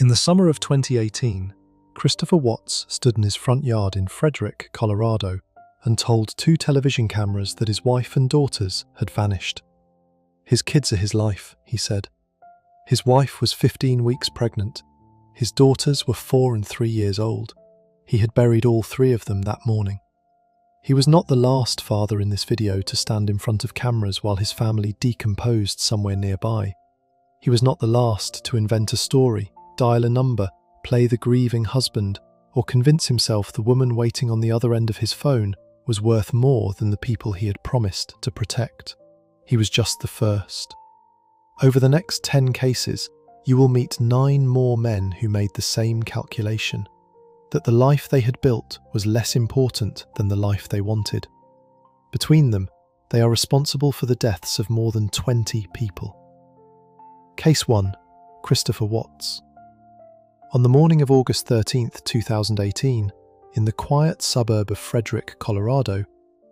In the summer of 2018, Christopher Watts stood in his front yard in Frederick, Colorado, and told 2 television cameras that his wife and daughters had vanished. "His kids are his life," he said. His wife was 15 weeks pregnant. His daughters were 4 and 3 years old. He had buried all 3 of them that morning. He was not the last father in this video to stand in front of cameras while his family decomposed somewhere nearby. He was not the last to invent a story, dial a number, play the grieving husband, or convince himself the woman waiting on the other end of his phone was worth more than the people he had promised to protect. He was just the first. Over the next 10 cases, you will meet 9 more men who made the same calculation, that the life they had built was less important than the life they wanted. Between them, they are responsible for the deaths of more than 20 people. Case 1. Christopher Watts. On the morning of August 13, 2018, in the quiet suburb of Frederick, Colorado,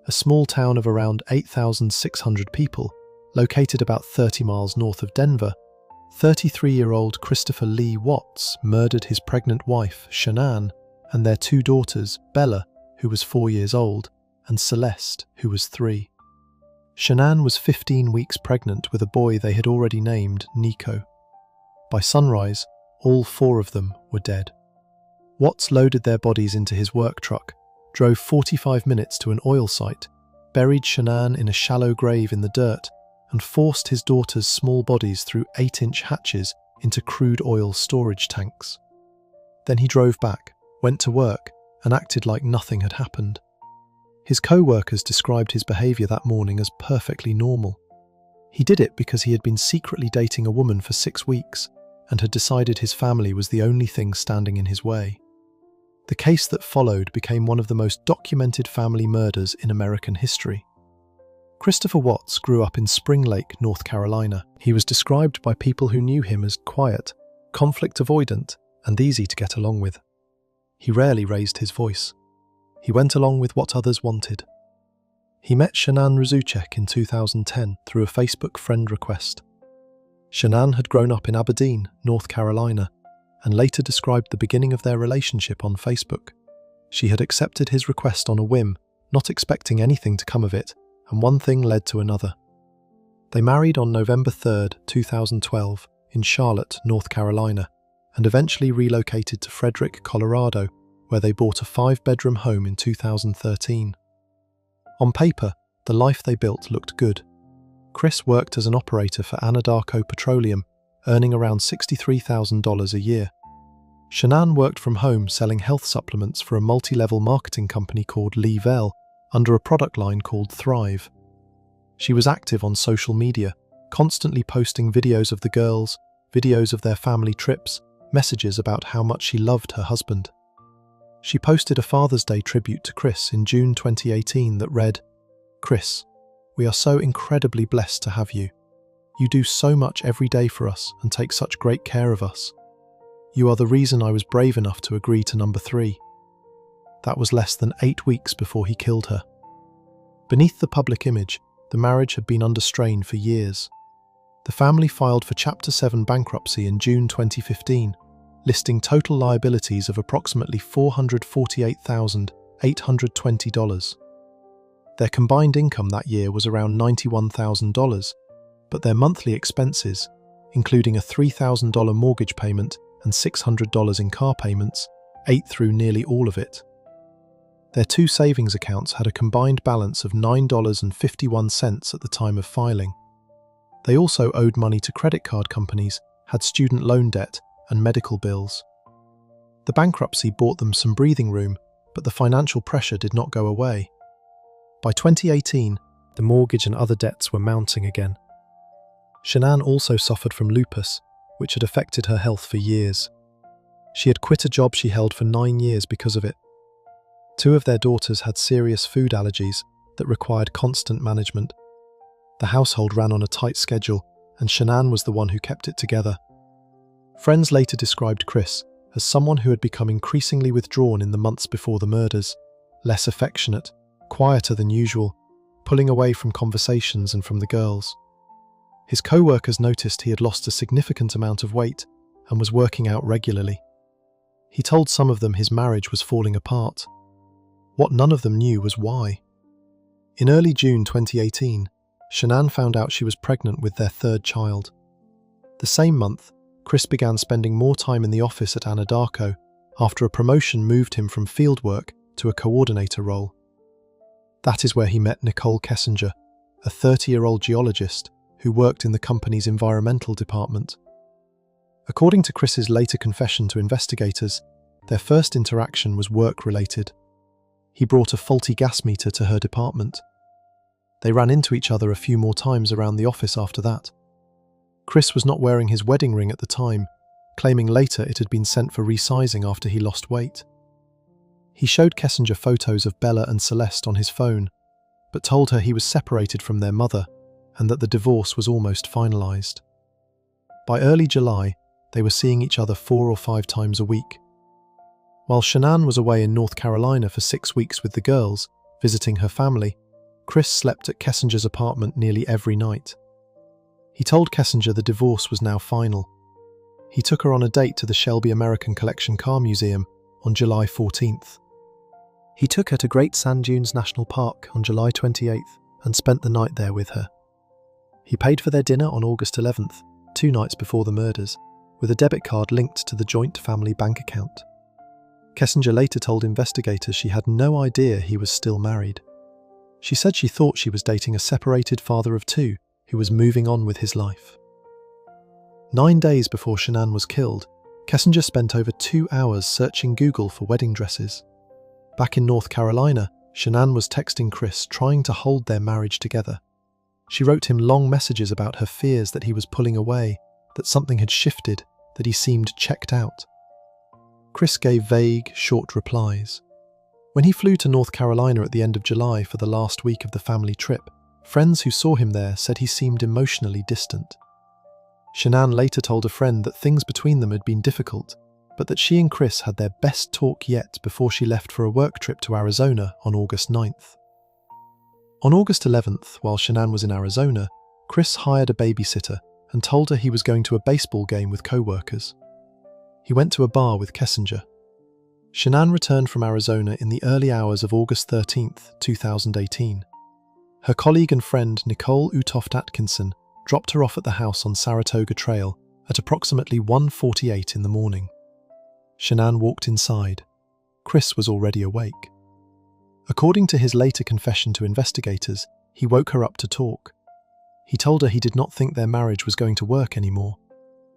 a small town of around 8,600 people, located about 30 miles north of Denver, 33-year-old Christopher Lee Watts murdered his pregnant wife, Shanann, and their 2 daughters, Bella, who was 4 years old, and Celeste, who was 3. Shanann was 15 weeks pregnant with a boy they had already named Nico. By sunrise, all 4 of them were dead. Watts loaded their bodies into his work truck, drove 45 minutes to an oil site, buried Shanann in a shallow grave in the dirt, and forced his daughters' small bodies through 8-inch hatches into crude oil storage tanks. Then he drove back, went to work, and acted like nothing had happened. His co-workers described his behaviour that morning as perfectly normal. He did it because he had been secretly dating a woman for 6 weeks and had decided his family was the only thing standing in his way. The case that followed became one of the most documented family murders in American history. Christopher Watts grew up in Spring Lake, North Carolina. He was described by people who knew him as quiet, conflict avoidant, and easy to get along with. He rarely raised his voice. He went along with what others wanted. He met Shanann Rzucek in 2010 through a Facebook friend request. Shanann had grown up in Aberdeen, North Carolina, and later described the beginning of their relationship on Facebook. She had accepted his request on a whim, not expecting anything to come of it, and one thing led to another. They married on November 3, 2012, in Charlotte, North Carolina, and eventually relocated to Frederick, Colorado, where they bought a 5-bedroom home in 2013. On paper, the life they built looked good. Chris worked as an operator for Anadarko Petroleum, earning around $63,000 a year. Shanann worked from home selling health supplements for a multi-level marketing company called Daybell under a product line called Thrive. She was active on social media, constantly posting videos of the girls, videos of their family trips, messages about how much she loved her husband. She posted a Father's Day tribute to Chris in June 2018 that read, "Chris, we are so incredibly blessed to have you. You do so much every day for us and take such great care of us. You are the reason I was brave enough to agree to number 3. That was less than 8 weeks before he killed her. Beneath the public image, the marriage had been under strain for years. The family filed for Chapter 7 bankruptcy in June 2015, listing total liabilities of approximately $448,820. Their combined income that year was around $91,000, but their monthly expenses, including a $3,000 mortgage payment and $600 in car payments, ate through nearly all of it. Their 2 savings accounts had a combined balance of $9.51 at the time of filing. They also owed money to credit card companies, had student loan debt, and medical bills. The bankruptcy bought them some breathing room, but the financial pressure did not go away. By 2018, the mortgage and other debts were mounting again. Shanann also suffered from lupus, which had affected her health for years. She had quit a job she held for 9 years because of it. 2 of their daughters had serious food allergies that required constant management. The household ran on a tight schedule, and Shanann was the one who kept it together. Friends later described Chris as someone who had become increasingly withdrawn in the months before the murders, less affectionate, quieter than usual, pulling away from conversations and from the girls. His co-workers noticed he had lost a significant amount of weight and was working out regularly. He told some of them his marriage was falling apart. What none of them knew was why. In early June 2018, Shanann found out she was pregnant with their third child. The same month, Chris began spending more time in the office at Anadarko after a promotion moved him from fieldwork to a coordinator role. That is where he met Nicole Kessinger, a 30-year-old geologist who worked in the company's environmental department. According to Chris's later confession to investigators, their first interaction was work-related. He brought a faulty gas meter to her department. They ran into each other a few more times around the office after that. Chris was not wearing his wedding ring at the time, claiming later it had been sent for resizing after he lost weight. He showed Kessinger photos of Bella and Celeste on his phone, but told her he was separated from their mother and that the divorce was almost finalized. By early July, they were seeing each other 4 or 5 times a week. While Shanann was away in North Carolina for 6 weeks with the girls, visiting her family, Chris slept at Kessinger's apartment nearly every night. He told Kessinger the divorce was now final. He took her on a date to the Shelby American Collection Car Museum on July 14th. He took her to Great Sand Dunes National Park on July 28th and spent the night there with her. He paid for their dinner on August 11th, 2 nights before the murders, with a debit card linked to the joint family bank account. Kessinger later told investigators she had no idea he was still married. She said she thought she was dating a separated father of 2 who was moving on with his life. 9 days before Shanann was killed, Kessinger spent over 2 hours searching Google for wedding dresses. Back in North Carolina, Shanann was texting Chris trying to hold their marriage together. She wrote him long messages about her fears that he was pulling away, that something had shifted, that he seemed checked out. Chris gave vague, short replies. When he flew to North Carolina at the end of July for the last week of the family trip, friends who saw him there said he seemed emotionally distant. Shanann later told a friend that things between them had been difficult, but that she and Chris had their best talk yet before she left for a work trip to Arizona on August 9th. On August 11th, while Shanann was in Arizona, Chris hired a babysitter and told her he was going to a baseball game with co-workers. He went to a bar with Kessinger. Shanann returned from Arizona in the early hours of August 13th, 2018. Her colleague and friend Nicole Utoft Atkinson dropped her off at the house on Saratoga Trail at approximately 1:48 in the morning. Shanann walked inside. Chris was already awake. According to his later confession to investigators, he woke her up to talk. He told her he did not think their marriage was going to work anymore.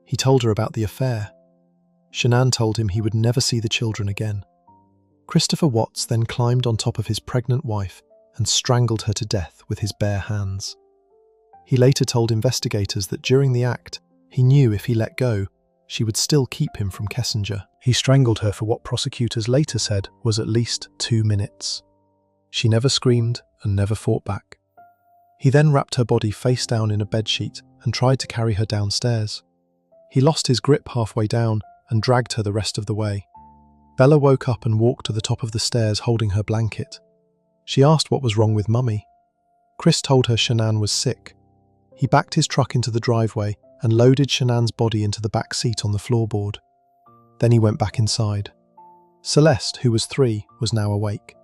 He told her about the affair. Shanann told him he would never see the children again. Christopher Watts then climbed on top of his pregnant wife and strangled her to death with his bare hands. He later told investigators that during the act, he knew if he let go, she would still keep him from Kessinger. He strangled her for what prosecutors later said was at least 2 minutes. She never screamed and never fought back. He then wrapped her body face down in a bedsheet and tried to carry her downstairs. He lost his grip halfway down and dragged her the rest of the way. Bella woke up and walked to the top of the stairs holding her blanket. She asked what was wrong with Mummy. Chris told her Shanann was sick. He backed his truck into the driveway and loaded Shanann's body into the back seat on the floorboard. Then he went back inside. Celeste, who was 3, was now awake.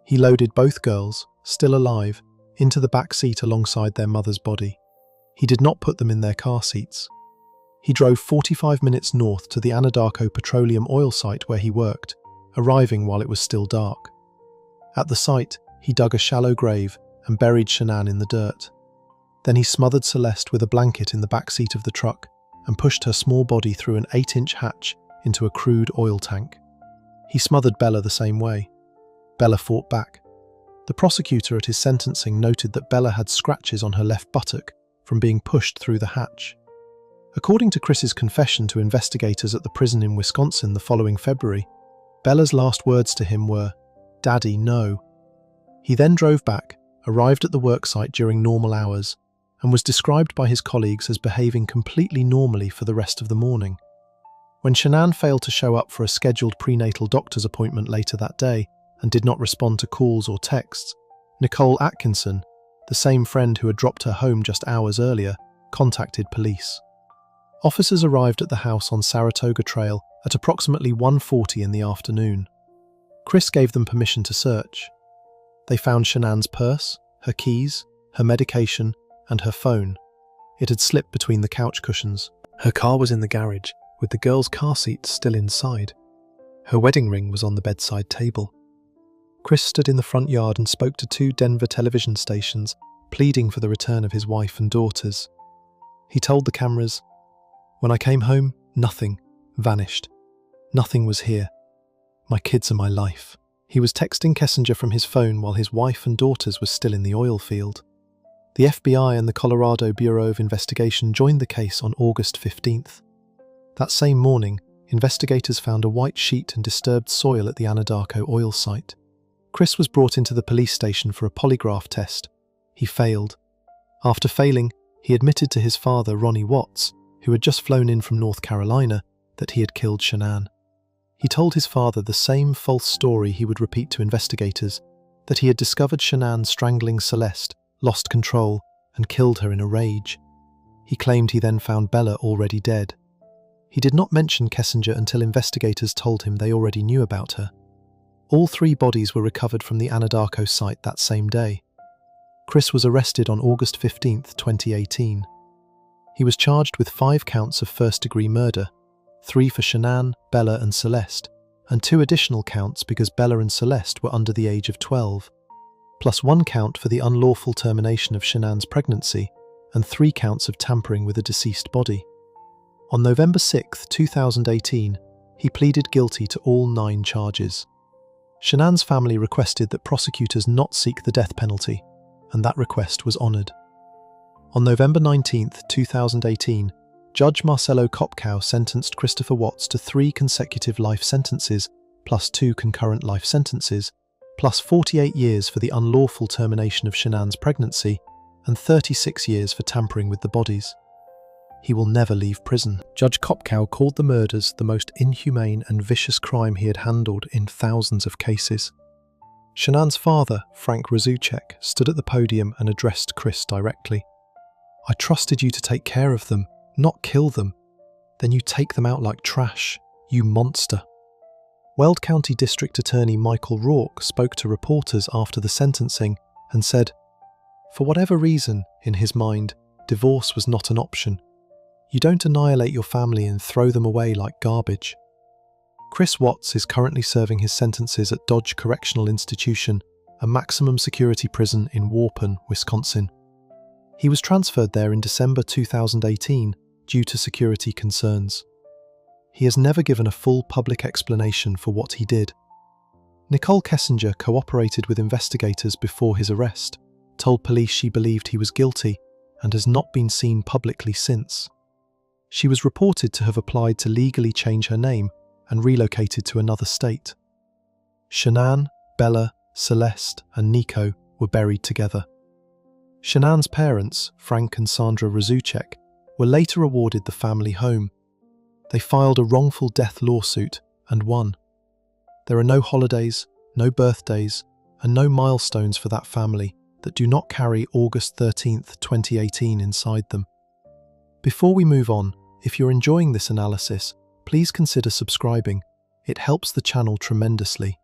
He loaded both girls, still alive, into the back seat alongside their mother's body. He did not put them in their car seats. He drove 45 minutes north to the Anadarko petroleum oil site where he worked, arriving while it was still dark. At the site, he dug a shallow grave and buried Shanann in the dirt. Then he smothered Celeste with a blanket in the back seat of the truck and pushed her small body through an 8-inch hatch into a crude oil tank. He smothered Bella the same way. Bella fought back. The prosecutor at his sentencing noted that Bella had scratches on her left buttock from being pushed through the hatch. According to Chris's confession to investigators at the prison in Wisconsin the following February, Bella's last words to him were, "Daddy, no." He then drove back, arrived at the worksite during normal hours, and was described by his colleagues as behaving completely normally for the rest of the morning. When Shanann failed to show up for a scheduled prenatal doctor's appointment later that day and did not respond to calls or texts, Nicole Atkinson, the same friend who had dropped her home just hours earlier, contacted police. Officers arrived at the house on Saratoga Trail at approximately 1:40 in the afternoon. Chris gave them permission to search. They found Shanann's purse, her keys, her medication, and her phone. It had slipped between the couch cushions. Her car was in the garage, with the girl's car seat still inside. Her wedding ring was on the bedside table. Chris stood in the front yard and spoke to 2 Denver television stations, pleading for the return of his wife and daughters. He told the cameras, "When I came home, nothing, vanished. Nothing was here. My kids are my life." He was texting Kessinger from his phone while his wife and daughters were still in the oil field. The FBI and the Colorado Bureau of Investigation joined the case on August 15th. That same morning, investigators found a white sheet and disturbed soil at the Anadarko oil site. Chris was brought into the police station for a polygraph test. He failed. After failing, he admitted to his father, Ronnie Watts, who had just flown in from North Carolina, that he had killed Shanann. He told his father the same false story he would repeat to investigators, that he had discovered Shanann strangling Celeste, lost control, and killed her in a rage. He claimed he then found Bella already dead. He did not mention Kessinger until investigators told him they already knew about her. All 3 bodies were recovered from the Anadarko site that same day. Chris was arrested on August 15th, 2018. He was charged with 5 counts of first-degree murder, 3 for Shanann, Bella and Celeste, and 2 additional counts because Bella and Celeste were under the age of 12, plus 1 count for the unlawful termination of Shanann's pregnancy, and 3 counts of tampering with a deceased body. On November 6, 2018, he pleaded guilty to all 9 charges. Shanann's family requested that prosecutors not seek the death penalty, and that request was honoured. On November 19, 2018, Judge Marcelo Kopkow sentenced Christopher Watts to 3 consecutive life sentences, plus 2 concurrent life sentences, plus 48 years for the unlawful termination of Shanann's pregnancy, and 36 years for tampering with the bodies. He will never leave prison. Judge Kopkow called the murders the most inhumane and vicious crime he had handled in thousands of cases. Shanann's father, Frank Razuchek, stood at the podium and addressed Chris directly. "I trusted you to take care of them, not kill them. Then you take them out like trash, you monster." Weld County District Attorney Michael Rourke spoke to reporters after the sentencing and said, "For whatever reason, in his mind, divorce was not an option. You don't annihilate your family and throw them away like garbage." Chris Watts is currently serving his sentences at Dodge Correctional Institution, a maximum security prison in Warpen, Wisconsin. He was transferred there in December 2018 due to security concerns. He has never given a full public explanation for what he did. Nicole Kessinger cooperated with investigators before his arrest, told police she believed he was guilty, and has not been seen publicly since. She was reported to have applied to legally change her name and relocated to another state. Shanann, Bella, Celeste, and Nico were buried together. Shanann's parents, Frank and Sandra Razuchek, were later awarded the family home. They filed a wrongful death lawsuit and won. There are no holidays, no birthdays, and no milestones for that family that do not carry August 13th, 2018 inside them. Before we move on, if you're enjoying this analysis, please consider subscribing. It helps the channel tremendously.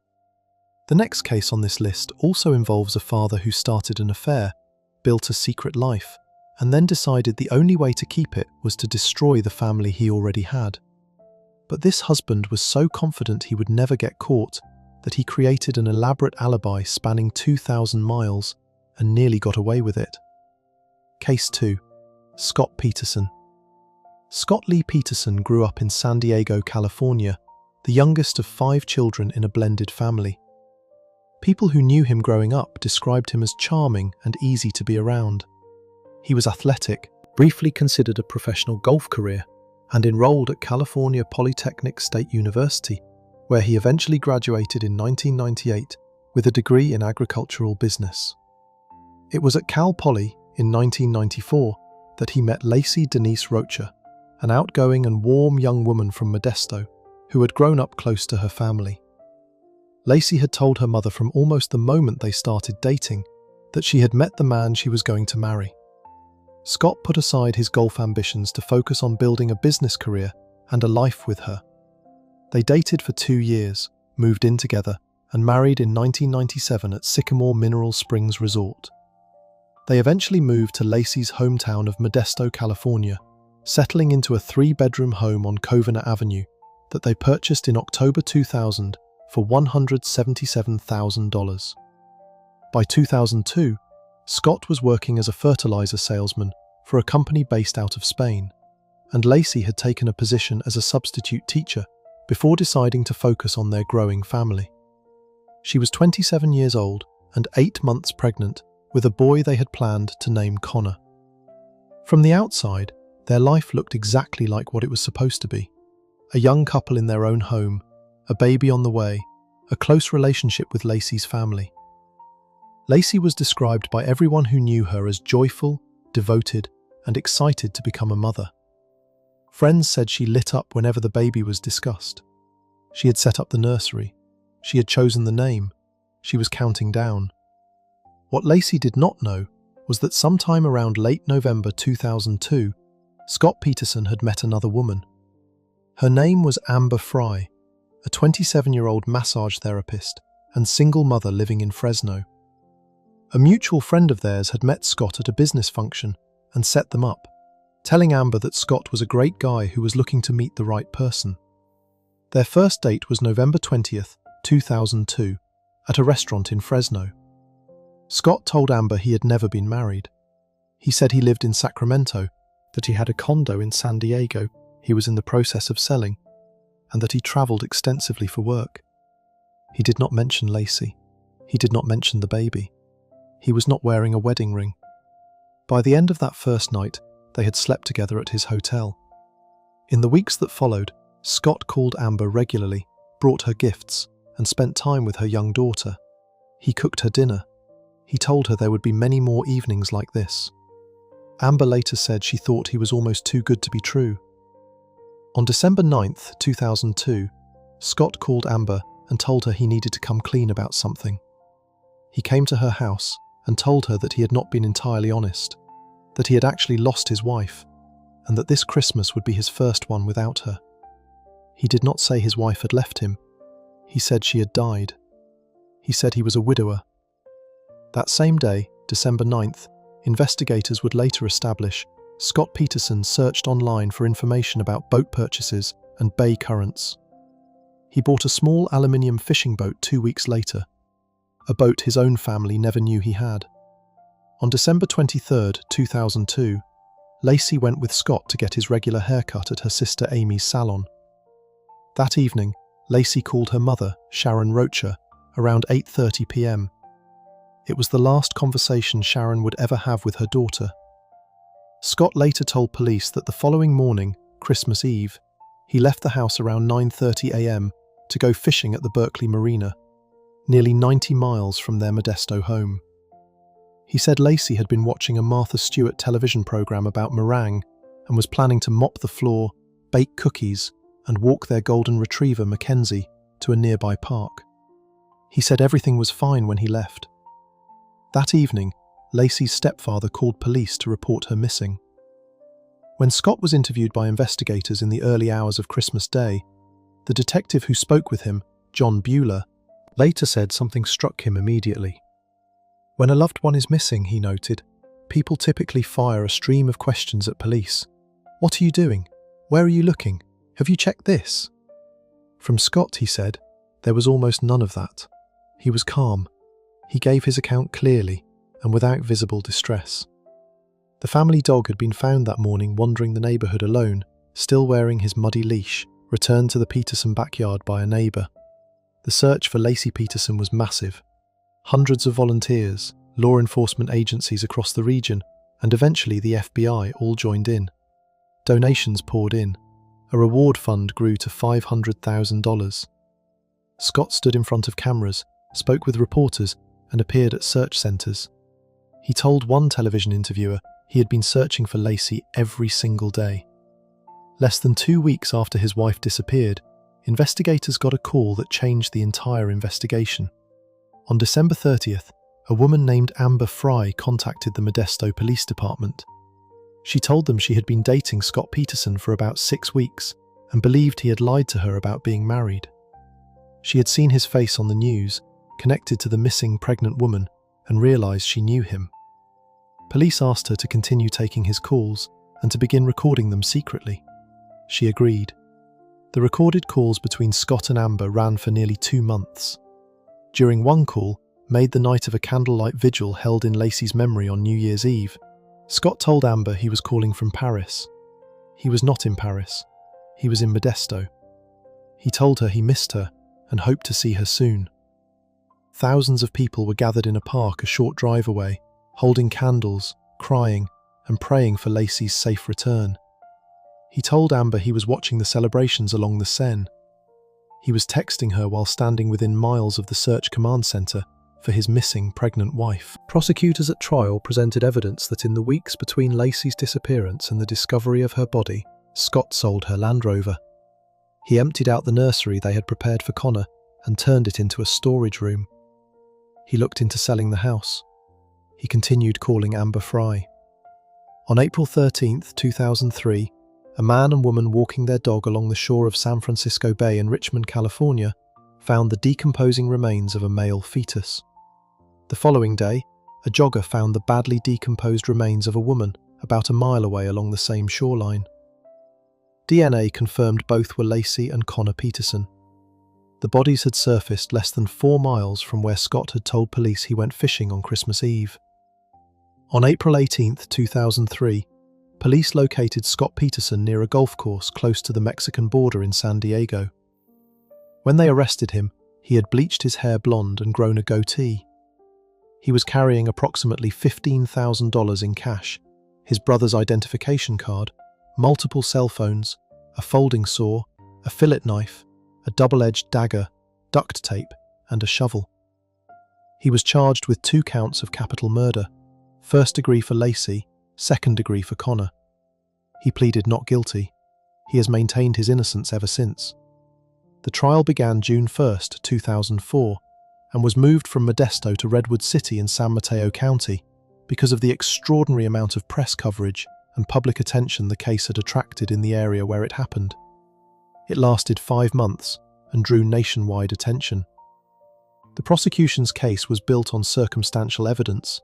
The next case on this list also involves a father who started an affair, built a secret life, and then decided the only way to keep it was to destroy the family he already had. But this husband was so confident he would never get caught that he created an elaborate alibi spanning 2,000 miles and nearly got away with it. Case 2. Scott Peterson. Scott Lee Peterson grew up in San Diego, California, the youngest of 5 children in a blended family. People who knew him growing up described him as charming and easy to be around. He was athletic, briefly considered a professional golf career, and enrolled at California Polytechnic State University, where he eventually graduated in 1998 with a degree in agricultural business. It was at Cal Poly in 1994 that he met Lacey Denise Rocha, an outgoing and warm young woman from Modesto who had grown up close to her family. Lacey had told her mother from almost the moment they started dating that she had met the man she was going to marry. Scott put aside his golf ambitions to focus on building a business career and a life with her. They dated for 2 years, moved in together, and married in 1997 at Sycamore Mineral Springs Resort. They eventually moved to Lacey's hometown of Modesto, California, settling into a 3-bedroom home on Covenant Avenue that they purchased in October 2000 for $177,000. By 2002, Scott was working as a fertilizer salesman for a company based out of Spain, and Lacey had taken a position as a substitute teacher before deciding to focus on their growing family. She was 27 years old and 8 months pregnant with a boy they had planned to name Connor. From the outside, their life looked exactly like what it was supposed to be. A young couple in their own home, a baby on the way, a close relationship with Lacey's family. Lacey was described by everyone who knew her as joyful, devoted, and excited to become a mother. Friends said she lit up whenever the baby was discussed. She had set up the nursery. She had chosen the name. She was counting down. What Lacey did not know was that sometime around late November 2002, Scott Peterson had met another woman. Her name was Amber Fry, a 27-year-old massage therapist and single mother living in Fresno. A mutual friend of theirs had met Scott at a business function and set them up, telling Amber that Scott was a great guy who was looking to meet the right person. Their first date was November 20th, 2002, at a restaurant in Fresno. Scott told Amber he had never been married. He said he lived in Sacramento, that he had a condo in San Diego he was in the process of selling, and that he traveled extensively for work. He did not mention Lacey. He did not mention the baby. He was not wearing a wedding ring. By the end of that first night, they had slept together at his hotel. In the weeks that followed, Scott called Amber regularly, brought her gifts, and spent time with her young daughter. He cooked her dinner. He told her there would be many more evenings like this. Amber later said she thought he was almost too good to be true. On December 9th, 2002, Scott called Amber and told her he needed to come clean about something. He came to her house and told her that he had not been entirely honest, that he had actually lost his wife, and that this Christmas would be his first one without her. He did not say his wife had left him. He said she had died. He said he was a widower. That same day, December 9th, investigators would later establish Scott Peterson searched online for information about boat purchases and bay currents. He bought a small aluminium fishing boat 2 weeks later, a boat his own family never knew he had. On December 23rd, 2002, Lacey went with Scott to get his regular haircut at her sister Amy's salon. That evening, Lacey called her mother, Sharon Rocha, around 8:30 p.m. It was the last conversation Sharon would ever have with her daughter. Scott later told police that the following morning, Christmas Eve, he left the house around 9:30 a.m. to go fishing at the Berkeley Marina, nearly 90 miles from their Modesto home. He said Lacey had been watching a Martha Stewart television program about meringue and was planning to mop the floor, bake cookies, and walk their golden retriever, Mackenzie, to a nearby park. He said everything was fine when he left. That evening, Lacey's stepfather called police to report her missing. When Scott was interviewed by investigators in the early hours of Christmas Day, the detective who spoke with him, John Bueller, later said something struck him immediately. When a loved one is missing, he noted, people typically fire a stream of questions at police. What are you doing? Where are you looking? Have you checked this? From Scott, he said, there was almost none of that. He was calm. He gave his account clearly and without visible distress. The family dog had been found that morning wandering the neighbourhood alone, still wearing his muddy leash, returned to the Peterson backyard by a neighbour. The search for Lacey Peterson was massive. Hundreds of volunteers, law enforcement agencies across the region, and eventually the FBI all joined in. Donations poured in. A reward fund grew to $500,000. Scott stood in front of cameras, spoke with reporters, and appeared at search centres. He told one television interviewer he had been searching for Lacey every single day. Less than 2 weeks after his wife disappeared, investigators got a call that changed the entire investigation. On December 30th, a woman named Amber Fry contacted the Modesto Police Department. She told them she had been dating Scott Peterson for about 6 weeks and believed he had lied to her about being married. She had seen his face on the news, connected to the missing pregnant woman, and realised she knew him. Police asked her to continue taking his calls and to begin recording them secretly. She agreed. The recorded calls between Scott and Amber ran for nearly 2 months. During one call, made the night of a candlelight vigil held in Lacey's memory on New Year's Eve, Scott told Amber he was calling from Paris. He was not in Paris. He was in Modesto. He told her he missed her and hoped to see her soon. Thousands of people were gathered in a park a short drive away, holding candles, crying, and praying for Lacey's safe return. He told Amber he was watching the celebrations along the Seine. He was texting her while standing within miles of the search command centre for his missing pregnant wife. Prosecutors at trial presented evidence that in the weeks between Lacey's disappearance and the discovery of her body, Scott sold her Land Rover. He emptied out the nursery they had prepared for Connor and turned it into a storage room. He looked into selling the house. He continued calling Amber Fry. On April 13, 2003, a man and woman walking their dog along the shore of San Francisco Bay in Richmond, California, found the decomposing remains of a male fetus. The following day, a jogger found the badly decomposed remains of a woman about a mile away along the same shoreline. DNA confirmed both were Lacey and Connor Peterson. The bodies had surfaced less than 4 miles from where Scott had told police he went fishing on Christmas Eve. On April 18, 2003, police located Scott Peterson near a golf course close to the Mexican border in San Diego. When they arrested him, he had bleached his hair blonde and grown a goatee. He was carrying approximately $15,000 in cash, his brother's identification card, multiple cell phones, a folding saw, a fillet knife, a double-edged dagger, duct tape, and a shovel. He was charged with 2 counts of capital murder, first degree for Lacey, second degree for Connor. He pleaded not guilty. He has maintained his innocence ever since. The trial began June 1, 2004, and was moved from Modesto to Redwood City in San Mateo County because of the extraordinary amount of press coverage and public attention the case had attracted in the area where it happened. It lasted 5 months and drew nationwide attention. The prosecution's case was built on circumstantial evidence.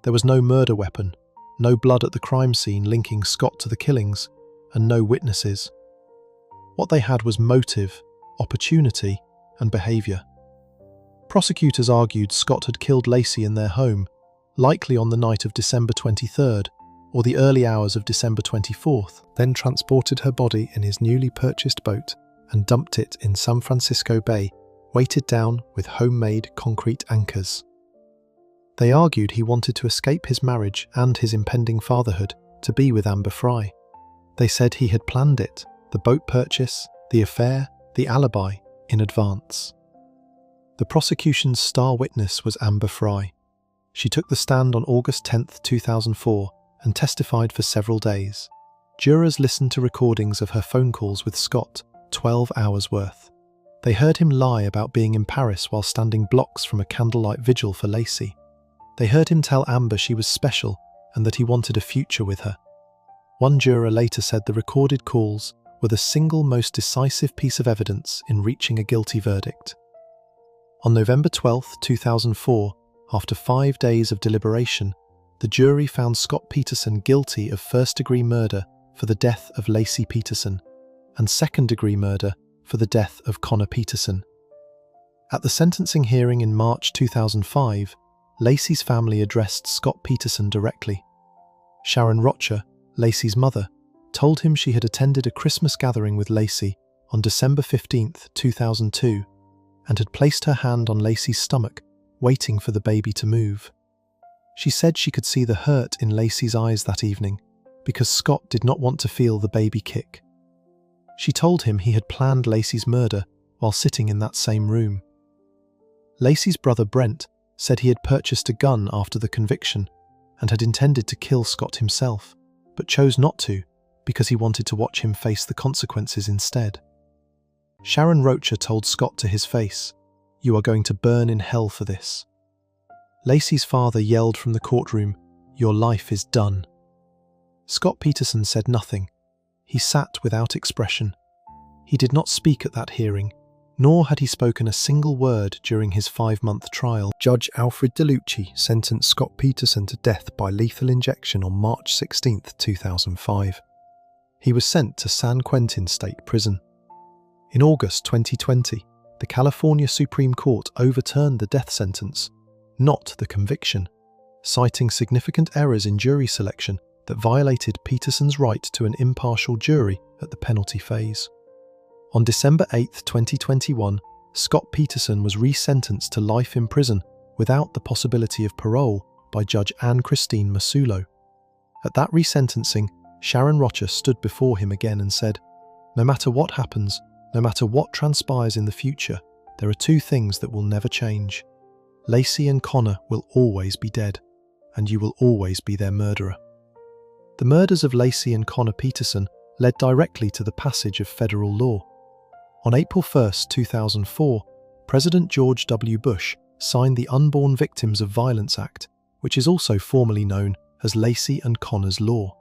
There was no murder weapon, no blood at the crime scene linking Scott to the killings, and no witnesses. What they had was motive, opportunity, and behaviour. Prosecutors argued Scott had killed Lacey in their home, likely on the night of December 23rd or the early hours of December 24th, then transported her body in his newly purchased boat and dumped it in San Francisco Bay, weighted down with homemade concrete anchors. They argued he wanted to escape his marriage and his impending fatherhood to be with Amber Fry. They said he had planned it, the boat purchase, the affair, the alibi, in advance. The prosecution's star witness was Amber Fry. She took the stand on August 10, 2004, and testified for several days. Jurors listened to recordings of her phone calls with Scott, 12 hours worth. They heard him lie about being in Paris while standing blocks from a candlelight vigil for Lacey. They heard him tell Amber she was special and that he wanted a future with her. One juror later said the recorded calls were the single most decisive piece of evidence in reaching a guilty verdict. On November 12, 2004, after 5 days of deliberation, the jury found Scott Peterson guilty of first-degree murder for the death of Lacey Peterson and second-degree murder for the death of Connor Peterson. At the sentencing hearing in March 2005, Lacey's family addressed Scott Peterson directly. Sharon Rocher, Lacey's mother, told him she had attended a Christmas gathering with Lacey on December 15, 2002, and had placed her hand on Lacey's stomach, waiting for the baby to move. She said she could see the hurt in Lacey's eyes that evening because Scott did not want to feel the baby kick. She told him he had planned Lacey's murder while sitting in that same room. Lacey's brother Brent said he had purchased a gun after the conviction and had intended to kill Scott himself, but chose not to because he wanted to watch him face the consequences instead. Sharon Rocher told Scott to his face, "You are going to burn in hell for this." Lacey's father yelled from the courtroom, "Your life is done." Scott Peterson said nothing. He sat without expression. He did not speak at that hearing, nor had he spoken a single word during his 5-month trial. Judge Alfred DeLucci sentenced Scott Peterson to death by lethal injection on March 16, 2005. He was sent to San Quentin State Prison. In August 2020, the California Supreme Court overturned the death sentence, not the conviction, citing significant errors in jury selection that violated Peterson's right to an impartial jury at the penalty phase. On December 8, 2021, Scott Peterson was resentenced to life in prison without the possibility of parole by Judge Anne Christine Masulo. At that resentencing, Sharon Rocha stood before him again and said, "No matter what happens, no matter what transpires in the future, there are two things that will never change. Lacey and Connor will always be dead, and you will always be their murderer." The murders of Lacey and Connor Peterson led directly to the passage of federal law. On April 1, 2004, President George W. Bush signed the Unborn Victims of Violence Act, which is also formally known as Lacey and Connor's Law.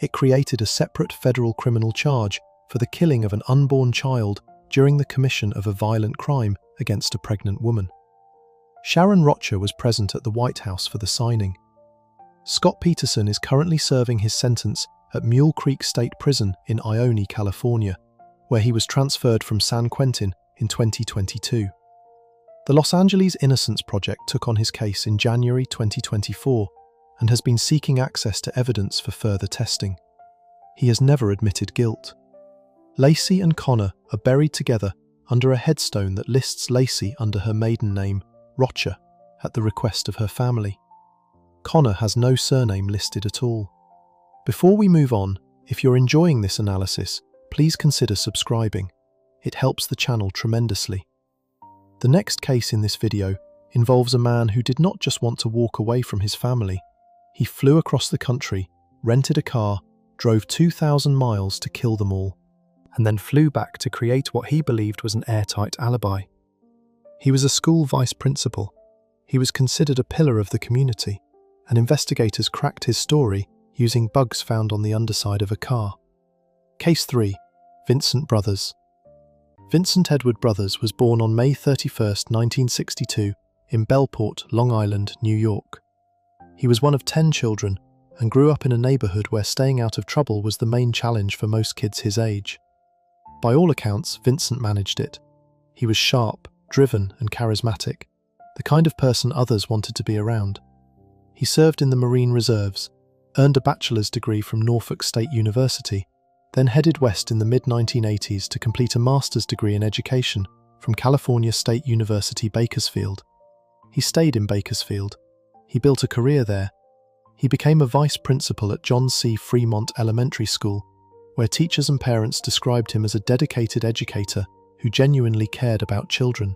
It created a separate federal criminal charge for the killing of an unborn child during the commission of a violent crime against a pregnant woman. Sharon Rocha was present at the White House for the signing. Scott Peterson is currently serving his sentence at Mule Creek State Prison in Ione, California, where he was transferred from San Quentin in 2022. The Los Angeles Innocence Project took on his case in January 2024 and has been seeking access to evidence for further testing. He has never admitted guilt. Lacey and Connor are buried together under a headstone that lists Lacey under her maiden name, Rocha, at the request of her family. Connor has no surname listed at all. Before we move on, if you're enjoying this analysis, please consider subscribing. It helps the channel tremendously. The next case in this video involves a man who did not just want to walk away from his family. He flew across the country, rented a car, drove 2,000 miles to kill them all, and then flew back to create what he believed was an airtight alibi. He was a school vice principal. He was considered a pillar of the community, and investigators cracked his story using bugs found on the underside of a car. Case 3. Vincent Brothers. Vincent Edward Brothers was born on May 31, 1962, in Bellport, Long Island, New York. He was one of 10 children and grew up in a neighborhood where staying out of trouble was the main challenge for most kids his age. By all accounts, Vincent managed it. He was sharp, driven, and charismatic, the kind of person others wanted to be around. He served in the Marine Reserves, earned a bachelor's degree from Norfolk State University, then headed west in the mid-1980s to complete a master's degree in education from California State University, Bakersfield. He stayed in Bakersfield. He built a career there. He became a vice principal at John C. Fremont Elementary School, where teachers and parents described him as a dedicated educator who genuinely cared about children.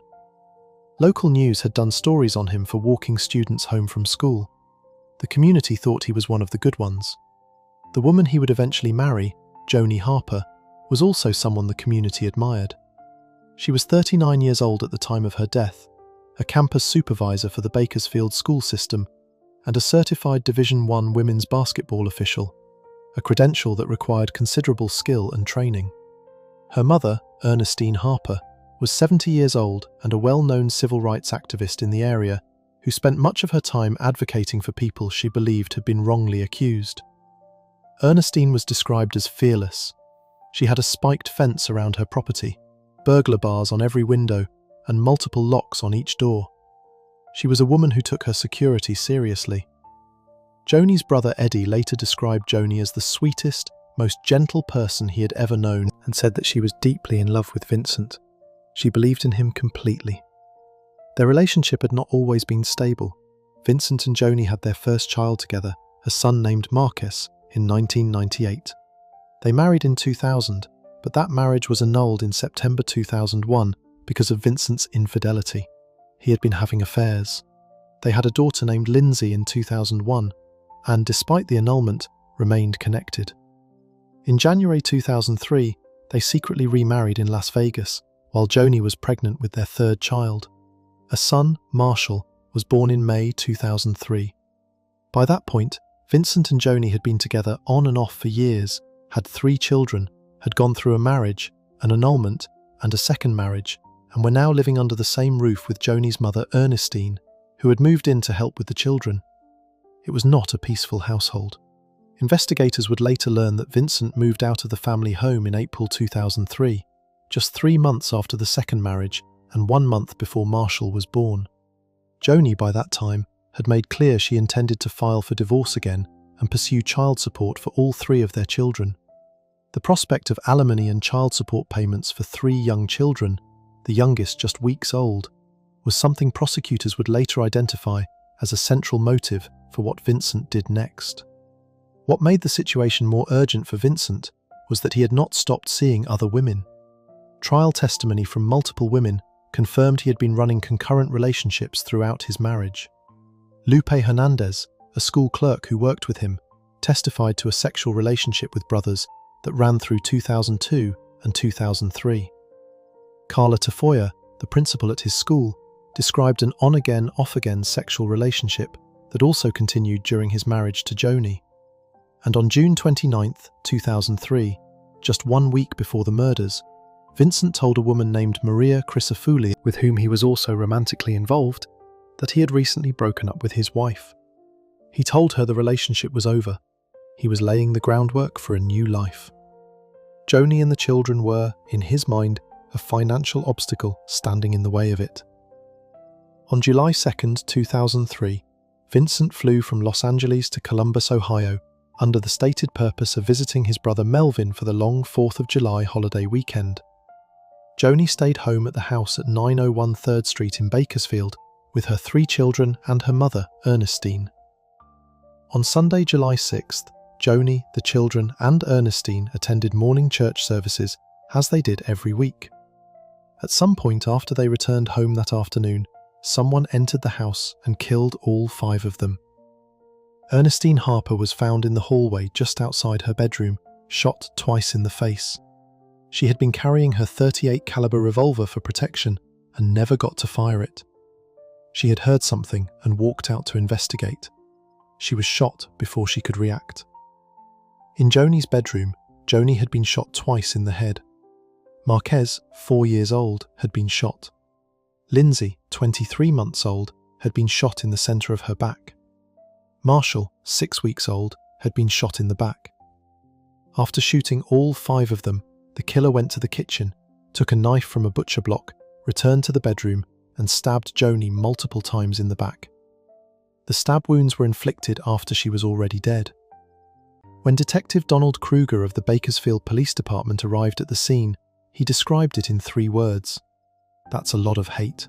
Local news had done stories on him for walking students home from school. The community thought he was one of the good ones. The woman he would eventually marry, Joni Harper, was also someone the community admired. She was 39 years old at the time of her death, a campus supervisor for the Bakersfield school system, and a certified Division I women's basketball official, a credential that required considerable skill and training. Her mother, Ernestine Harper, was 70 years old and a well-known civil rights activist in the area who spent much of her time advocating for people she believed had been wrongly accused. Ernestine was described as fearless. She had a spiked fence around her property, burglar bars on every window, and multiple locks on each door. She was a woman who took her security seriously. Joni's brother Eddie later described Joni as the sweetest, most gentle person he had ever known and said that she was deeply in love with Vincent. She believed in him completely. Their relationship had not always been stable. Vincent and Joni had their first child together, a son named Marcus, in 1998. They married in 2000, but that marriage was annulled in September 2001 because of Vincent's infidelity. He had been having affairs. They had a daughter named Lindsay in 2001, and despite the annulment, remained connected. In January 2003, they secretly remarried in Las Vegas, while Joni was pregnant with their third child. A son, Marshall, was born in May 2003. By that point, Vincent and Joni had been together on and off for years, had 3 children, had gone through a marriage, an annulment, and a second marriage, and were now living under the same roof with Joni's mother, Ernestine, who had moved in to help with the children. It was not a peaceful household. Investigators would later learn that Vincent moved out of the family home in April 2003, just 3 months after the second marriage and 1 month before Marshall was born. Joni, by that time, had made clear she intended to file for divorce again and pursue child support for all 3 of their children. The prospect of alimony and child support payments for 3 young children, the youngest just weeks old, was something prosecutors would later identify as a central motive for what Vincent did next. What made the situation more urgent for Vincent was that he had not stopped seeing other women. Trial testimony from multiple women confirmed he had been running concurrent relationships throughout his marriage. Lupe Hernandez, a school clerk who worked with him, testified to a sexual relationship with brothers that ran through 2002 and 2003. Kahler Tafoya, the principal at his school, described an on-again, off-again sexual relationship that also continued during his marriage to Joni. And on June 29, 2003, just 1 week before the murders, Vincent told a woman named Maria Crisafulli, with whom he was also romantically involved, that he had recently broken up with his wife. He told her the relationship was over. He was laying the groundwork for a new life. Joni and the children were, in his mind, a financial obstacle standing in the way of it. On July 2, 2003, Vincent flew from Los Angeles to Columbus, Ohio, under the stated purpose of visiting his brother Melvin for the long 4th of July holiday weekend. Joni stayed home at the house at 901 3rd Street in Bakersfield with her 3 children and her mother, Ernestine. On Sunday, July 6th, Joni, the children, and Ernestine attended morning church services as they did every week. At some point after they returned home that afternoon, someone entered the house and killed all 5 of them. Ernestine Harper was found in the hallway just outside her bedroom, shot twice in the face. She had been carrying her .38 caliber revolver for protection and never got to fire it. She had heard something and walked out to investigate. She was shot before she could react. In Joni's bedroom, Joni had been shot twice in the head. Marquez, 4 years old, had been shot. Lindsay, 23 months old, had been shot in the centre of her back. Marshall, 6 weeks old, had been shot in the back. After shooting all 5 of them, the killer went to the kitchen, took a knife from a butcher block, returned to the bedroom, and stabbed Joni multiple times in the back. The stab wounds were inflicted after she was already dead. When Detective Donald Kruger of the Bakersfield Police Department arrived at the scene, he described it in 3 words. That's a lot of hate.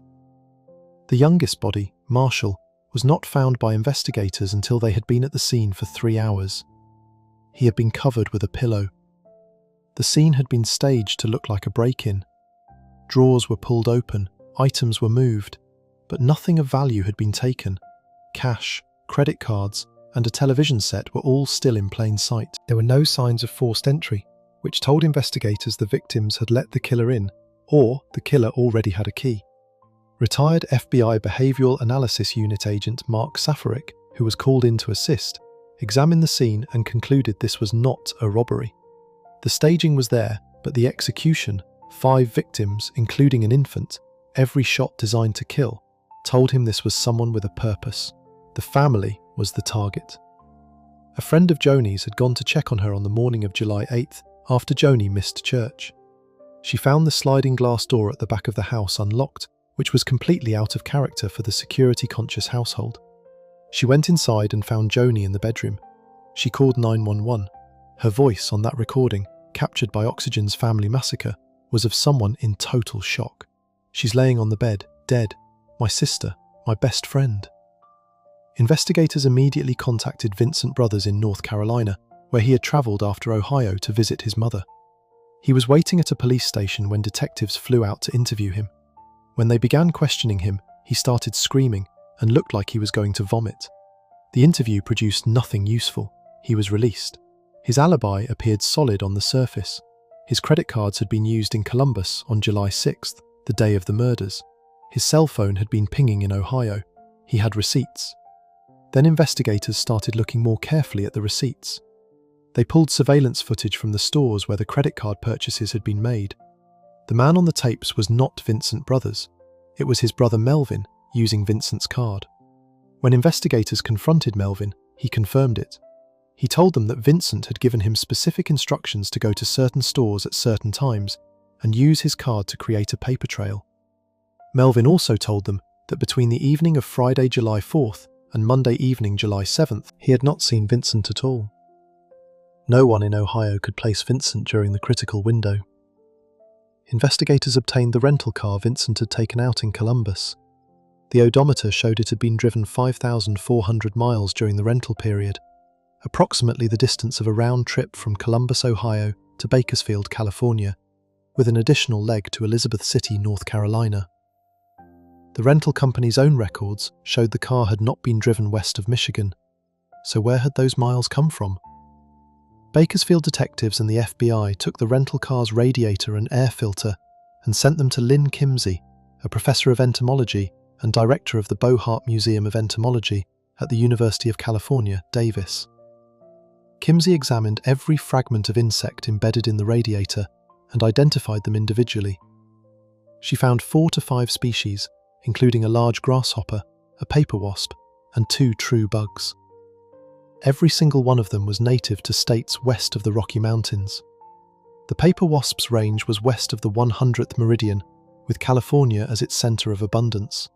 The youngest body, Marshall, was not found by investigators until they had been at the scene for 3 hours. He had been covered with a pillow. The scene had been staged to look like a break-in. Drawers were pulled open, items were moved, but nothing of value had been taken. Cash, credit cards, and a television set were all still in plain sight. There were no signs of forced entry, which told investigators the victims had let the killer in, or the killer already had a key. Retired FBI Behavioral Analysis Unit agent Mark Safaric, who was called in to assist, examined the scene and concluded this was not a robbery. The staging was there, but the execution, 5 victims, including an infant, every shot designed to kill, told him this was someone with a purpose. The family was the target. A friend of Joni's had gone to check on her on the morning of July 8th after Joni missed church. She found the sliding glass door at the back of the house unlocked, which was completely out of character for the security-conscious household. She went inside and found Joni in the bedroom. She called 911. Her voice on that recording, captured by Oxygen's Family Massacre, was of someone in total shock. She's laying on the bed, dead. My sister, my best friend. Investigators immediately contacted Vincent Brothers in North Carolina, where he had travelled after Ohio to visit his mother. He was waiting at a police station when detectives flew out to interview him. When they began questioning him, he started screaming and looked like he was going to vomit. The interview produced nothing useful. He was released. His alibi appeared solid on the surface. His credit cards had been used in Columbus on July 6th, the day of the murders. His cell phone had been pinging in Ohio. He had receipts. Then investigators started looking more carefully at the receipts. They pulled surveillance footage from the stores where the credit card purchases had been made. The man on the tapes was not Vincent Brothers. It was his brother Melvin, using Vincent's card. When investigators confronted Melvin, he confirmed it. He told them that Vincent had given him specific instructions to go to certain stores at certain times and use his card to create a paper trail. Melvin also told them that between the evening of Friday, July 4th and Monday evening, July 7th, he had not seen Vincent at all. No one in Ohio could place Vincent during the critical window. Investigators obtained the rental car Vincent had taken out in Columbus. The odometer showed it had been driven 5,400 miles during the rental period, approximately the distance of a round trip from Columbus, Ohio to Bakersfield, California, with an additional leg to Elizabeth City, North Carolina. The rental company's own records showed the car had not been driven west of Michigan, so where had those miles come from? Bakersfield detectives and the FBI took the rental car's radiator and air filter and sent them to Lynn Kimsey, a professor of entomology and director of the Bohart Museum of Entomology at the University of California, Davis. Kimsey examined every fragment of insect embedded in the radiator and identified them individually. She found 4 to 5 species, including a large grasshopper, a paper wasp, and 2 true bugs. Every single one of them was native to states west of the Rocky Mountains. The paper wasp's range was west of the 100th meridian, with California as its center of abundance.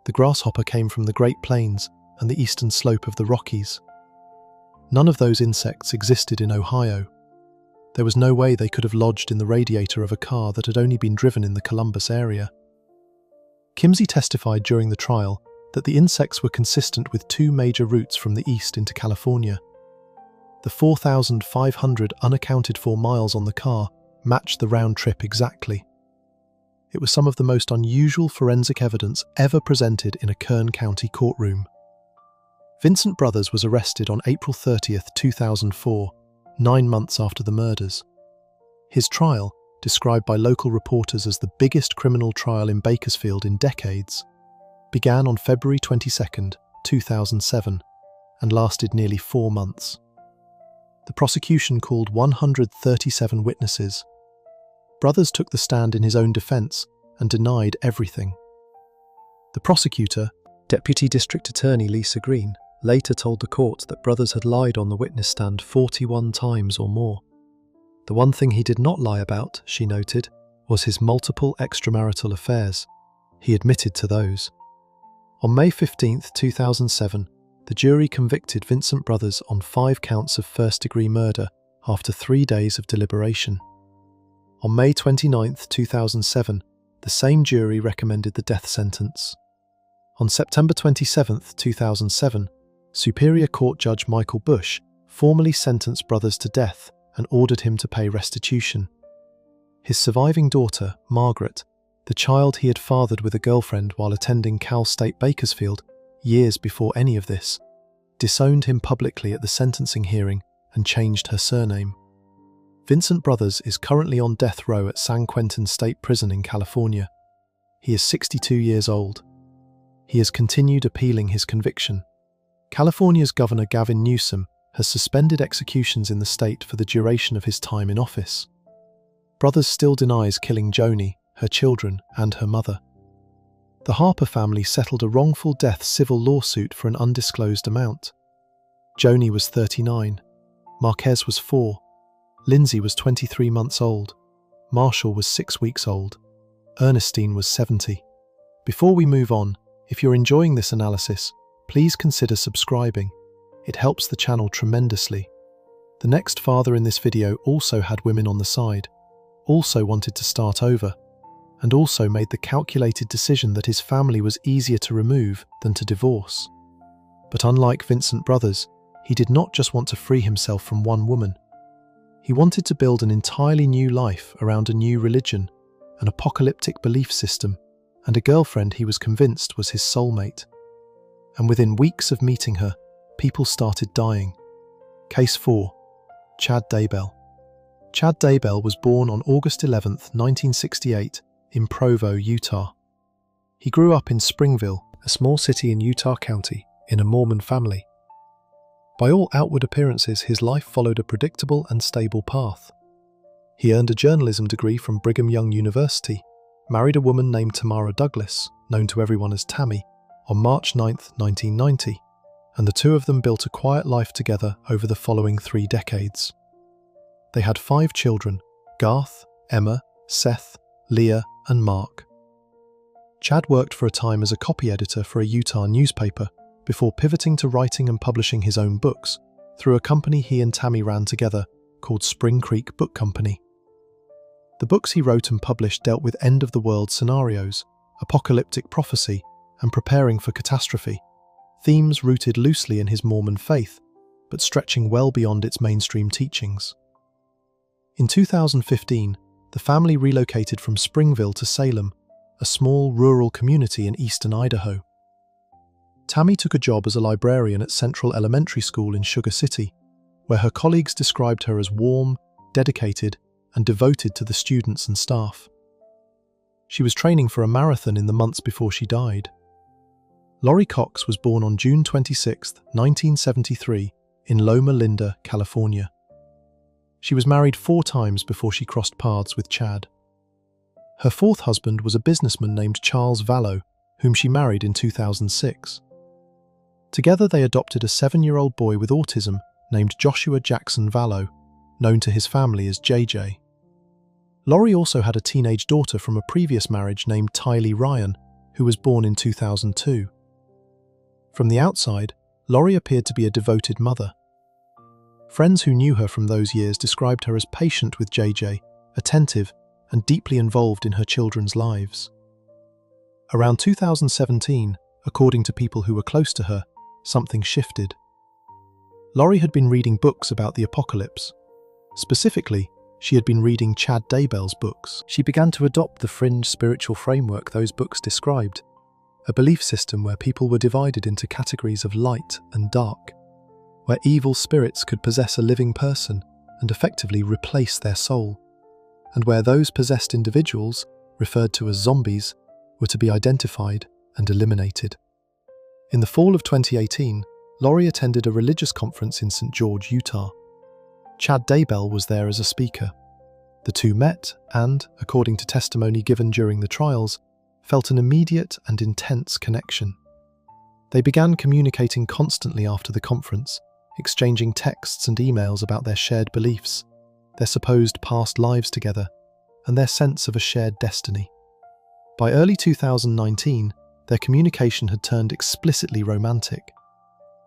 The grasshopper came from the Great Plains and the eastern slope of the Rockies. None of those insects existed in Ohio. There was no way they could have lodged in the radiator of a car that had only been driven in the Columbus area. Kimsey testified during the trial that the insects were consistent with 2 major routes from the east into California. The 4,500 unaccounted for miles on the car matched the round trip exactly. It was some of the most unusual forensic evidence ever presented in a Kern County courtroom. Vincent Brothers was arrested on April 30th, 2004, 9 months after the murders. His trial, described by local reporters as the biggest criminal trial in Bakersfield in decades, began on February 22, 2007, and lasted nearly 4 months. The prosecution called 137 witnesses. Brothers took the stand in his own defense and denied everything. The prosecutor, Deputy District Attorney Lisa Green, later told the court that Brothers had lied on the witness stand 41 times or more. The one thing he did not lie about, she noted, was his multiple extramarital affairs. He admitted to those. On May 15, 2007, the jury convicted Vincent Brothers on 5 counts of first-degree murder after 3 days of deliberation. On May 29, 2007, the same jury recommended the death sentence. On September 27, 2007, Superior Court Judge Michael Bush formally sentenced Brothers to death and ordered him to pay restitution. His surviving daughter, Margaret, the child he had fathered with a girlfriend while attending Cal State Bakersfield years before any of this, disowned him publicly at the sentencing hearing and changed her surname. Vincent Brothers is currently on death row at San Quentin State Prison in California. He is 62 years old. He has continued appealing his conviction. California's Governor Gavin Newsom has suspended executions in the state for the duration of his time in office. Brothers still denies killing Joni, her children, and her mother. The Harper family settled a wrongful death civil lawsuit for an undisclosed amount. Joni was 39, Marquez was 4, Lindsay was 23 months old, Marshall was 6 weeks old, Ernestine was 70. Before we move on, if you're enjoying this analysis, please consider subscribing. It helps the channel tremendously. The next father in this video also had women on the side, also wanted to start over, and also made the calculated decision that his family was easier to remove than to divorce. But unlike Vincent Brothers, he did not just want to free himself from one woman. He wanted to build an entirely new life around a new religion, an apocalyptic belief system, and a girlfriend he was convinced was his soulmate. And within weeks of meeting her, people started dying. Case 4. Chad Daybell. Chad Daybell was born on August 11, 1968, in Provo, Utah. He grew up in Springville, a small city in Utah County, in a Mormon family. By all outward appearances, his life followed a predictable and stable path. He earned a journalism degree from Brigham Young University, married a woman named Tamara Douglas, known to everyone as Tammy, on March 9, 1990, and the two of them built a quiet life together over the following 3 decades. They had 5 children: Garth, Emma, Seth, Leah, and Mark. Chad worked for a time as a copy editor for a Utah newspaper before pivoting to writing and publishing his own books through a company he and Tammy ran together called Spring Creek Book Company. The books he wrote and published dealt with end-of-the-world scenarios, apocalyptic prophecy, and preparing for catastrophe, themes rooted loosely in his Mormon faith, but stretching well beyond its mainstream teachings. In 2015, the family relocated from Springville to Salem, a small rural community in eastern Idaho. Tammy took a job as a librarian at Central Elementary School in Sugar City, where her colleagues described her as warm, dedicated, and devoted to the students and staff. She was training for a marathon in the months before she died. Lori Cox was born on June 26, 1973, in Loma Linda, California. She was married 4 times before she crossed paths with Chad. Her 4th husband was a businessman named Charles Vallow, whom she married in 2006. Together they adopted a 7-year-old boy with autism named Joshua Jackson Vallow, known to his family as JJ. Lori also had a teenage daughter from a previous marriage named Tylee Ryan, who was born in 2002. From the outside, Lori appeared to be a devoted mother. Friends who knew her from those years described her as patient with JJ, attentive, and deeply involved in her children's lives. Around 2017, according to people who were close to her, something shifted. Lori had been reading books about the apocalypse. Specifically, she had been reading Chad Daybell's books. She began to adopt the fringe spiritual framework those books described, a belief system where people were divided into categories of light and dark, where evil spirits could possess a living person and effectively replace their soul, and where those possessed individuals, referred to as zombies, were to be identified and eliminated. In the fall of 2018, Lori attended a religious conference in St. George, Utah. Chad Daybell was there as a speaker. The two met and, according to testimony given during the trials, felt an immediate and intense connection. They began communicating constantly after the conference, exchanging texts and emails about their shared beliefs, their supposed past lives together, and their sense of a shared destiny. By early 2019, their communication had turned explicitly romantic.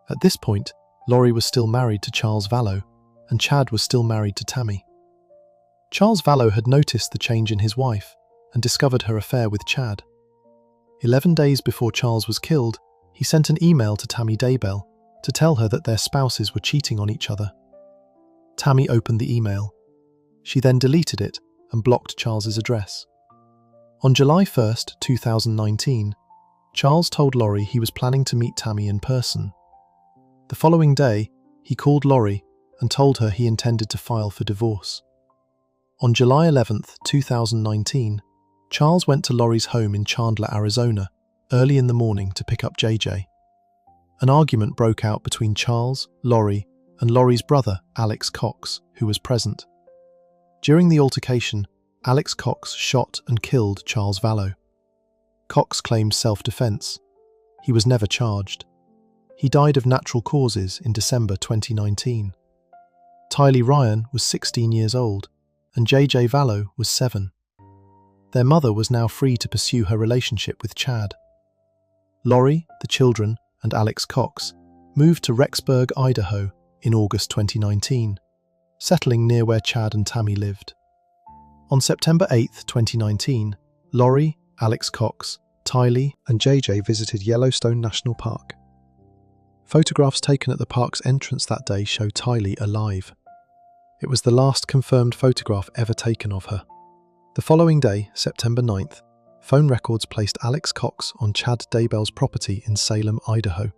At this point, Lori was still married to Charles Vallow, and Chad was still married to Tammy. Charles Vallow had noticed the change in his wife and discovered her affair with Chad. 11 days before Charles was killed, he sent an email to Tammy Daybell to tell her that their spouses were cheating on each other. Tammy opened the email. She then deleted it and blocked Charles's address. On July 1, 2019, Charles told Lori he was planning to meet Tammy in person. The following day, he called Lori and told her he intended to file for divorce. On July 11, 2019, Charles went to Lori's home in Chandler, Arizona, early in the morning to pick up JJ. An argument broke out between Charles, Lori, and Lori's brother, Alex Cox, who was present. During the altercation, Alex Cox shot and killed Charles Vallow. Cox claimed self-defense. He was never charged. He died of natural causes in December 2019. Tylee Ryan was 16 years old, and JJ Vallow was 7. Their mother was now free to pursue her relationship with Chad. Lori, the children, and Alex Cox moved to Rexburg, Idaho in August 2019, settling near where Chad and Tammy lived. On September 8, 2019, Lori, Alex Cox, Tylee, and JJ visited Yellowstone National Park. Photographs taken at the park's entrance that day show Tylee alive. It was the last confirmed photograph ever taken of her. The following day, September 9th, phone records placed Alex Cox on Chad Daybell's property in Salem, Idaho.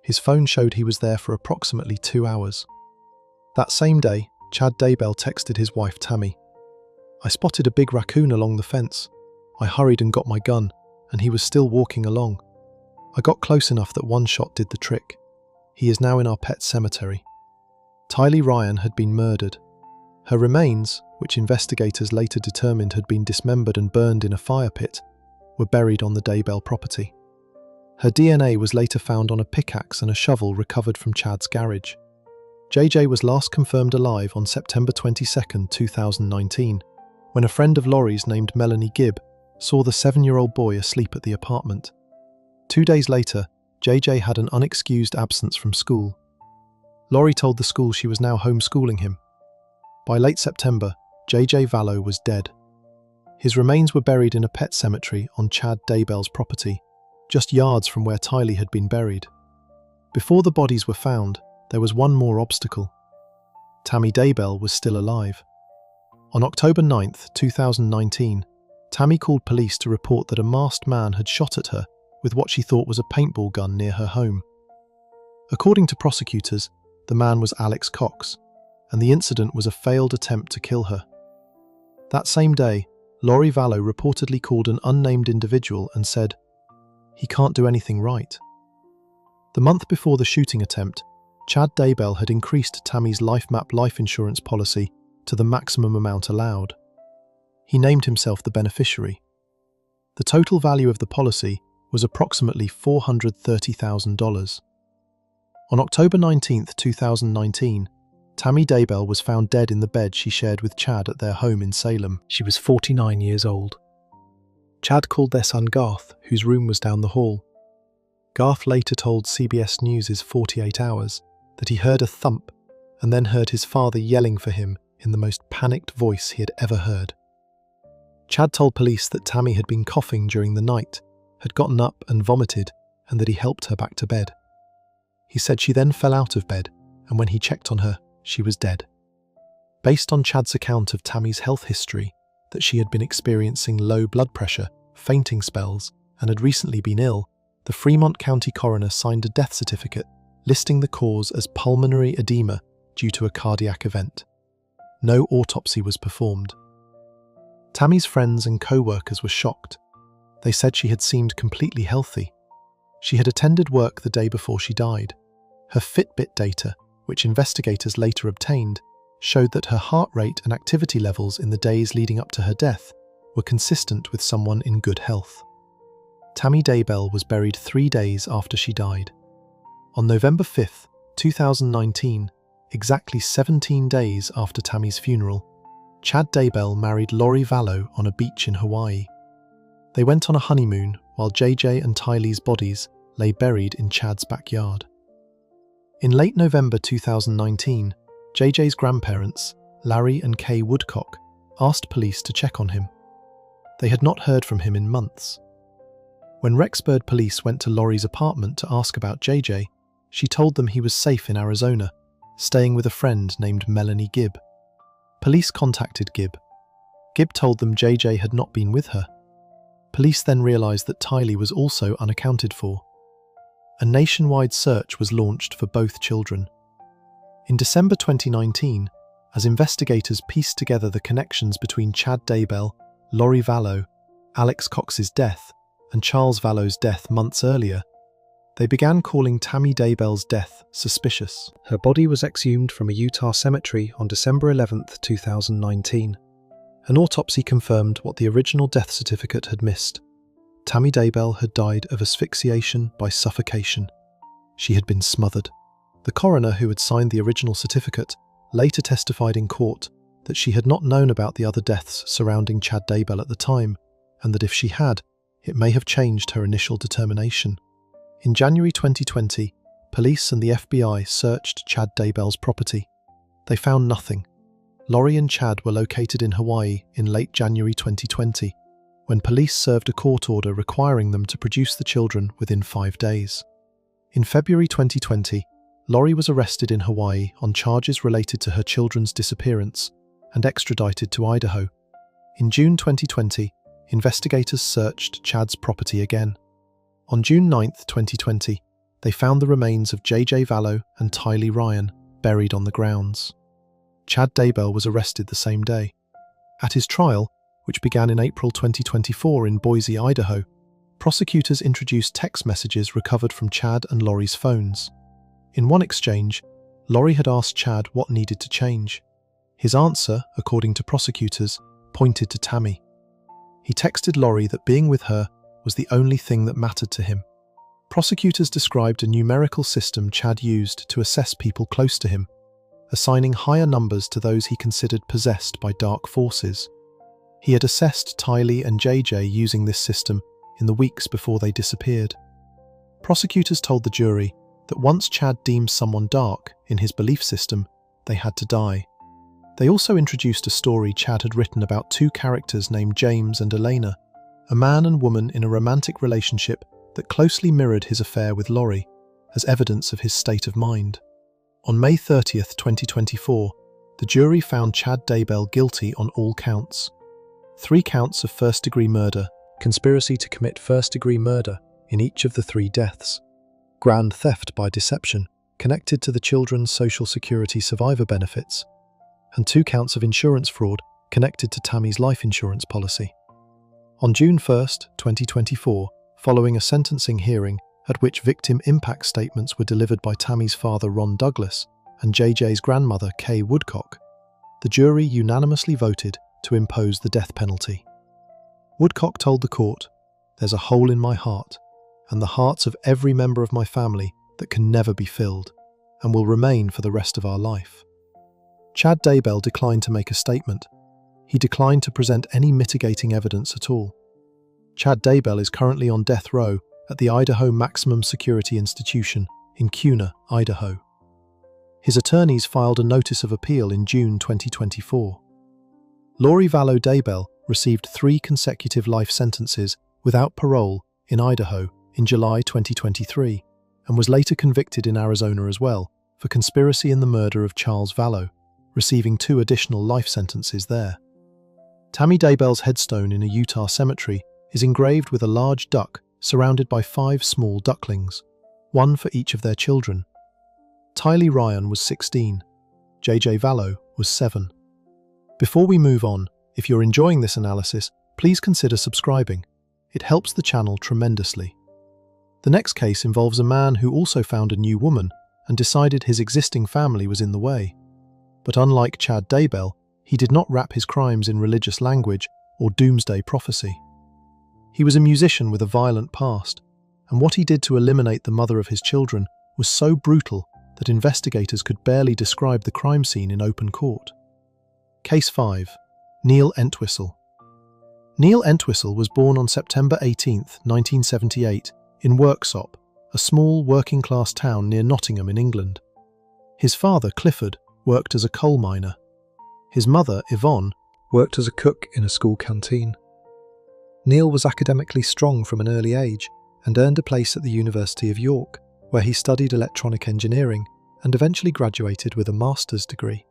His phone showed he was there for approximately 2 hours. That same day, Chad Daybell texted his wife Tammy, "I spotted a big raccoon along the fence. I hurried and got my gun, and he was still walking along. I got close enough that one shot did the trick. He is now in our pet cemetery. Tylee Ryan had been murdered. Her remains, which investigators later determined had been dismembered and burned in a fire pit, were buried on the Daybell property. Her DNA was later found on a pickaxe and a shovel recovered from Chad's garage. JJ was last confirmed alive on September 22, 2019, when a friend of Laurie's named Melanie Gibb saw the 7-year-old boy asleep at the apartment. 2 days later, JJ had an unexcused absence from school. Laurie told the school she was now homeschooling him. By late September, JJ Vallow was dead. His remains were buried in a pet cemetery on Chad Daybell's property, just yards from where Tylee had been buried. Before the bodies were found, there was one more obstacle. Tammy Daybell was still alive. On October 9, 2019, Tammy called police to report that a masked man had shot at her with what she thought was a paintball gun near her home. According to prosecutors, the man was Alex Cox, and the incident was a failed attempt to kill her. That same day, Laurie Vallow reportedly called an unnamed individual and said, "He can't do anything right." The month before the shooting attempt, Chad Daybell had increased Tammy's LifeMap life insurance policy to the maximum amount allowed. He named himself the beneficiary. The total value of the policy was approximately $430,000. On October 19, 2019, Tammy Daybell was found dead in the bed she shared with Chad at their home in Salem. She was 49 years old. Chad called their son Garth, whose room was down the hall. Garth later told CBS News' 48 Hours that he heard a thump and then heard his father yelling for him in the most panicked voice he had ever heard. Chad told police that Tammy had been coughing during the night, had gotten up and vomited, and that he helped her back to bed. He said she then fell out of bed, and when he checked on her, she was dead. Based on Chad's account of Tammy's health history, that she had been experiencing low blood pressure, fainting spells, and had recently been ill, the Fremont County coroner signed a death certificate listing the cause as pulmonary edema due to a cardiac event. No autopsy was performed. Tammy's friends and co-workers were shocked. They said she had seemed completely healthy. She had attended work the day before she died. Her Fitbit data, which investigators later obtained, showed that her heart rate and activity levels in the days leading up to her death were consistent with someone in good health. Tammy Daybell was buried 3 days after she died. On November 5, 2019, exactly 17 days after Tammy's funeral, Chad Daybell married Laurie Vallow on a beach in Hawaii. They went on a honeymoon while JJ and Tylee's bodies lay buried in Chad's backyard. In late November 2019, JJ's grandparents, Larry and Kay Woodcock, asked police to check on him. They had not heard from him in months. When Rexburg police went to Laurie's apartment to ask about JJ, she told them he was safe in Arizona, staying with a friend named Melanie Gibb. Police contacted Gibb. Gibb told them JJ had not been with her. Police then realised that Tylee was also unaccounted for. A nationwide search was launched for both children. In December 2019, as investigators pieced together the connections between Chad Daybell, Laurie Vallow, Alex Cox's death, and Charles Vallow's death months earlier, they began calling Tammy Daybell's death suspicious. Her body was exhumed from a Utah cemetery on December 11, 2019. An autopsy confirmed what the original death certificate had missed. Tammy Daybell had died of asphyxiation by suffocation. She had been smothered. The coroner who had signed the original certificate later testified in court that she had not known about the other deaths surrounding Chad Daybell at the time, and that if she had, it may have changed her initial determination. In January 2020, police and the FBI searched Chad Daybell's property. They found nothing. Laurie and Chad were located in Hawaii in late January 2020, when police served a court order requiring them to produce the children within 5 days. In February 2020, Laurie was arrested in Hawaii on charges related to her children's disappearance and extradited to Idaho. In June 2020, investigators searched Chad's property again. On June 9, 2020, they found the remains of JJ Vallow and Tylee Ryan buried on the grounds. Chad Daybell was arrested the same day. At his trial, which began in April 2024 in Boise, Idaho, prosecutors introduced text messages recovered from Chad and Laurie's phones. In one exchange, Laurie had asked Chad what needed to change. His answer, according to prosecutors, pointed to Tammy. He texted Laurie that being with her was the only thing that mattered to him. Prosecutors described a numerical system Chad used to assess people close to him, assigning higher numbers to those he considered possessed by dark forces. He had assessed Tylee and JJ using this system in the weeks before they disappeared. Prosecutors told the jury that once Chad deemed someone dark in his belief system, they had to die. They also introduced a story Chad had written about two characters named James and Elena, a man and woman in a romantic relationship that closely mirrored his affair with Laurie, as evidence of his state of mind. On May 30th, 2024, the jury found Chad Daybell guilty on all counts. 3 counts of first-degree murder, conspiracy to commit first-degree murder in each of the 3 deaths, grand theft by deception connected to the children's Social Security survivor benefits, and 2 counts of insurance fraud connected to Tammy's life insurance policy. On June 1st, 2024, following a sentencing hearing at which victim impact statements were delivered by Tammy's father Ron Douglas and JJ's grandmother Kay Woodcock, the jury unanimously voted to impose the death penalty. Woodcock told the court, "There's a hole in my heart, and the hearts of every member of my family that can never be filled, and will remain for the rest of our life." Chad Daybell declined to make a statement. He declined to present any mitigating evidence at all. Chad Daybell is currently on death row at the Idaho Maximum Security Institution in Kuna, Idaho. His attorneys filed a notice of appeal in June 2024. Laurie Vallow Daybell received 3 consecutive life sentences without parole in Idaho in July 2023 and was later convicted in Arizona as well for conspiracy in the murder of Charles Vallow, receiving 2 additional life sentences there. Tammy Daybell's headstone in a Utah cemetery is engraved with a large duck surrounded by 5 small ducklings, 1 for each of their children. Tylee Ryan was 16, JJ Vallow was 7. Before we move on, if you're enjoying this analysis, please consider subscribing. It helps the channel tremendously. The next case involves a man who also found a new woman and decided his existing family was in the way. But unlike Chad Daybell, he did not wrap his crimes in religious language or doomsday prophecy. He was a musician with a violent past, and what he did to eliminate the mother of his children was so brutal that investigators could barely describe the crime scene in open court. Case 5. Neil Entwistle. Neil Entwistle was born on September 18, 1978, in Worksop, a small working-class town near Nottingham in England. His father, Clifford, worked as a coal miner. His mother, Yvonne, worked as a cook in a school canteen. Neil was academically strong from an early age and earned a place at the University of York, where he studied electronic engineering and eventually graduated with a master's degree.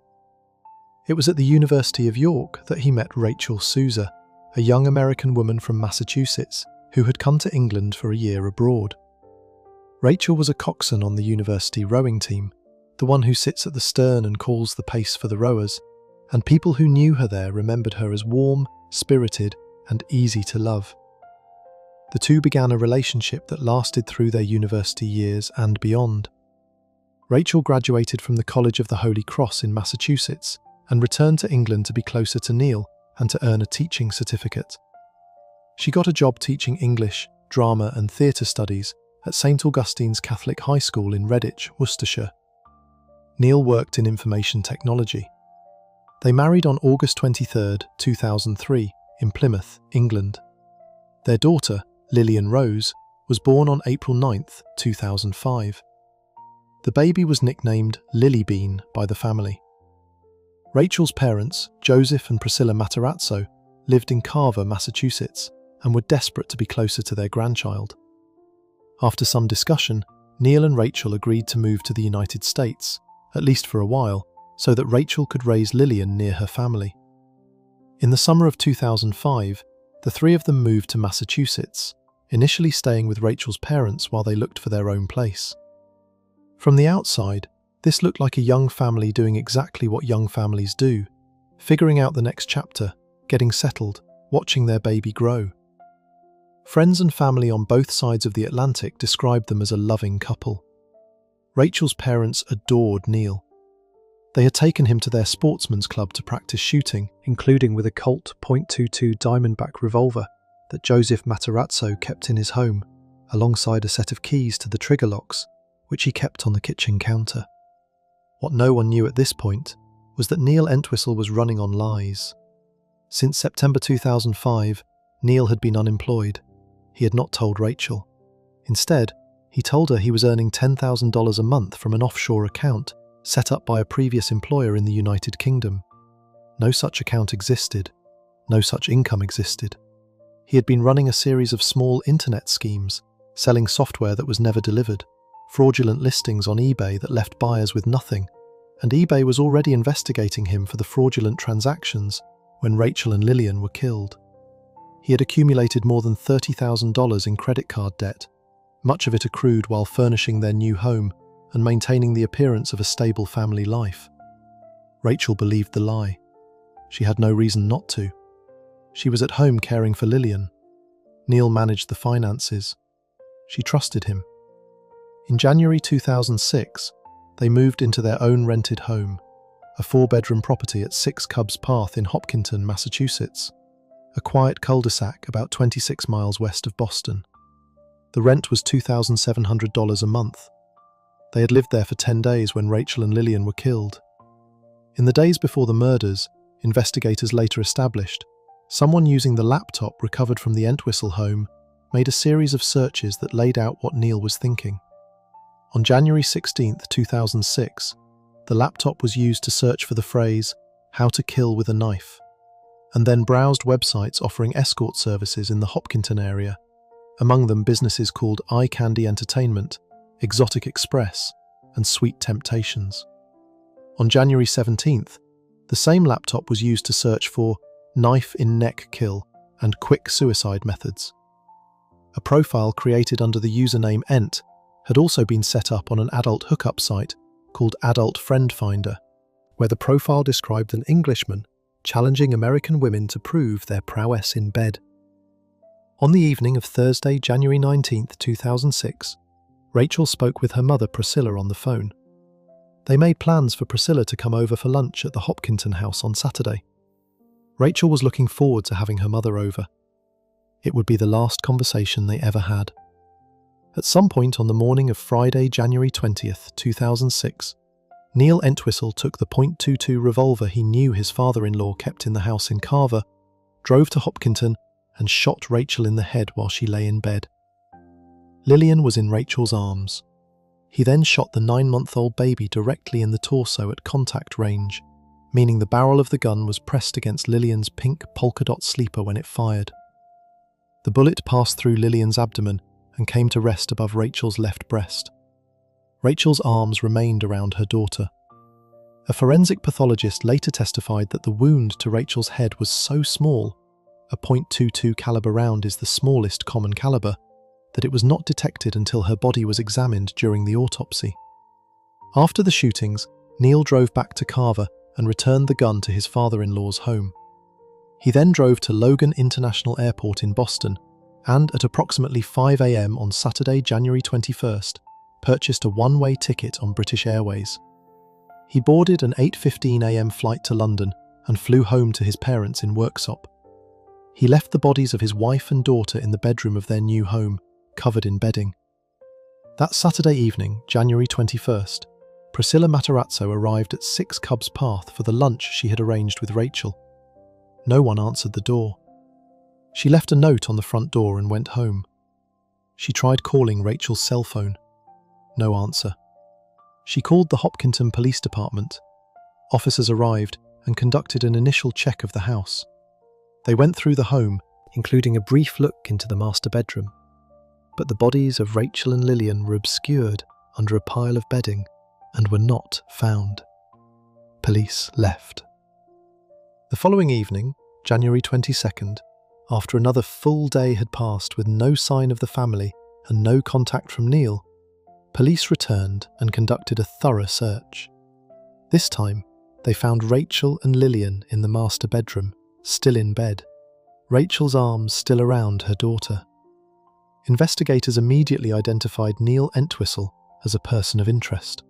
It was at the University of York that he met Rachel Souza, a young American woman from Massachusetts who had come to England for a year abroad. Rachel was a coxswain on the university rowing team, the one who sits at the stern and calls the pace for the rowers, and people who knew her there remembered her as warm, spirited, and easy to love. The two began a relationship that lasted through their university years and beyond. Rachel graduated from the College of the Holy Cross in Massachusetts and returned to England to be closer to Neil and to earn a teaching certificate. She got a job teaching English, drama and theatre studies at St. Augustine's Catholic High School in Redditch, Worcestershire. Neil worked in information technology. They married on August 23, 2003, in Plymouth, England. Their daughter, Lillian Rose, was born on April 9, 2005. The baby was nicknamed Lily Bean by the family. Rachel's parents, Joseph and Priscilla Matarazzo, lived in Carver, Massachusetts, and were desperate to be closer to their grandchild. After some discussion, Neil and Rachel agreed to move to the United States, at least for a while, so that Rachel could raise Lillian near her family. In the summer of 2005, the 3 of them moved to Massachusetts, initially staying with Rachel's parents while they looked for their own place. From the outside, this looked like a young family doing exactly what young families do, figuring out the next chapter, getting settled, watching their baby grow. Friends and family on both sides of the Atlantic described them as a loving couple. Rachel's parents adored Neil. They had taken him to their sportsman's club to practice shooting, including with a Colt .22 Diamondback revolver that Joseph Matarazzo kept in his home, alongside a set of keys to the trigger locks, which he kept on the kitchen counter. What no one knew at this point was that Neil Entwistle was running on lies. Since September 2005, Neil had been unemployed. He had not told Rachel. Instead, he told her he was earning $10,000 a month from an offshore account set up by a previous employer in the United Kingdom. No such account existed. No such income existed. He had been running a series of small internet schemes, selling software that was never delivered, fraudulent listings on eBay that left buyers with nothing, and eBay was already investigating him for the fraudulent transactions when Rachel and Lillian were killed. He had accumulated more than $30,000 in credit card debt, much of it accrued while furnishing their new home and maintaining the appearance of a stable family life. Rachel believed the lie. She had no reason not to. She was at home caring for Lillian. Neil managed the finances. She trusted him. In January 2006, they moved into their own rented home, a 4-bedroom property at 6 Cubs Path in Hopkinton, Massachusetts, a quiet cul-de-sac about 26 miles west of Boston. The rent was $2,700 a month. They had lived there for 10 days when Rachel and Lillian were killed. In the days before the murders, investigators later established, someone using the laptop recovered from the Entwistle home made a series of searches that laid out what Neil was thinking. On January 16, 2006, the laptop was used to search for the phrase, "how to kill with a knife," and then browsed websites offering escort services in the Hopkinton area, among them businesses called Eye Candy Entertainment, Exotic Express, and Sweet Temptations. On January 17th, the same laptop was used to search for knife in neck kill and quick suicide methods. A profile created under the username Ent had also been set up on an adult hookup site called Adult Friend Finder, where the profile described an Englishman challenging American women to prove their prowess in bed. On the evening of Thursday, January 19th, 2006, Rachel spoke with her mother Priscilla on the phone. They made plans for Priscilla to come over for lunch at the Hopkinton house on Saturday. Rachel was looking forward to having her mother over. It would be the last conversation they ever had. At some point on the morning of Friday, January 20th, 2006, Neil Entwistle took the .22 revolver he knew his father-in-law kept in the house in Carver, drove to Hopkinton, and shot Rachel in the head while she lay in bed. Lillian was in Rachel's arms. He then shot the 9-month-old baby directly in the torso at contact range, meaning the barrel of the gun was pressed against Lillian's pink polka-dot sleeper when it fired. The bullet passed through Lillian's abdomen and came to rest above Rachel's left breast. Rachel's arms remained around her daughter. A forensic pathologist later testified that the wound to Rachel's head was so small, a .22 caliber round is the smallest common caliber, that it was not detected until her body was examined during the autopsy. After the shootings, Neil drove back to Carver and returned the gun to his father-in-law's home. He then drove to Logan International Airport in Boston and, at approximately 5 a.m. on Saturday, January 21st, purchased a one-way ticket on British Airways. He boarded an 8:15 a.m. flight to London and flew home to his parents in Worksop. He left the bodies of his wife and daughter in the bedroom of their new home, covered in bedding. That Saturday evening, January 21st, Priscilla Matarazzo arrived at 6 Cubs Path for the lunch she had arranged with Rachel. No one answered the door. She left a note on the front door and went home. She tried calling Rachel's cell phone. No answer. She called the Hopkinton Police Department. Officers arrived and conducted an initial check of the house. They went through the home, including a brief look into the master bedroom. But the bodies of Rachel and Lillian were obscured under a pile of bedding and were not found. Police left. The following evening, January 22nd, after another full day had passed with no sign of the family and no contact from Neil, police returned and conducted a thorough search. This time, they found Rachel and Lillian in the master bedroom, still in bed, Rachel's arms still around her daughter. investigators immediately identified Neil Entwistle as a person of interest.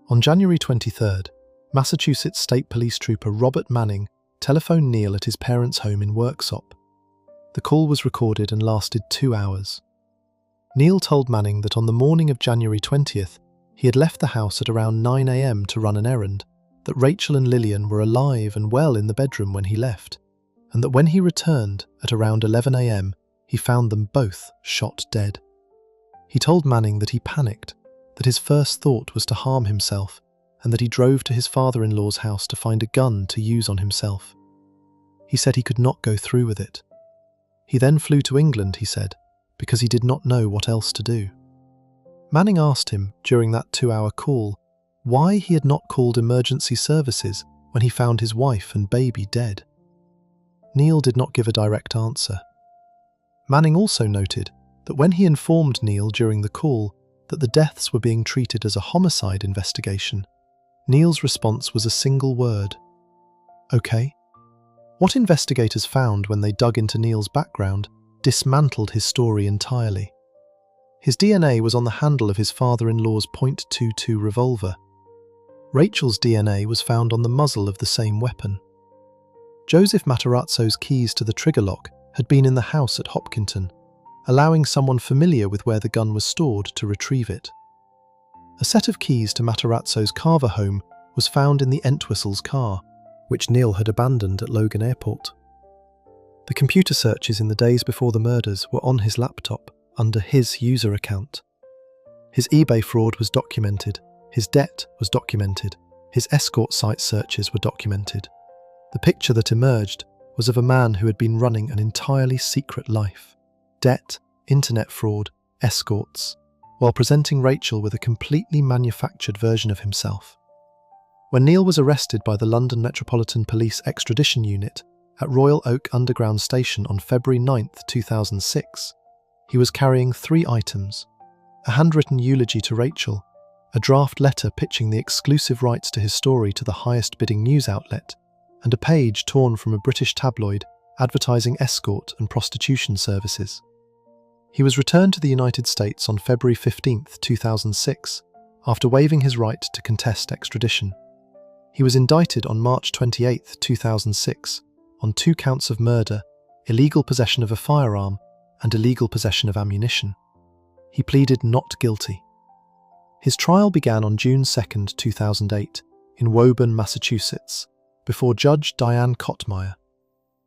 On January 23rd, Massachusetts State Police Trooper Robert Manning telephoned Neil at his parents' home in Worksop. The call was recorded and lasted 2 hours. Neil told Manning that on the morning of January 20th, he had left the house at around 9 a.m. to run an errand, that Rachel and Lillian were alive and well in the bedroom when he left, and that when he returned at around 11 a.m., he found them both shot dead. He told Manning that he panicked, that his first thought was to harm himself, and that he drove to his father-in-law's house to find a gun to use on himself. He said he could not go through with it. He then flew to England, he said, because he did not know what else to do. Manning asked him, during that 2-hour call, why he had not called emergency services when he found his wife and baby dead. Neil did not give a direct answer. Manning also noted that when he informed Neil during the call that the deaths were being treated as a homicide investigation, Neil's response was a single word: "Okay." What investigators found when they dug into Neil's background dismantled his story entirely. His DNA was on the handle of his father-in-law's .22 revolver. Rachel's DNA was found on the muzzle of the same weapon. Joseph Matarazzo's keys to the trigger lock had been in the house at Hopkinton, allowing someone familiar with where the gun was stored to retrieve it. A set of keys to Matarazzo's Carver home was found in the Entwistle's car, which Neil had abandoned at Logan Airport. The computer searches in the days before the murders were on his laptop under his user account. His eBay fraud was documented, his debt was documented, his escort site searches were documented. The picture that emerged was of a man who had been running an entirely secret life: debt, internet fraud, escorts, while presenting Rachel with a completely manufactured version of himself. When Neil was arrested by the London Metropolitan Police Extradition Unit at Royal Oak Underground Station on February 9, 2006, he was carrying 3 items: a handwritten eulogy to Rachel, a draft letter pitching the exclusive rights to his story to the highest bidding news outlet, and a page torn from a British tabloid advertising escort and prostitution services. He was returned to the United States on February 15, 2006, after waiving his right to contest extradition. He was indicted on March 28, 2006, on 2 counts of murder, illegal possession of a firearm, and illegal possession of ammunition. He pleaded not guilty. His trial began on June 2, 2008, in Woburn, Massachusetts, before Judge Diane Kottmeyer.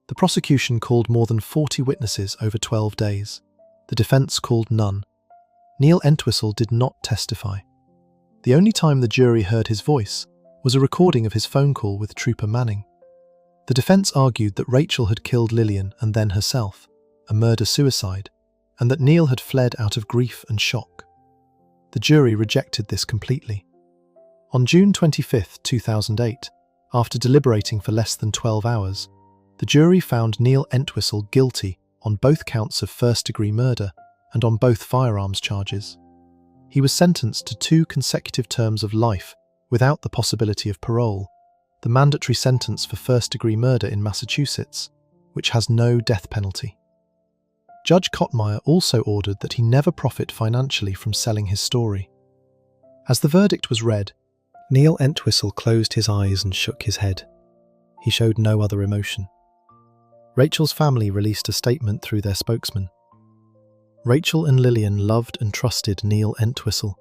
The prosecution called more than 40 witnesses over 12 days. The defense called none. Neil Entwistle did not testify. The only time the jury heard his voice was a recording of his phone call with Trooper Manning. The defense argued that Rachel had killed Lillian and then herself, a murder-suicide, and that Neil had fled out of grief and shock. The jury rejected this completely. On June 25, 2008, after deliberating for less than 12 hours, the jury found Neil Entwistle guilty on both counts of first-degree murder and on both firearms charges. He was sentenced to 2 consecutive terms of life without the possibility of parole, the mandatory sentence for first-degree murder in Massachusetts, which has no death penalty. Judge Kottmeyer also ordered that he never profit financially from selling his story. As the verdict was read, Neil Entwistle closed his eyes and shook his head. He showed no other emotion. Rachel's family released a statement through their spokesman. Rachel and Lillian loved and trusted Neil Entwistle.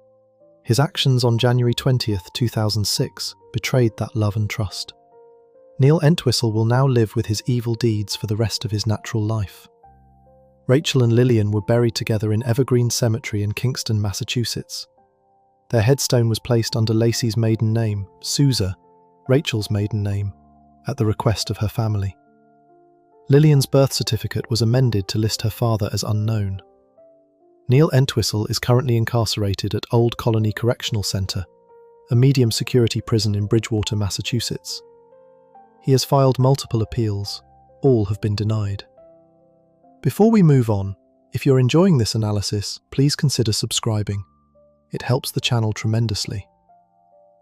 His actions on January 20, 2006 betrayed that love and trust. Neil Entwistle will now live with his evil deeds for the rest of his natural life. Rachel and Lillian were buried together in Evergreen Cemetery in Kingston, Massachusetts. Their headstone was placed under Lacey's maiden name, Sousa, Rachel's maiden name, at the request of her family. Lillian's birth certificate was amended to list her father as unknown. Neil Entwistle is currently incarcerated at Old Colony Correctional Center, a medium-security prison in Bridgewater, Massachusetts. He has filed multiple appeals. All have been denied. Before we move on, if you're enjoying this analysis, please consider subscribing. It helps the channel tremendously.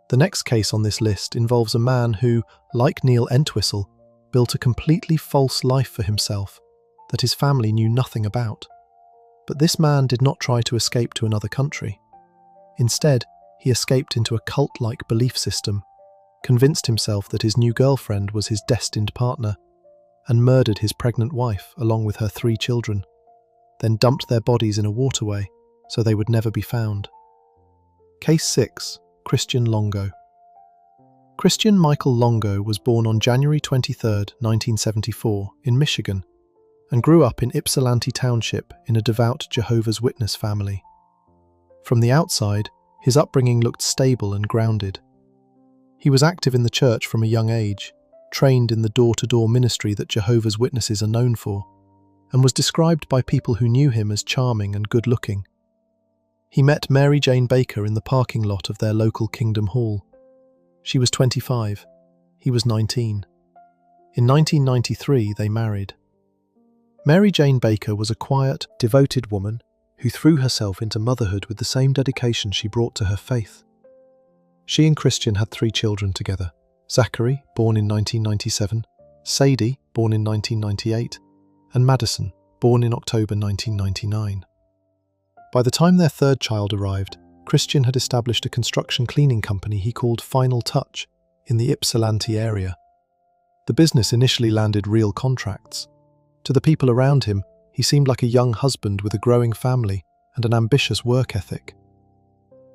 The next case on this list involves a man who, like Neil Entwistle, built a completely false life for himself that his family knew nothing about. But this man did not try to escape to another country. Instead, he escaped into a cult-like belief system, convinced himself that his new girlfriend was his destined partner, and murdered his pregnant wife along with her 3 children, then dumped their bodies in a waterway so they would never be found. Case 6. Christian Longo. Christian Michael Longo was born on January 23, 1974, in Michigan, and grew up in Ypsilanti Township in a devout Jehovah's Witness family. From the outside, his upbringing looked stable and grounded. He was active in the church from a young age, trained in the door-to-door ministry that Jehovah's Witnesses are known for, and was described by people who knew him as charming and good-looking. He met Mary Jane Baker in the parking lot of their local Kingdom Hall. She was 25. He was 19. In 1993, they married. Mary Jane Baker was a quiet, devoted woman who threw herself into motherhood with the same dedication she brought to her faith. She and Christian had 3 children together: Zachary, born in 1997, Sadie, born in 1998, and Madison, born in October 1999. By the time their 3rd child arrived, Christian had established a construction cleaning company he called Final Touch in the Ypsilanti area. The business initially landed real contracts. To the people around him, he seemed like a young husband with a growing family and an ambitious work ethic.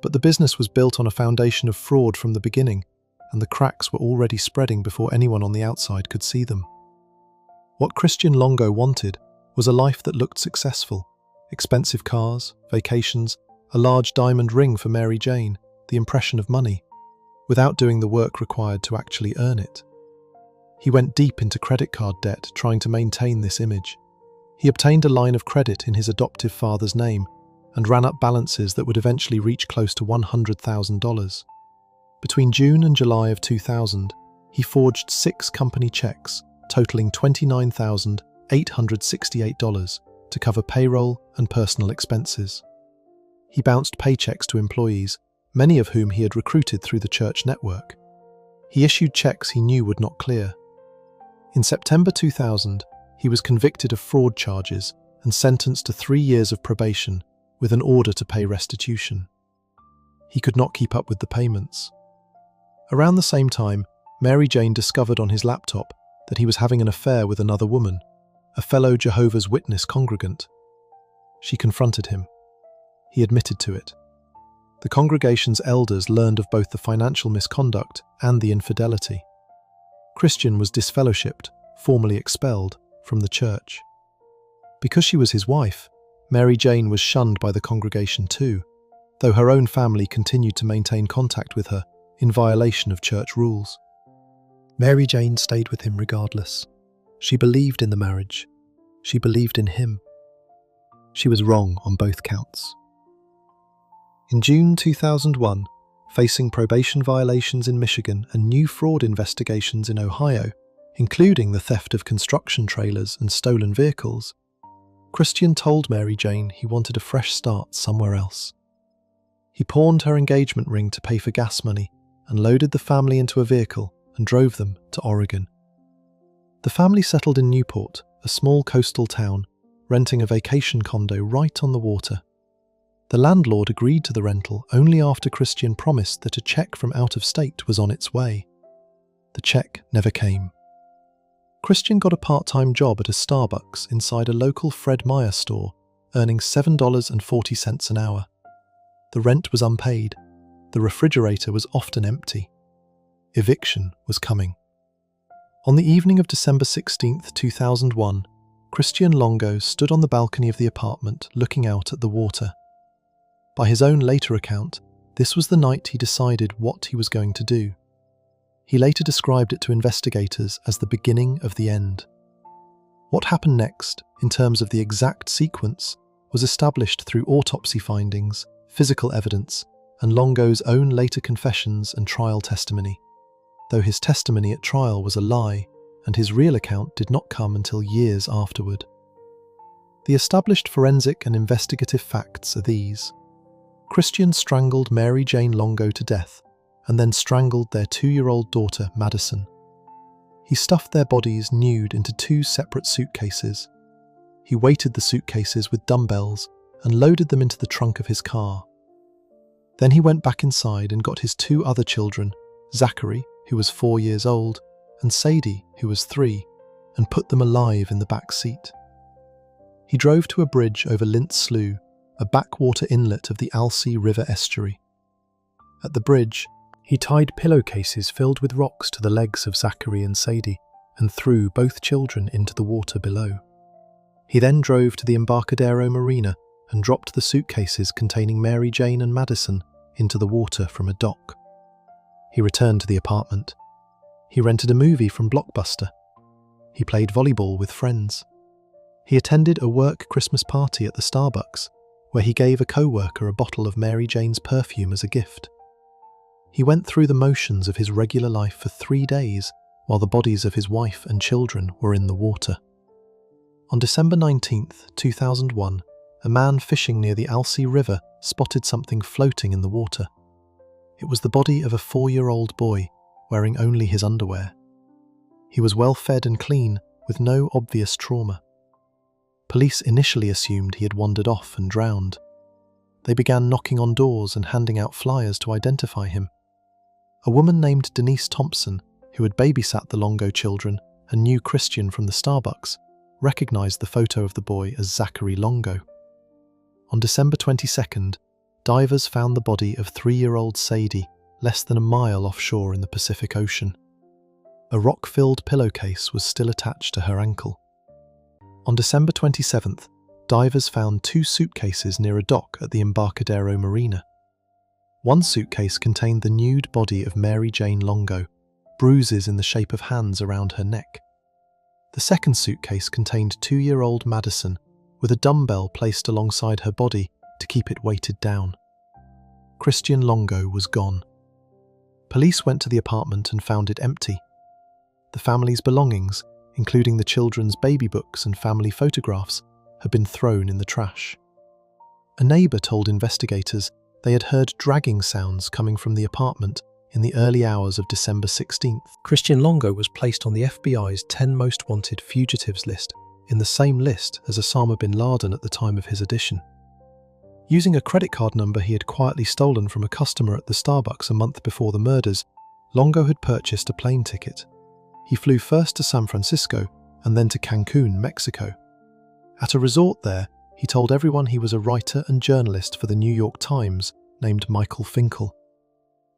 But the business was built on a foundation of fraud from the beginning, and the cracks were already spreading before anyone on the outside could see them. What Christian Longo wanted was a life that looked successful: expensive cars, vacations, a large diamond ring for Mary Jane, the impression of money, without doing the work required to actually earn it. He went deep into credit card debt trying to maintain this image. He obtained a line of credit in his adoptive father's name and ran up balances that would eventually reach close to $100,000. Between June and July of 2000, he forged 6 company checks totaling $29,868 to cover payroll and personal expenses. He bounced paychecks to employees, many of whom he had recruited through the church network. He issued checks he knew would not clear. In September 2000, he was convicted of fraud charges and sentenced to 3 years of probation with an order to pay restitution. He could not keep up with the payments. Around the same time, Mary Jane discovered on his laptop that he was having an affair with another woman, a fellow Jehovah's Witness congregant. She confronted him. He admitted to it. The congregation's elders learned of both the financial misconduct and the infidelity. Christian was disfellowshipped, formally expelled, from the church. Because she was his wife, Mary Jane was shunned by the congregation too, though her own family continued to maintain contact with her in violation of church rules. Mary Jane stayed with him regardless. She believed in the marriage. She believed in him. She was wrong on both counts. In June 2001, facing probation violations in Michigan and new fraud investigations in Ohio, including the theft of construction trailers and stolen vehicles, Christian told Mary Jane he wanted a fresh start somewhere else. He pawned her engagement ring to pay for gas money and loaded the family into a vehicle and drove them to Oregon. The family settled in Newport, a small coastal town, renting a vacation condo right on the water. The landlord agreed to the rental only after Christian promised that a check from out of state was on its way. The check never came. Christian got a part-time job at a Starbucks inside a local Fred Meyer store, earning $7.40 an hour. The rent was unpaid. The refrigerator was often empty. Eviction was coming. On the evening of December 16, 2001, Christian Longo stood on the balcony of the apartment looking out at the water. By his own later account, this was the night he decided what he was going to do. He later described it to investigators as the beginning of the end. What happened next, in terms of the exact sequence, was established through autopsy findings, physical evidence, and Longo's own later confessions and trial testimony, though his testimony at trial was a lie, and his real account did not come until years afterward. The established forensic and investigative facts are these. Christian strangled Mary Jane Longo to death, and then strangled their 2-year-old daughter, Madison. He stuffed their bodies nude into 2 separate suitcases. He weighted the suitcases with dumbbells and loaded them into the trunk of his car. Then he went back inside and got his 2 other children, Zachary, who was 4 years old, and Sadie, who was 3, and put them alive in the back seat. He drove to a bridge over Lint Slough, a backwater inlet of the Alsea River estuary. At the bridge, he tied pillowcases filled with rocks to the legs of Zachary and Sadie and threw both children into the water below. He then drove to the Embarcadero Marina and dropped the suitcases containing Mary Jane and Madison into the water from a dock. He returned to the apartment. He rented a movie from Blockbuster. He played volleyball with friends. He attended a work Christmas party at the Starbucks, where he gave a co-worker a bottle of Mary Jane's perfume as a gift. He went through the motions of his regular life for 3 days while the bodies of his wife and children were in the water. On December 19, 2001, a man fishing near the Alsea River spotted something floating in the water. It was the body of a 4-year-old boy, wearing only his underwear. He was well fed and clean, with no obvious trauma. Police initially assumed he had wandered off and drowned. They began knocking on doors and handing out flyers to identify him. A woman named Denise Thompson, who had babysat the Longo children and knew Christian from the Starbucks, recognized the photo of the boy as Zachary Longo. On December 22nd, divers found the body of 3-year-old Sadie less than a mile offshore in the Pacific Ocean. A rock-filled pillowcase was still attached to her ankle. On December 27th, divers found 2 suitcases near a dock at the Embarcadero Marina. One suitcase contained the nude body of Mary Jane Longo, bruises in the shape of hands around her neck. The second suitcase contained 2-year-old Madison, with a dumbbell placed alongside her body to keep it weighted down. Christian Longo was gone. Police went to the apartment and found it empty. The family's belongings, including the children's baby books and family photographs, had been thrown in the trash. A neighbour told investigators they had heard dragging sounds coming from the apartment in the early hours of December 16th. Christian Longo was placed on the FBI's 10 most wanted fugitives list, in the same list as Osama bin Laden at the time of his addition. Using a credit card number he had quietly stolen from a customer at the Starbucks a month before the murders, Longo had purchased a plane ticket. He flew first to San Francisco and then to Cancun, Mexico. At a resort there, he told everyone he was a writer and journalist for the New York Times named Michael Finkel.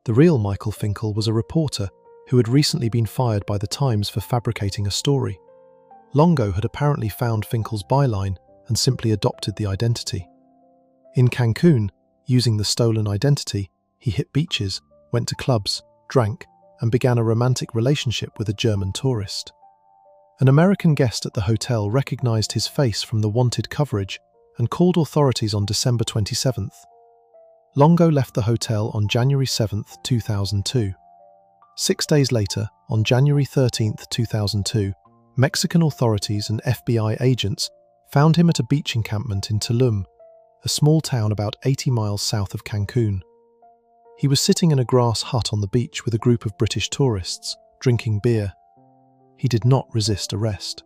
The real Michael Finkel was a reporter who had recently been fired by the Times for fabricating a story. Longo had apparently found Finkel's byline and simply adopted the identity. In Cancun, using the stolen identity, he hit beaches, went to clubs, drank, and began a romantic relationship with a German tourist. An American guest at the hotel recognized his face from the wanted coverage and called authorities on December 27th. Longo left the hotel on January 7th, 2002. 6 days later, on January 13th, 2002, Mexican authorities and FBI agents found him at a beach encampment in Tulum, a small town about 80 miles south of Cancun. He was sitting in a grass hut on the beach with a group of British tourists, drinking beer. He did not resist arrest.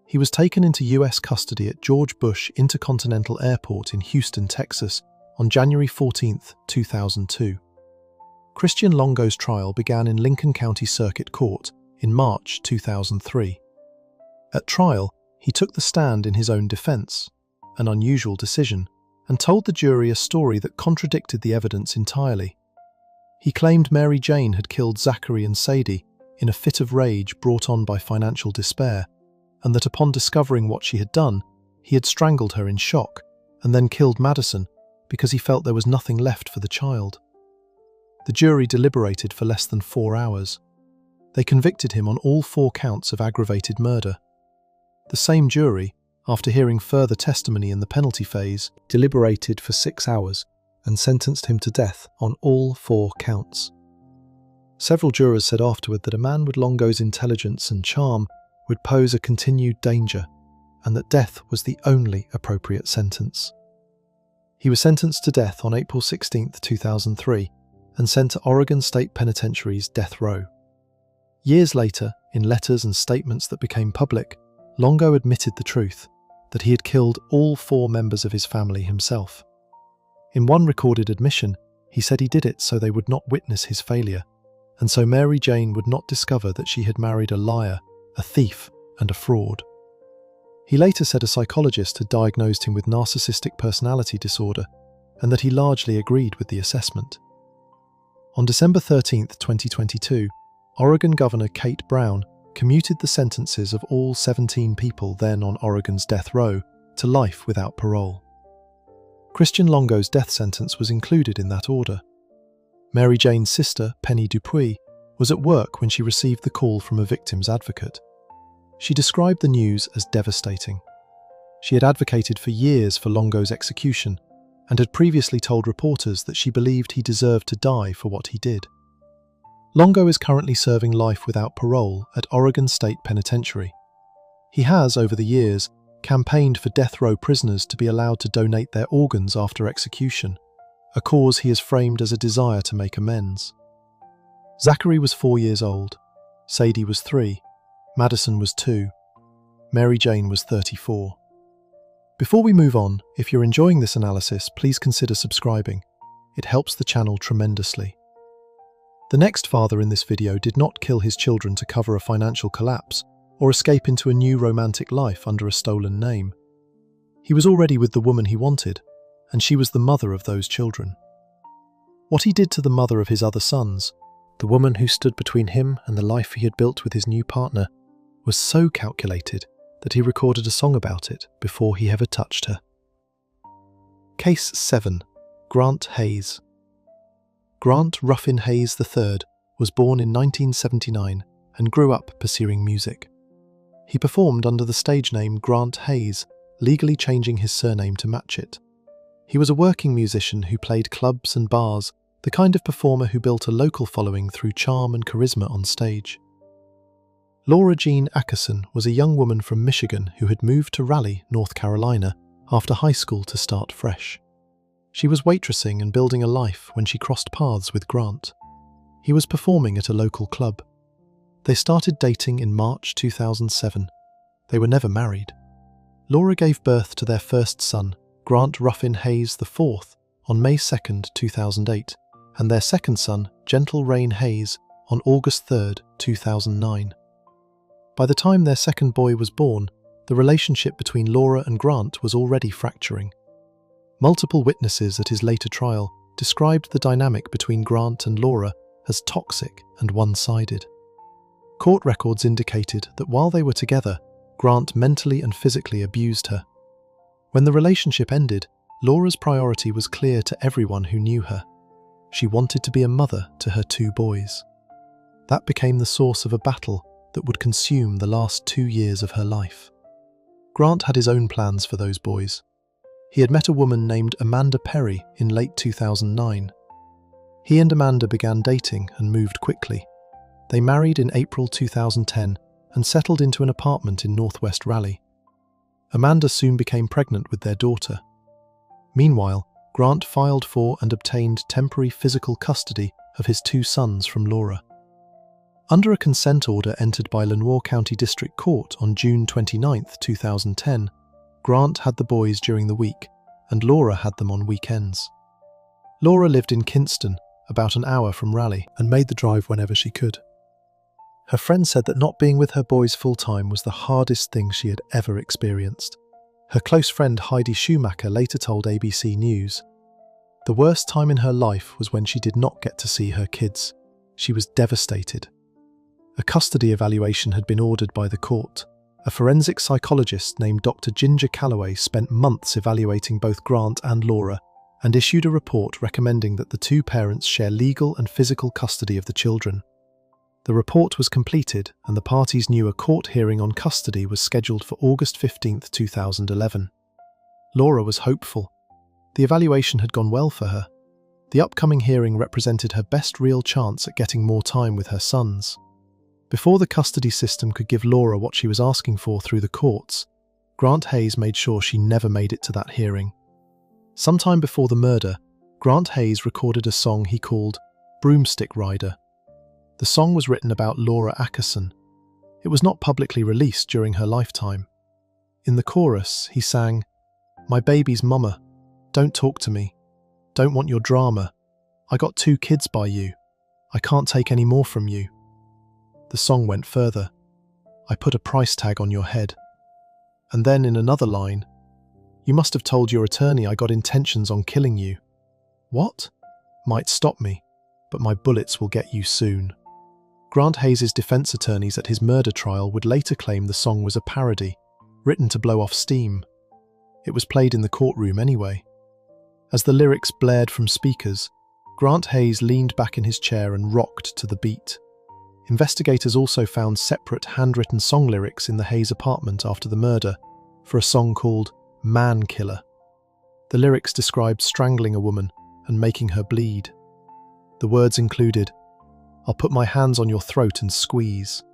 He was taken into US custody at George Bush Intercontinental Airport in Houston, Texas, on January 14, 2002. Christian Longo's trial began in Lincoln County Circuit Court in March 2003. At trial, he took the stand in his own defense, an unusual decision, and told the jury a story that contradicted the evidence entirely. He claimed Mary Jane had killed Zachary and Sadie in a fit of rage brought on by financial despair, and that upon discovering what she had done, he had strangled her in shock and then killed Madison because he felt there was nothing left for the child. The jury deliberated for less than 4 hours. They convicted him on all 4 counts of aggravated murder. The same jury, after hearing further testimony in the penalty phase, deliberated for 6 hours and sentenced him to death on all 4 counts. Several jurors said afterward that a man with Longo's intelligence and charm would pose a continued danger, and that death was the only appropriate sentence. He was sentenced to death on April 16, 2003, and sent to Oregon State Penitentiary's death row. Years later, in letters and statements that became public, Longo admitted the truth, that he had killed all 4 members of his family himself. In one recorded admission, he said he did it so they would not witness his failure, and so Mary Jane would not discover that she had married a liar, a thief, and a fraud. He later said a psychologist had diagnosed him with narcissistic personality disorder, and that he largely agreed with the assessment. On December 13, 2022, Oregon Governor Kate Brown commuted the sentences of all 17 people then on Oregon's death row to life without parole. Christian Longo's death sentence was included in that order. Mary Jane's sister, Penny Dupuis, was at work when she received the call from a victim's advocate. She described the news as devastating. She had advocated for years for Longo's execution and had previously told reporters that she believed he deserved to die for what he did. Longo is currently serving life without parole at Oregon State Penitentiary. He has, over the years, campaigned for death row prisoners to be allowed to donate their organs after execution, a cause he has framed as a desire to make amends. Zachary was 4 years old, Sadie was 3, Madison was 2, Mary Jane was 34. Before we move on, if you're enjoying this analysis, please consider subscribing. It helps the channel tremendously. The next father in this video did not kill his children to cover a financial collapse or escape into a new romantic life under a stolen name. He was already with the woman he wanted, and she was the mother of those children. What he did to the mother of his other sons, the woman who stood between him and the life he had built with his new partner, was so calculated that he recorded a song about it before he ever touched her. Case 7. Grant Hayes. Grant Ruffin Hayes III was born in 1979 and grew up pursuing music. He performed under the stage name Grant Hayes, legally changing his surname to match it. He was a working musician who played clubs and bars, the kind of performer who built a local following through charm and charisma on stage. Laura Jean Ackerson was a young woman from Michigan who had moved to Raleigh, North Carolina, after high school to start fresh. She was waitressing and building a life when she crossed paths with Grant. He was performing at a local club. They started dating in March 2007. They were never married. Laura gave birth to their first son, Grant Ruffin Hayes IV, on May 2, 2008, and their second son, Gentle Rain Hayes, on August 3, 2009. By the time their second boy was born, the relationship between Laura and Grant was already fracturing. Multiple witnesses at his later trial described the dynamic between Grant and Laura as toxic and one-sided. Court records indicated that while they were together, Grant mentally and physically abused her. When the relationship ended, Laura's priority was clear to everyone who knew her. She wanted to be a mother to her 2 boys. That became the source of a battle that would consume the last 2 years of her life. Grant had his own plans for those boys. He had met a woman named Amanda Perry in late 2009. He and Amanda began dating and moved quickly. They married in April 2010 and settled into an apartment in northwest Raleigh. Amanda soon became pregnant with their daughter. Meanwhile, Grant filed for and obtained temporary physical custody of his 2 sons from Laura. Under a consent order entered by Lenoir County District Court on June 29, 2010, Grant had the boys during the week, and Laura had them on weekends. Laura lived in Kinston, about an hour from Raleigh, and made the drive whenever she could. Her friend said that not being with her boys full-time was the hardest thing she had ever experienced. Her close friend Heidi Schumacher later told ABC News, "The worst time in her life was when she did not get to see her kids. She was devastated." A custody evaluation had been ordered by the court. A forensic psychologist named Dr. Ginger Calloway spent months evaluating both Grant and Laura and issued a report recommending that the 2 parents share legal and physical custody of the children. The report was completed and the parties knew a court hearing on custody was scheduled for August 15, 2011. Laura was hopeful. The evaluation had gone well for her. The upcoming hearing represented her best real chance at getting more time with her sons. Before the custody system could give Laura what she was asking for through the courts, Grant Hayes made sure she never made it to that hearing. Sometime before the murder, Grant Hayes recorded a song he called Broomstick Rider. The song was written about Laura Ackerson. It was not publicly released during her lifetime. In the chorus, he sang, "My baby's mama, don't talk to me, don't want your drama. I got 2 kids by you, I can't take any more from you." The song went further, "I put a price tag on your head." And then in another line, "You must have told your attorney I got intentions on killing you." What? Might stop me, but my bullets will get you soon. Grant Hayes' defense attorneys at his murder trial would later claim the song was a parody, written to blow off steam. It was played in the courtroom anyway. As the lyrics blared from speakers, Grant Hayes leaned back in his chair and rocked to the beat. Investigators also found separate handwritten song lyrics in the Hayes apartment after the murder for a song called "Man Killer." The lyrics described strangling a woman and making her bleed. The words included, "I'll put my hands on your throat and squeeze."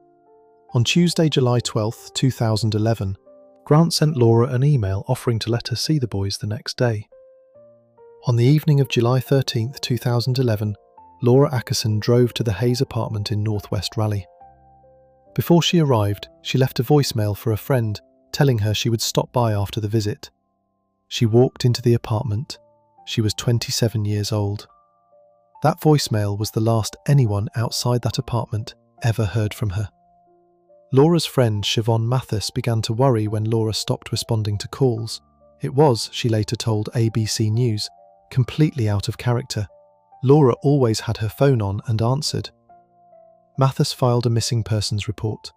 On Tuesday, July 12, 2011, Grant sent Laura an email offering to let her see the boys the next day. On the evening of July 13, 2011, Laura Ackerson drove to the Hayes apartment in northwest Raleigh. Before she arrived, she left a voicemail for a friend, telling her she would stop by after the visit. She walked into the apartment. She was 27 years old. That voicemail was the last anyone outside that apartment ever heard from her. Laura's friend Siobhan Mathis began to worry when Laura stopped responding to calls. It was, she later told ABC News, completely out of character. Laura always had her phone on and answered. Mathis filed a missing persons report.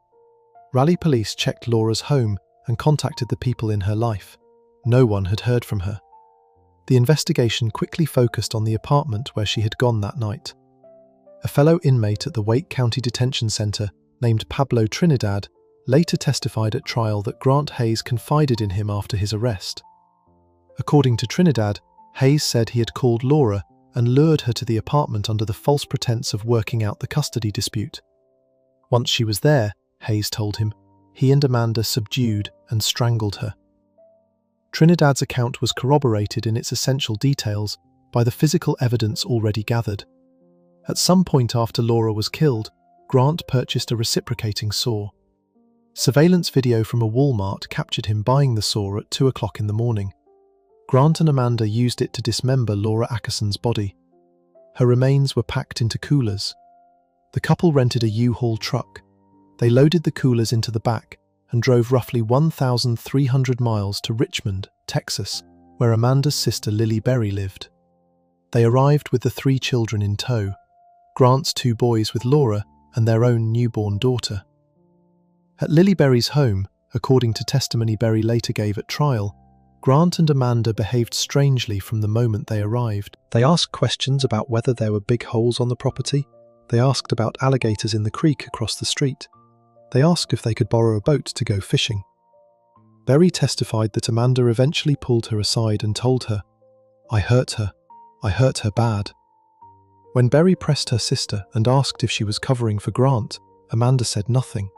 Raleigh police checked Laura's home and contacted the people in her life. No one had heard from her. The investigation quickly focused on the apartment where she had gone that night. A fellow inmate at the Wake County Detention Center, named Pablo Trinidad, later testified at trial that Grant Hayes confided in him after his arrest. According to Trinidad, Hayes said he had called Laura and lured her to the apartment under the false pretense of working out the custody dispute. Once she was there, Hayes told him, he and Amanda subdued and strangled her. Trinidad's account was corroborated in its essential details by the physical evidence already gathered. At some point after Laura was killed, Grant purchased a reciprocating saw. Surveillance video from a Walmart captured him buying the saw at 2 o'clock in the morning. Grant and Amanda used it to dismember Laura Ackerson's body. Her remains were packed into coolers. The couple rented a U-Haul truck. They loaded the coolers into the back and drove roughly 1,300 miles to Richmond, Texas, where Amanda's sister Lily Berry lived. They arrived with the 3 children in tow, Grant's 2 boys with Laura and their own newborn daughter. At Lily Berry's home, according to testimony Berry later gave at trial, Grant and Amanda behaved strangely from the moment they arrived. They asked questions about whether there were big holes on the property. They asked about alligators in the creek across the street. They asked if they could borrow a boat to go fishing. Berry testified that Amanda eventually pulled her aside and told her, I hurt her bad." When Berry pressed her sister and asked if she was covering for Grant, Amanda said nothing.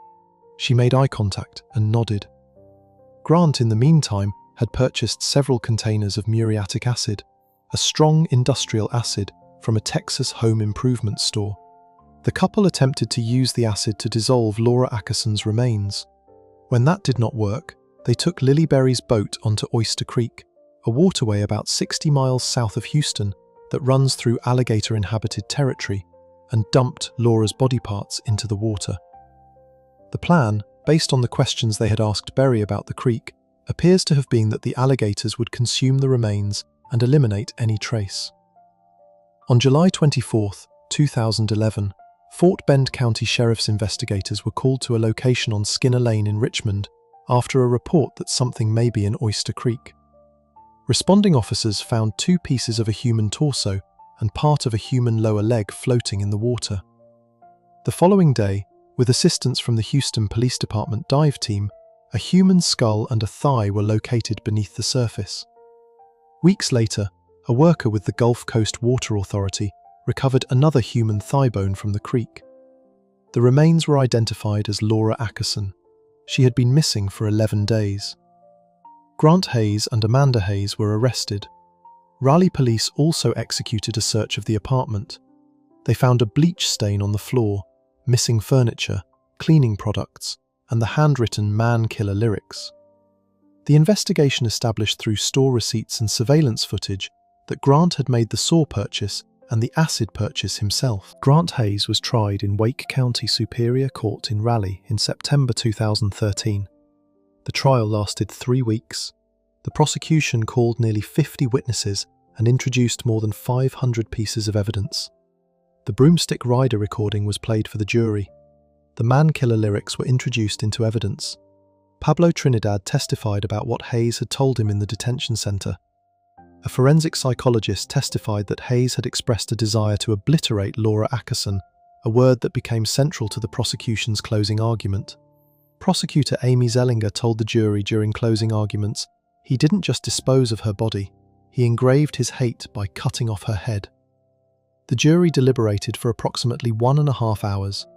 She made eye contact and nodded. Grant, in the meantime, had purchased several containers of muriatic acid, a strong industrial acid from a Texas home improvement store. The couple attempted to use the acid to dissolve Laura Ackerson's remains. When that did not work, they took Lily Berry's boat onto Oyster Creek, a waterway about 60 miles south of Houston that runs through alligator-inhabited territory, and dumped Laura's body parts into the water. The plan, based on the questions they had asked Berry about the creek, appears to have been that the alligators would consume the remains and eliminate any trace. On July 24, 2011, Fort Bend County Sheriff's investigators were called to a location on Skinner Lane in Richmond after a report that something may be in Oyster Creek. Responding officers found 2 pieces of a human torso and part of a human lower leg floating in the water. The following day, with assistance from the Houston Police Department dive team, a human skull and a thigh were located beneath the surface. Weeks later, a worker with the Gulf Coast Water Authority recovered another human thigh bone from the creek. The remains were identified as Laura Ackerson. She had been missing for 11 days. Grant Hayes and Amanda Hayes were arrested. Raleigh police also executed a search of the apartment. They found a bleach stain on the floor, missing furniture, cleaning products, and the handwritten "Man Killer" lyrics. The investigation established through store receipts and surveillance footage that Grant had made the saw purchase and the acid purchase himself. Grant Hayes was tried in Wake County Superior Court in Raleigh in September 2013. The trial lasted 3 weeks. The prosecution called nearly 50 witnesses and introduced more than 500 pieces of evidence. The broomstick rider recording was played for the jury. The man killer lyrics were introduced into evidence. Pablo Trinidad testified about what Hayes had told him in the detention center. A forensic psychologist testified that Hayes had expressed a desire to obliterate Laura Ackerson, a word that became central to the prosecution's closing argument. Prosecutor Amy Zellinger told the jury during closing arguments he didn't just dispose of her body, he engraved his hate by cutting off her head. The jury deliberated for approximately 1.5 hours.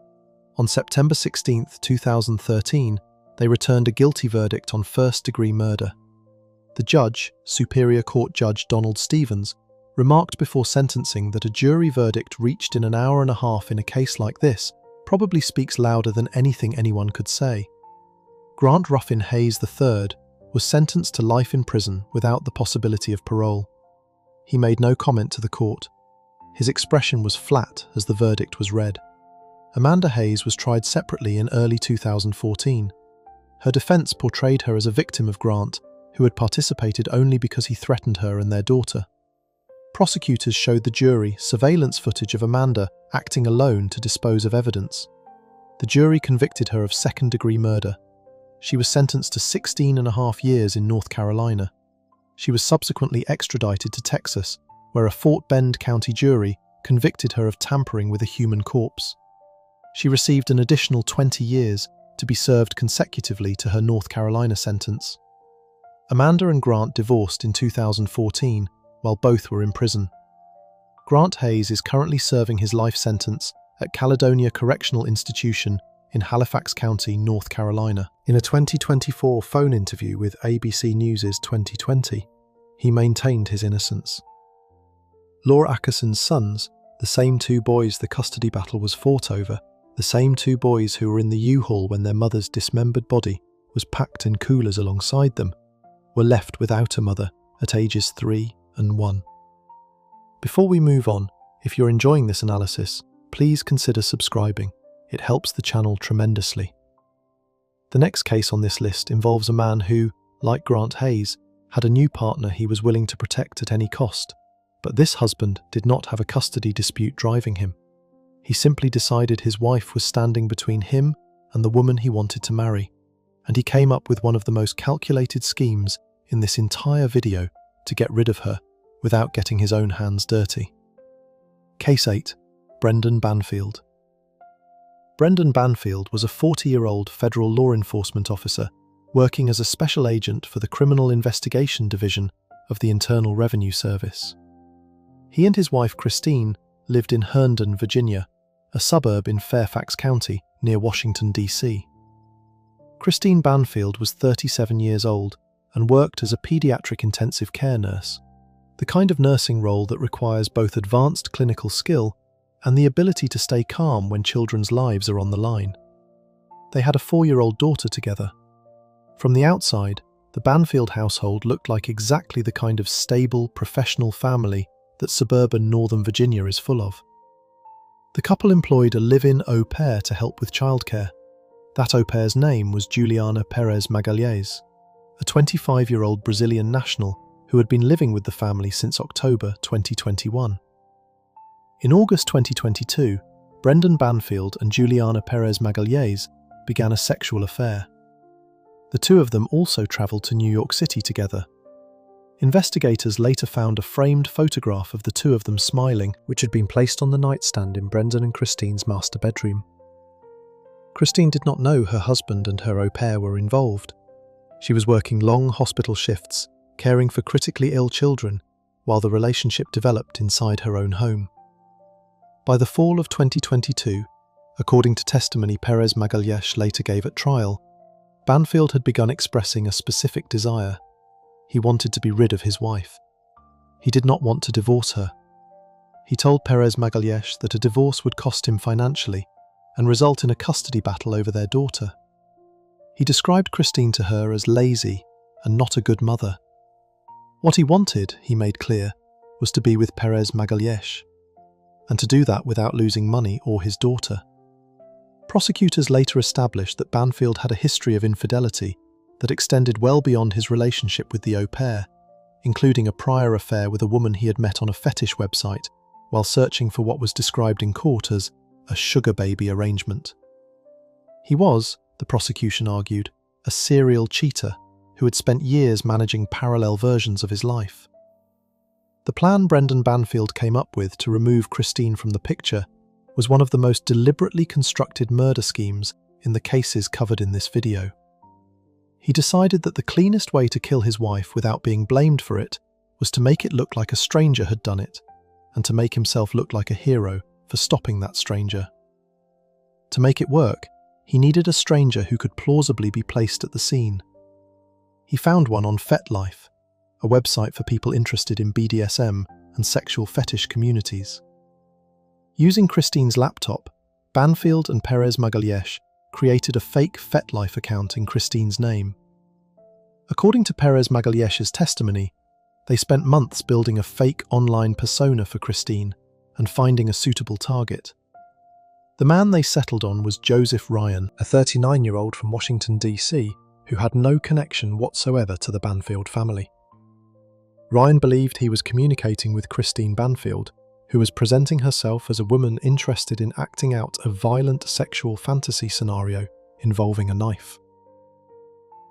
On September 16, 2013, they returned a guilty verdict on first-degree murder. The judge, Superior Court Judge Donald Stevens, remarked before sentencing that a jury verdict reached in 1.5 hours in a case like this probably speaks louder than anything anyone could say. Grant Ruffin Hayes III was sentenced to life in prison without the possibility of parole. He made no comment to the court. His expression was flat as the verdict was read. Amanda Hayes was tried separately in early 2014. Her defense portrayed her as a victim of Grant, who had participated only because he threatened her and their daughter. Prosecutors showed the jury surveillance footage of Amanda acting alone to dispose of evidence. The jury convicted her of second-degree murder. She was sentenced to 16.5 years in North Carolina. She was subsequently extradited to Texas, where a Fort Bend County jury convicted her of tampering with a human corpse. She received an additional 20 years to be served consecutively to her North Carolina sentence. Amanda and Grant divorced in 2014 while both were in prison. Grant Hayes is currently serving his life sentence at Caledonia Correctional Institution in Halifax County, North Carolina. In a 2024 phone interview with ABC News' 2020, he maintained his innocence. Laura Ackerson's sons, the same 2 boys the custody battle was fought over, the same 2 boys who were in the U-Haul when their mother's dismembered body was packed in coolers alongside them, were left without a mother at ages 3 and 1. Before we move on, if you're enjoying this analysis, please consider subscribing. It helps the channel tremendously. The next case on this list involves a man who, like Grant Hayes, had a new partner he was willing to protect at any cost. But this husband did not have a custody dispute driving him. He simply decided his wife was standing between him and the woman he wanted to marry, and he came up with one of the most calculated schemes in this entire video to get rid of her without getting his own hands dirty. Case 8. Brendan Banfield. Brendan Banfield was a 40-year-old federal law enforcement officer working as a special agent for the Criminal Investigation Division of the Internal Revenue Service. He and his wife Christine lived in Herndon, Virginia, a suburb in Fairfax County near Washington, D.C. Christine Banfield was 37 years old and worked as a pediatric intensive care nurse, the kind of nursing role that requires both advanced clinical skill and the ability to stay calm when children's lives are on the line. They had a 4-year-old daughter together. From the outside, the Banfield household looked like exactly the kind of stable, professional family that suburban Northern Virginia is full of. The couple employed a live-in au pair to help with childcare. That au pair's name was Juliana Perez Magalhães, a 25-year-old Brazilian national who had been living with the family since October 2021. In August 2022, Brendan Banfield and Juliana Perez Magalhães began a sexual affair. The two of them also travelled to New York City together. Investigators later found a framed photograph of the two of them smiling, which had been placed on the nightstand in Brendan and Christine's master bedroom. Christine did not know her husband and her au pair were involved. She was working long hospital shifts, caring for critically ill children, while the relationship developed inside her own home. By the fall of 2022, according to testimony Perez Magalhães later gave at trial, Banfield had begun expressing a specific desire. He wanted to be rid of his wife. He did not want to divorce her. He told Perez Magalhães that a divorce would cost him financially and result in a custody battle over their daughter. He described Christine to her as lazy and not a good mother. What he wanted, he made clear, was to be with Perez Magalhães, and to do that without losing money or his daughter. Prosecutors later established that Banfield had a history of infidelity that extended well beyond his relationship with the au pair, including a prior affair with a woman he had met on a fetish website while searching for what was described in court as a sugar baby arrangement. He was, the prosecution argued, a serial cheater who had spent years managing parallel versions of his life. The plan Brendan Banfield came up with to remove Christine from the picture was one of the most deliberately constructed murder schemes in the cases covered in this video. He decided that the cleanest way to kill his wife without being blamed for it was to make it look like a stranger had done it, and to make himself look like a hero for stopping that stranger. To make it work, he needed a stranger who could plausibly be placed at the scene. He found one on FetLife, a website for people interested in BDSM and sexual fetish communities. Using Christine's laptop, Banfield and Perez Magalhães created a fake FetLife account in Christine's name. According to Perez Magalhães' testimony, they spent months building a fake online persona for Christine and finding a suitable target. The man they settled on was Joseph Ryan, a 39-year-old from Washington, D.C., who had no connection whatsoever to the Banfield family. Ryan believed he was communicating with Christine Banfield, who was presenting herself as a woman interested in acting out a violent sexual fantasy scenario involving a knife.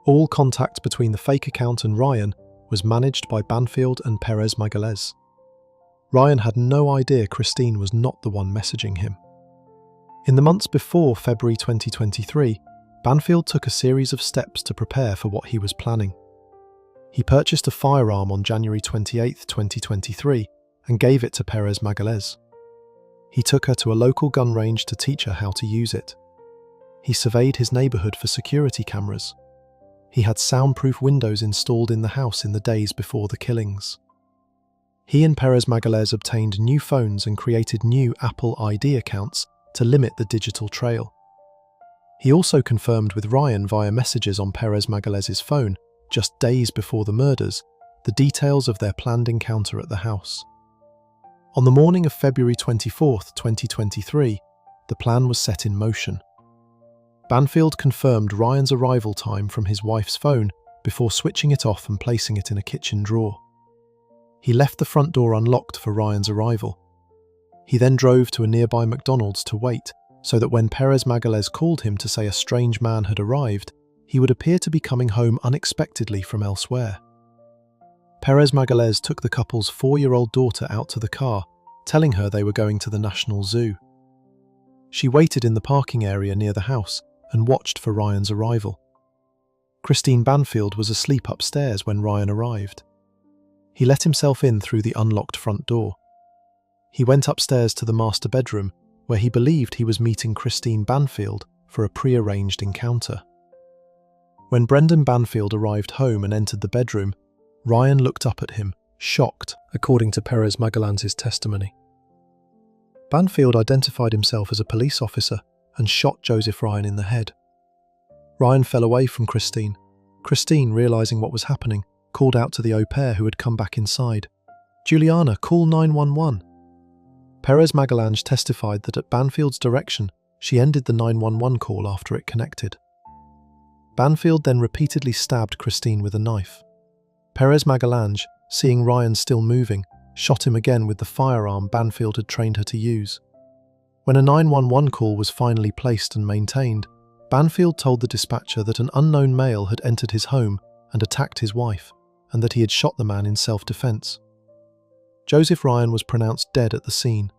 All contact between the fake account and Ryan was managed by Banfield and Perez Magalhães. Ryan had no idea Christine was not the one messaging him. In the months before February 2023, Banfield took a series of steps to prepare for what he was planning. He purchased a firearm on January 28, 2023, and gave it to Perez Magalhães. He took her to a local gun range to teach her how to use it. He surveyed his neighbourhood for security cameras. He had soundproof windows installed in the house in the days before the killings. He and Perez Magalhães obtained new phones and created new Apple ID accounts to limit the digital trail. He also confirmed with Ryan via messages on Perez Magalhães' phone, just days before the murders, the details of their planned encounter at the house. On the morning of February 24, 2023, the plan was set in motion. Banfield confirmed Ryan's arrival time from his wife's phone before switching it off and placing it in a kitchen drawer. He left the front door unlocked for Ryan's arrival. He then drove to a nearby McDonald's to wait, so that when Perez Magalhães called him to say a strange man had arrived, he would appear to be coming home unexpectedly from elsewhere. Perez Magalhães took the couple's 4-year-old daughter out to the car, telling her they were going to the National Zoo. She waited in the parking area near the house and watched for Ryan's arrival. Christine Banfield was asleep upstairs when Ryan arrived. He let himself in through the unlocked front door. He went upstairs to the master bedroom, where he believed he was meeting Christine Banfield for a pre-arranged encounter. When Brendan Banfield arrived home and entered the bedroom, Ryan looked up at him, shocked, according to Perez Magalhães' testimony. Banfield identified himself as a police officer and shot Joseph Ryan in the head. Ryan fell away from Christine. Christine, realising what was happening, called out to the au pair who had come back inside. "Juliana, call 911. Perez Magalhães testified that at Banfield's direction, she ended the 911 call after it connected. Banfield then repeatedly stabbed Christine with a knife. Perez Magalhães, seeing Ryan still moving, shot him again with the firearm Banfield had trained her to use. When a 911 call was finally placed and maintained, Banfield told the dispatcher that an unknown male had entered his home and attacked his wife, and that he had shot the man in self-defense. Joseph Ryan was pronounced dead at the scene.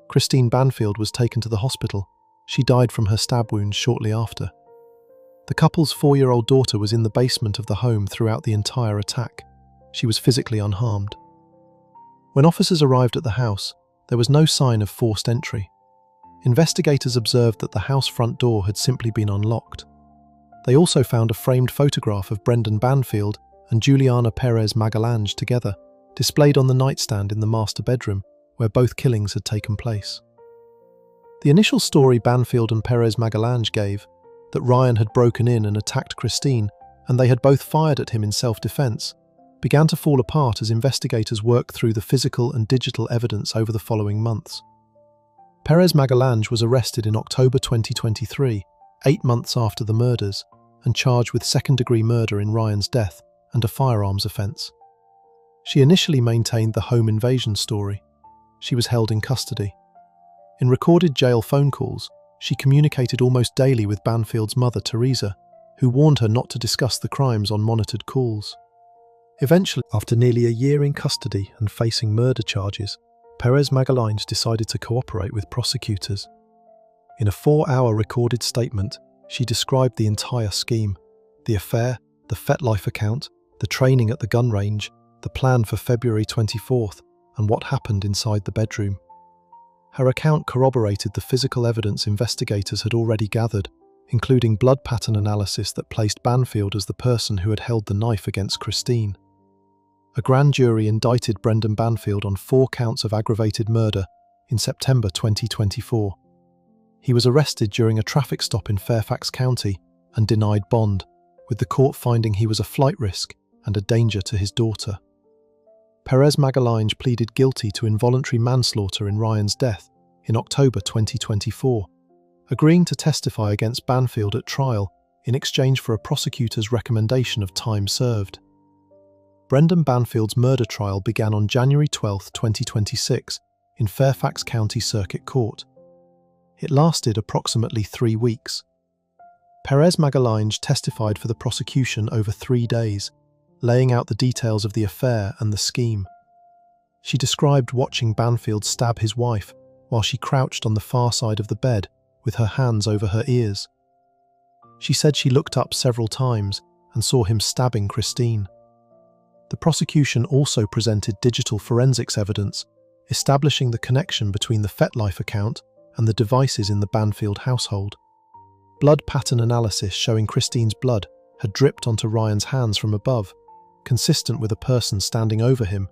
Christine Banfield was taken to the hospital. She died from her stab wounds shortly after. The couple's 4-year-old daughter was in the basement of the home throughout the entire attack. She was physically unharmed. When officers arrived at the house, there was no sign of forced entry. Investigators observed that the house front door had simply been unlocked. They also found a framed photograph of Brendan Banfield and Juliana Perez Magalhães together, displayed on the nightstand in the master bedroom, where both killings had taken place. The initial story Banfield and Perez Magalhães gave, that Ryan had broken in and attacked Christine, and they had both fired at him in self-defense, began to fall apart as investigators worked through the physical and digital evidence over the following months. Perez Magalange was arrested in October 2023, 8 months after the murders, and charged with second-degree murder in Ryan's death and a firearms offence. She initially maintained the home invasion story. She was held in custody. In recorded jail phone calls, she communicated almost daily with Banfield's mother, Teresa, who warned her not to discuss the crimes on monitored calls. Eventually, after nearly a year in custody and facing murder charges, Perez Magalange decided to cooperate with prosecutors. In a 4-hour recorded statement, she described the entire scheme: the affair, the FetLife account, the training at the gun range, the plan for February 24th, and what happened inside the bedroom. Her account corroborated the physical evidence investigators had already gathered, including blood pattern analysis that placed Banfield as the person who had held the knife against Christine. A grand jury indicted Brendan Banfield on 4 counts of aggravated murder in September 2024. He was arrested during a traffic stop in Fairfax County and denied bond, with the court finding he was a flight risk and a danger to his daughter. Perez Magalange pleaded guilty to involuntary manslaughter in Ryan's death in October 2024, agreeing to testify against Banfield at trial in exchange for a prosecutor's recommendation of time served. Brendan Banfield's murder trial began on January 12, 2026, in Fairfax County Circuit Court. It lasted approximately 3 weeks. Perez Magalange testified for the prosecution over 3 days, laying out the details of the affair and the scheme. She described watching Banfield stab his wife while she crouched on the far side of the bed with her hands over her ears. She said she looked up several times and saw him stabbing Christine. The prosecution also presented digital forensics evidence, establishing the connection between the FetLife account and the devices in the Banfield household. Blood pattern analysis showing Christine's blood had dripped onto Ryan's hands from above, consistent with a person standing over him,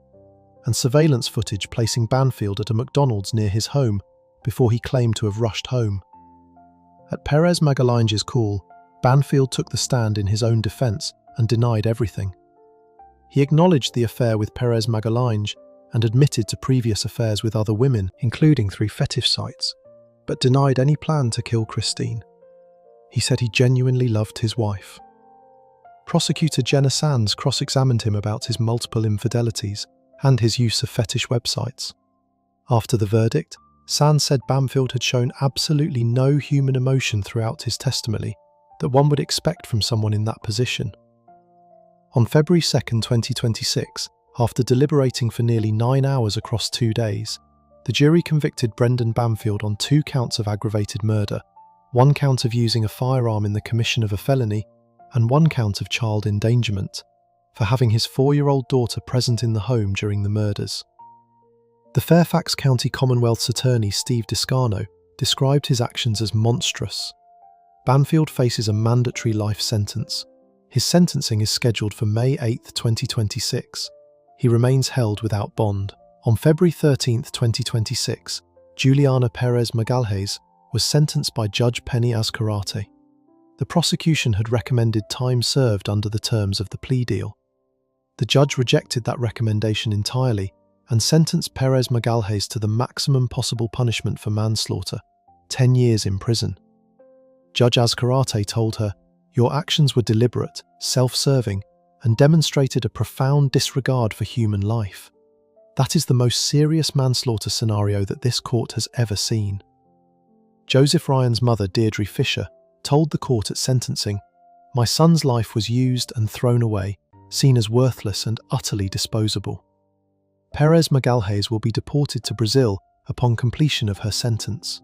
and surveillance footage placing Banfield at a McDonald's near his home before he claimed to have rushed home. At Perez Magalange's call, Banfield took the stand in his own defense and denied everything. He acknowledged the affair with Perez Magalange and admitted to previous affairs with other women, including 3 fetish sites, but denied any plan to kill Christine. He said he genuinely loved his wife. Prosecutor Jenna Sands cross-examined him about his multiple infidelities and his use of fetish websites. After the verdict, Sands said Banfield had shown absolutely no human emotion throughout his testimony that one would expect from someone in that position. On February 2, 2026, after deliberating for nearly 9 hours across 2 days, the jury convicted Brendan Banfield on 2 counts of aggravated murder, 1 count of using a firearm in the commission of a felony, and 1 count of child endangerment, for having his 4-year-old daughter present in the home during the murders. The Fairfax County Commonwealth's attorney Steve Descano described his actions as monstrous. Banfield faces a mandatory life sentence. His sentencing is scheduled for May 8, 2026. He remains held without bond. On February 13, 2026, Juliana Perez Magalhaes was sentenced by Judge Penny Azcarate. The prosecution had recommended time served under the terms of the plea deal. The judge rejected that recommendation entirely and sentenced Perez Magalhaes to the maximum possible punishment for manslaughter, 10 years in prison. Judge Azcarate told her, "Your actions were deliberate, self-serving, and demonstrated a profound disregard for human life. That is the most serious manslaughter scenario that this court has ever seen." Joseph Ryan's mother, Deirdre Fisher, told the court at sentencing, "My son's life was used and thrown away, seen as worthless and utterly disposable." Perez Magalhaes will be deported to Brazil upon completion of her sentence.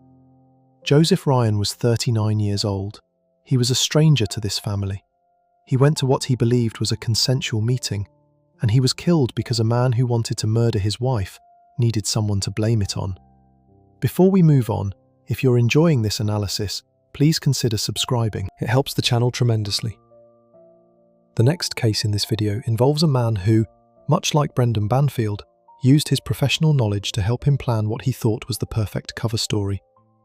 Joseph Ryan was 39 years old. He was a stranger to this family. He went to what he believed was a consensual meeting, and he was killed because a man who wanted to murder his wife needed someone to blame it on. Before we move on, if you're enjoying this analysis, please consider subscribing. It helps the channel tremendously. The next case in this video involves a man who, much like Brendan Banfield, used his professional knowledge to help him plan what he thought was the perfect cover story.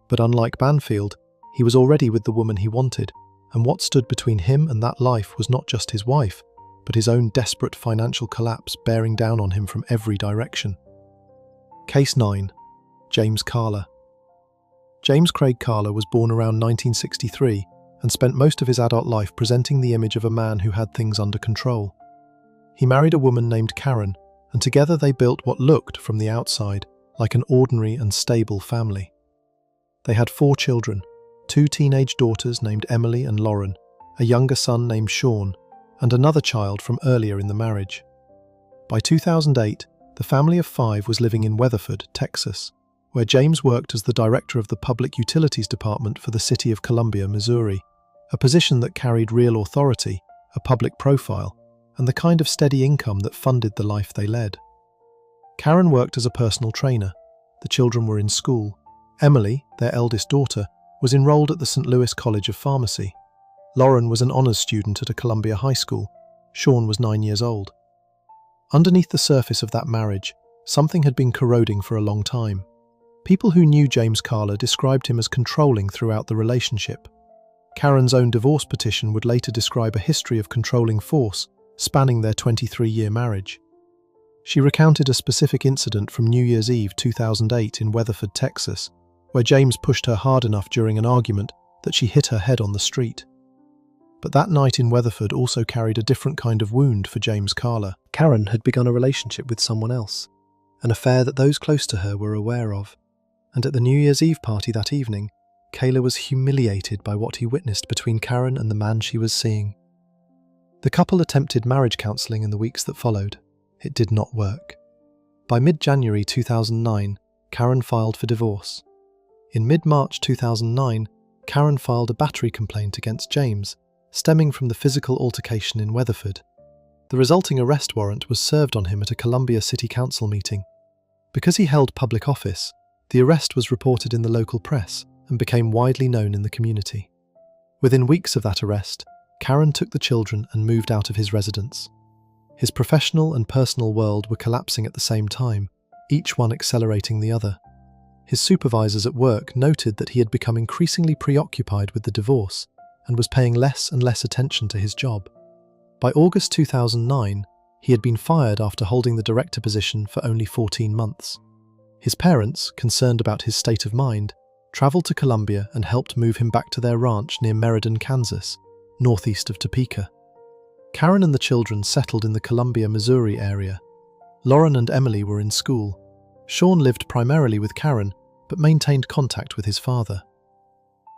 But unlike Banfield, he was already with the woman he wanted and what stood between him and that life was not just his wife, but his own desperate financial collapse bearing down on him from every direction. Case 9. James Kahler. James Kraig Kahler was born around 1963 and spent most of his adult life presenting the image of a man who had things under control. He married a woman named Karen, and together they built what looked, from the outside, like an ordinary and stable family. They had 4 children, 2 teenage daughters named Emily and Lauren, a younger son named Sean, and another child from earlier in the marriage. By 2008, the family of 5 was living in Weatherford, Texas, where James worked as the director of the Public Utilities Department for the city of Columbia, Missouri, a position that carried real authority, a public profile, and the kind of steady income that funded the life they led. Karen worked as a personal trainer. The children were in school. Emily, their eldest daughter, was enrolled at the St. Louis College of Pharmacy. Lauren was an honors student at a Columbia high school. Sean was 9 years old. Underneath the surface of that marriage, something had been corroding for a long time. People who knew James Kahler described him as controlling throughout the relationship. Karen's own divorce petition would later describe a history of controlling force spanning their 23-year marriage. She recounted a specific incident from New Year's Eve 2008 in Weatherford, Texas, where James pushed her hard enough during an argument that she hit her head on the street. But that night in Weatherford also carried a different kind of wound for James Kahler. Karen had begun a relationship with someone else, an affair that those close to her were aware of. And at the New Year's Eve party that evening, Kahler was humiliated by what he witnessed between Karen and the man she was seeing. The couple attempted marriage counselling in the weeks that followed. It did not work. By mid-January 2009, Karen filed for divorce. In mid-March 2009, Karen filed a battery complaint against James, stemming from the physical altercation in Weatherford. The resulting arrest warrant was served on him at a Columbia City Council meeting. Because he held public office, the arrest was reported in the local press and became widely known in the community. Within weeks of that arrest, Karen took the children and moved out of his residence. His professional and personal world were collapsing at the same time, each one accelerating the other. His supervisors at work noted that he had become increasingly preoccupied with the divorce and was paying less and less attention to his job. By August 2009, he had been fired after holding the director position for only 14 months. His parents, concerned about his state of mind, traveled to Columbia and helped move him back to their ranch near Meriden, Kansas, northeast of Topeka. Karen and the children settled in the Columbia, Missouri area. Lauren and Emily were in school. Sean lived primarily with Karen, but maintained contact with his father.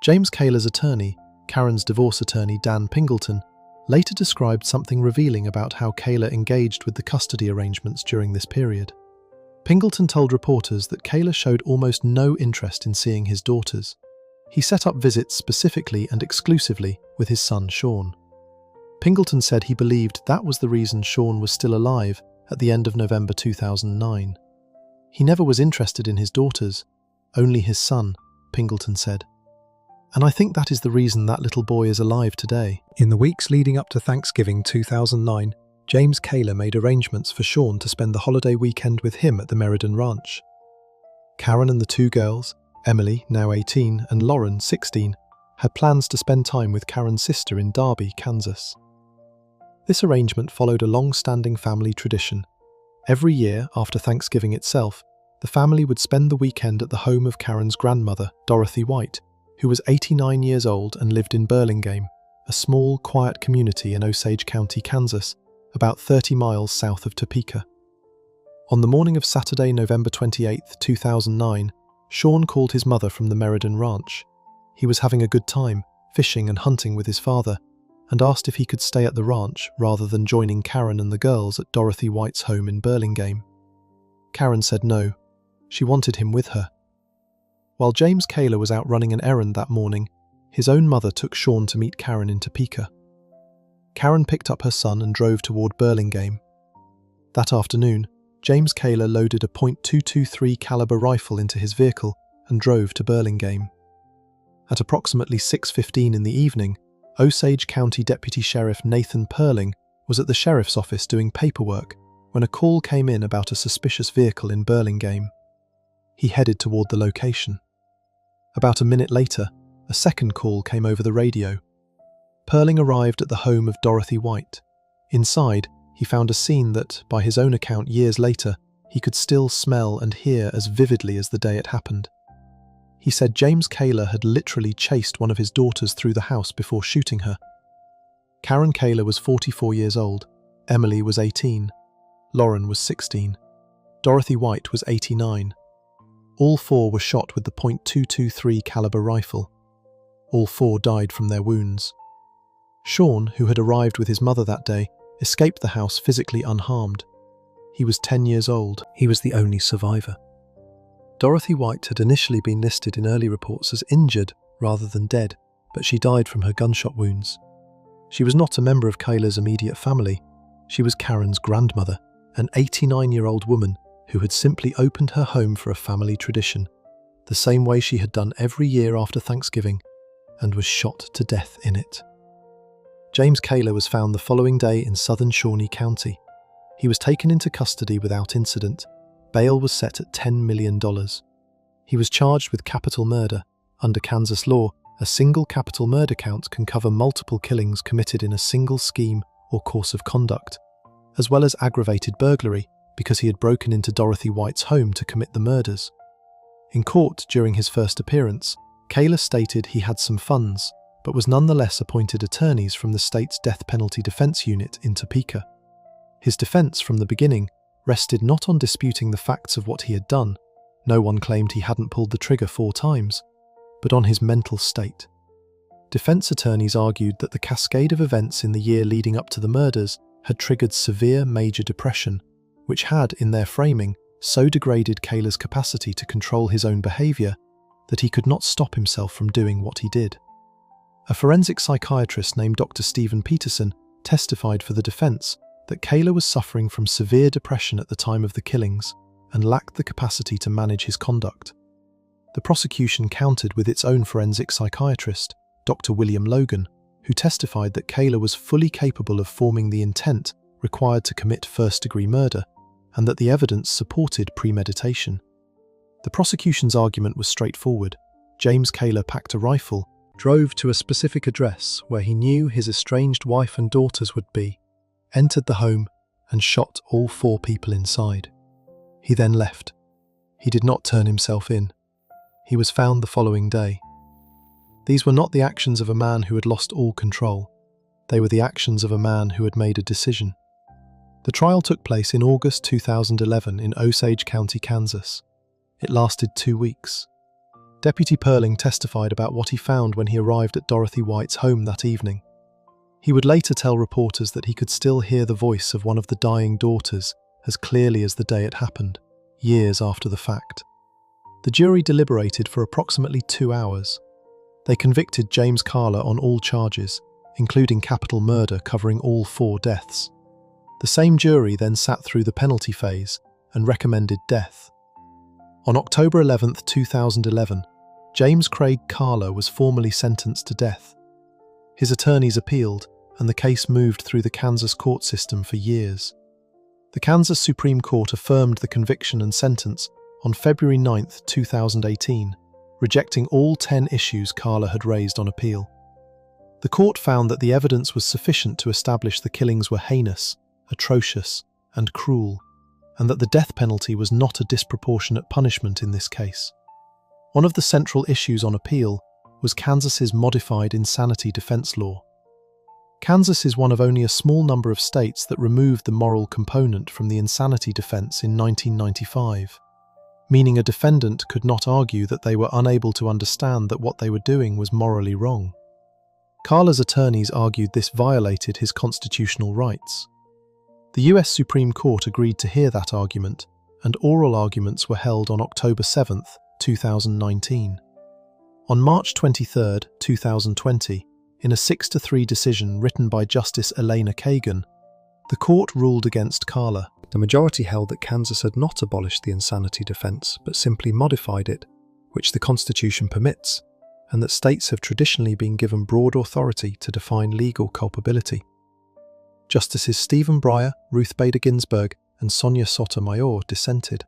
James Kahler's attorney, Karen's divorce attorney Dan Pingleton, later described something revealing about how Kahler engaged with the custody arrangements during this period. Pingleton told reporters that Kahler showed almost no interest in seeing his daughters. He set up visits specifically and exclusively with his son Sean. Pingleton said he believed that was the reason Sean was still alive at the end of November 2009. He never was interested in his daughters, only his son, Pingleton said. And I think that is the reason that little boy is alive today. In the weeks leading up to Thanksgiving 2009, James Kahler made arrangements for Sean to spend the holiday weekend with him at the Meriden Ranch. Karen and the 2 girls, Emily, now 18, and Lauren, 16, had plans to spend time with Karen's sister in Darby, Kansas. This arrangement followed a long-standing family tradition. Every year, after Thanksgiving itself, the family would spend the weekend at the home of Karen's grandmother, Dorothy White, who was 89 years old and lived in Burlingame, a small, quiet community in Osage County, Kansas, about 30 miles south of Topeka. On the morning of Saturday, November 28, 2009, Sean called his mother from the Meriden Ranch. He was having a good time, fishing and hunting with his father, and asked if he could stay at the ranch rather than joining Karen and the girls at Dorothy White's home in Burlingame. Karen said no. She wanted him with her. While James Kahler was out running an errand that morning, his own mother took Sean to meet Karen in Topeka. Karen picked up her son and drove toward Burlingame. That afternoon, James Kahler loaded a .223 caliber rifle into his vehicle and drove to Burlingame. At approximately 6:15 in the evening, Osage County Deputy Sheriff Nathan Perling was at the sheriff's office doing paperwork when a call came in about a suspicious vehicle in Burlingame. He headed toward the location. About a minute later, a second call came over the radio. Perling arrived at the home of Dorothy White. Inside, he found a scene that, by his own account years later, he could still smell and hear as vividly as the day it happened. He said James Kahler had literally chased one of his daughters through the house before shooting her. Karen Kahler was 44 years old, Emily was 18, Lauren was 16, Dorothy White was 89. All four were shot with the .223 caliber rifle. All four died from their wounds. Sean, who had arrived with his mother that day, escaped the house physically unharmed. He was 10 years old. He was the only survivor. Dorothy White had initially been listed in early reports as injured rather than dead, but she died from her gunshot wounds. She was not a member of Kahler's immediate family. She was Karen's grandmother, an 89-year-old woman who had simply opened her home for a family tradition, the same way she had done every year after Thanksgiving, and was shot to death in it. James Kahler was found the following day in southern Shawnee County. He was taken into custody without incident. Bail was set at $10 million. He was charged with capital murder. Under Kansas law, a single capital murder count can cover multiple killings committed in a single scheme or course of conduct, as well as aggravated burglary, because he had broken into Dorothy White's home to commit the murders. In court during his first appearance, Kahler stated he had some funds, but was nonetheless appointed attorneys from the state's death penalty defense unit in Topeka. His defense from the beginning rested not on disputing the facts of what he had done. No one claimed he hadn't pulled the trigger 4 times, but on his mental state. Defense attorneys argued that the cascade of events in the year leading up to the murders had triggered severe major depression, which had, in their framing, so degraded Kahler's capacity to control his own behaviour that he could not stop himself from doing what he did. A forensic psychiatrist named Dr. Stephen Peterson testified for the defence that Kahler was suffering from severe depression at the time of the killings and lacked the capacity to manage his conduct. The prosecution countered with its own forensic psychiatrist, Dr. William Logan, who testified that Kahler was fully capable of forming the intent required to commit first-degree murder, and that the evidence supported premeditation. The prosecution's argument was straightforward. James Kahler packed a rifle, drove to a specific address where he knew his estranged wife and daughters would be, entered the home, and shot all 4 people inside. He then left. He did not turn himself in. He was found the following day. These were not the actions of a man who had lost all control. They were the actions of a man who had made a decision. The trial took place in August 2011 in Osage County, Kansas. It lasted 2 weeks. Deputy Perling testified about what he found when he arrived at Dorothy White's home that evening. He would later tell reporters that he could still hear the voice of one of the dying daughters as clearly as the day it happened, years after the fact. The jury deliberated for approximately 2 hours. They convicted James Kahler on all charges, including capital murder covering all 4 deaths. The same jury then sat through the penalty phase and recommended death. On October 11, 2011, James Kraig Kahler was formally sentenced to death. His attorneys appealed, and the case moved through the Kansas court system for years. The Kansas Supreme Court affirmed the conviction and sentence on February 9, 2018, rejecting all 10 issues Kahler had raised on appeal. The court found that the evidence was sufficient to establish the killings were heinous, atrocious, and cruel, and that the death penalty was not a disproportionate punishment in this case. One of the central issues on appeal was Kansas's modified insanity defense law. Kansas is one of only a small number of states that removed the moral component from the insanity defense in 1995, meaning a defendant could not argue that they were unable to understand that what they were doing was morally wrong. Kahler's attorneys argued this violated his constitutional rights. The US Supreme Court agreed to hear that argument, and oral arguments were held on October 7, 2019. On March 23, 2020, in a 6-3 decision written by Justice Elena Kagan, the court ruled against Kahler. The majority held that Kansas had not abolished the insanity defense, but simply modified it, which the Constitution permits, and that states have traditionally been given broad authority to define legal culpability. Justices Stephen Breyer, Ruth Bader Ginsburg, and Sonia Sotomayor dissented.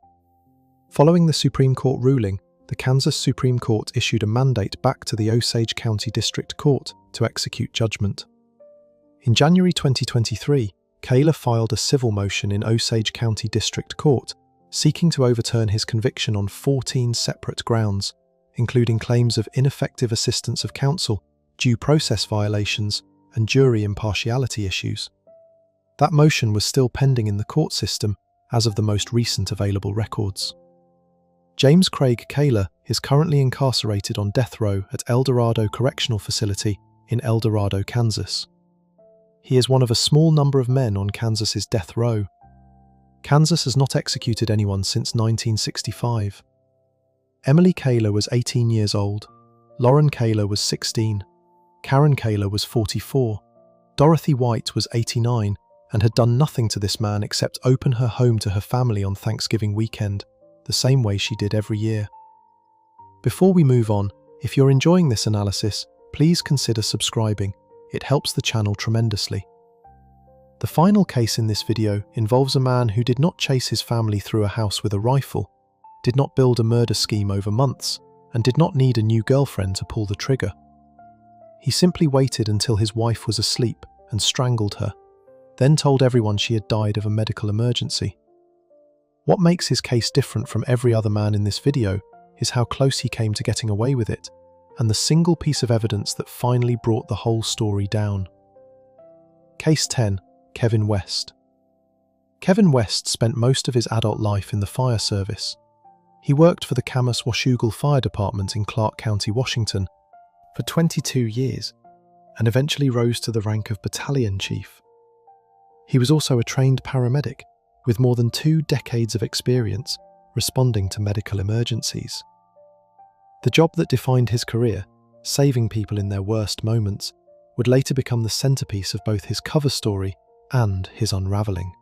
Following the Supreme Court ruling, the Kansas Supreme Court issued a mandate back to the Osage County District Court to execute judgment. In January 2023, Kahler filed a civil motion in Osage County District Court seeking to overturn his conviction on 14 separate grounds, including claims of ineffective assistance of counsel, due process violations, and jury impartiality issues. That motion was still pending in the court system as of the most recent available records. James Kraig Kahler is currently incarcerated on death row at El Dorado Correctional Facility in El Dorado, Kansas. He is one of a small number of men on Kansas's death row. Kansas has not executed anyone since 1965. Emily Kahler was 18 years old, Lauren Kahler was 16, Karen Kahler was 44, Dorothy White was 89 and had done nothing to this man except open her home to her family on Thanksgiving weekend, the same way she did every year. Before we move on, if you're enjoying this analysis, please consider subscribing. It helps the channel tremendously. The final case in this video involves a man who did not chase his family through a house with a rifle, did not build a murder scheme over months, and did not need a new girlfriend to pull the trigger. He simply waited until his wife was asleep and strangled her, then told everyone she had died of a medical emergency. What makes his case different from every other man in this video is how close he came to getting away with it, and the single piece of evidence that finally brought the whole story down. Case 10. Kevin West. Kevin West spent most of his adult life in the fire service. He worked for the Camas-Washougal Fire Department in Clark County, Washington, for 22 years, and eventually rose to the rank of battalion chief. He was also a trained paramedic, with more than 2 decades of experience responding to medical emergencies. The job that defined his career, saving people in their worst moments, would later become the centerpiece of both his cover story and his unraveling.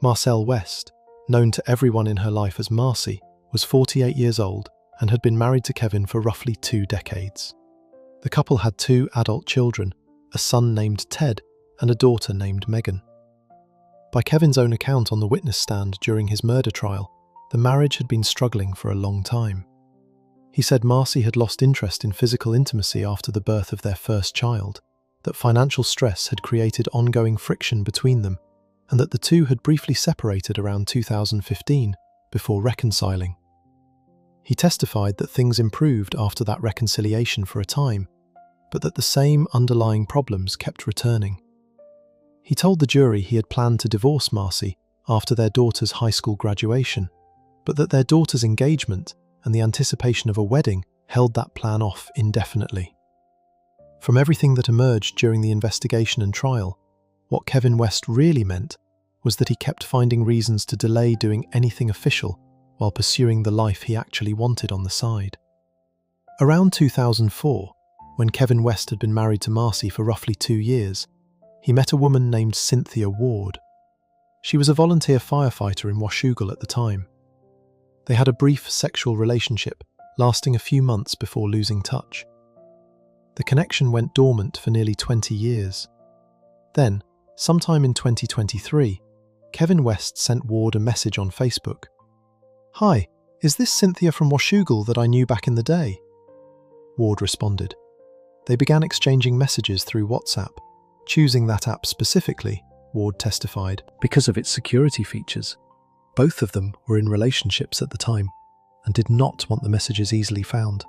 Marcelle West, known to everyone in her life as Marcy, was 48 years old and had been married to Kevin for roughly 2 decades. The couple had 2 adult children, a son named Ted and a daughter named Megan. By Kevin's own account on the witness stand during his murder trial, the marriage had been struggling for a long time. He said Marcy had lost interest in physical intimacy after the birth of their first child, that financial stress had created ongoing friction between them, and that the two had briefly separated around 2015 before reconciling. He testified that things improved after that reconciliation for a time, but that the same underlying problems kept returning. He told the jury he had planned to divorce Marcy after their daughter's high school graduation, but that their daughter's engagement and the anticipation of a wedding held that plan off indefinitely. From everything that emerged during the investigation and trial, what Kevin West really meant was that he kept finding reasons to delay doing anything official while pursuing the life he actually wanted on the side. Around 2004, when Kevin West had been married to Marcy for roughly 2 years, he met a woman named Cynthia Ward. She was a volunteer firefighter in Washougal at the time. They had a brief sexual relationship, lasting a few months before losing touch. The connection went dormant for nearly 20 years. Then, sometime in 2023, Kevin West sent Ward a message on Facebook. "Hi, is this Cynthia from Washougal that I knew back in the day?" Ward responded. They began exchanging messages through WhatsApp, choosing that app specifically, Ward testified, because of its security features. Both of them were in relationships at the time and did not want the messages easily found.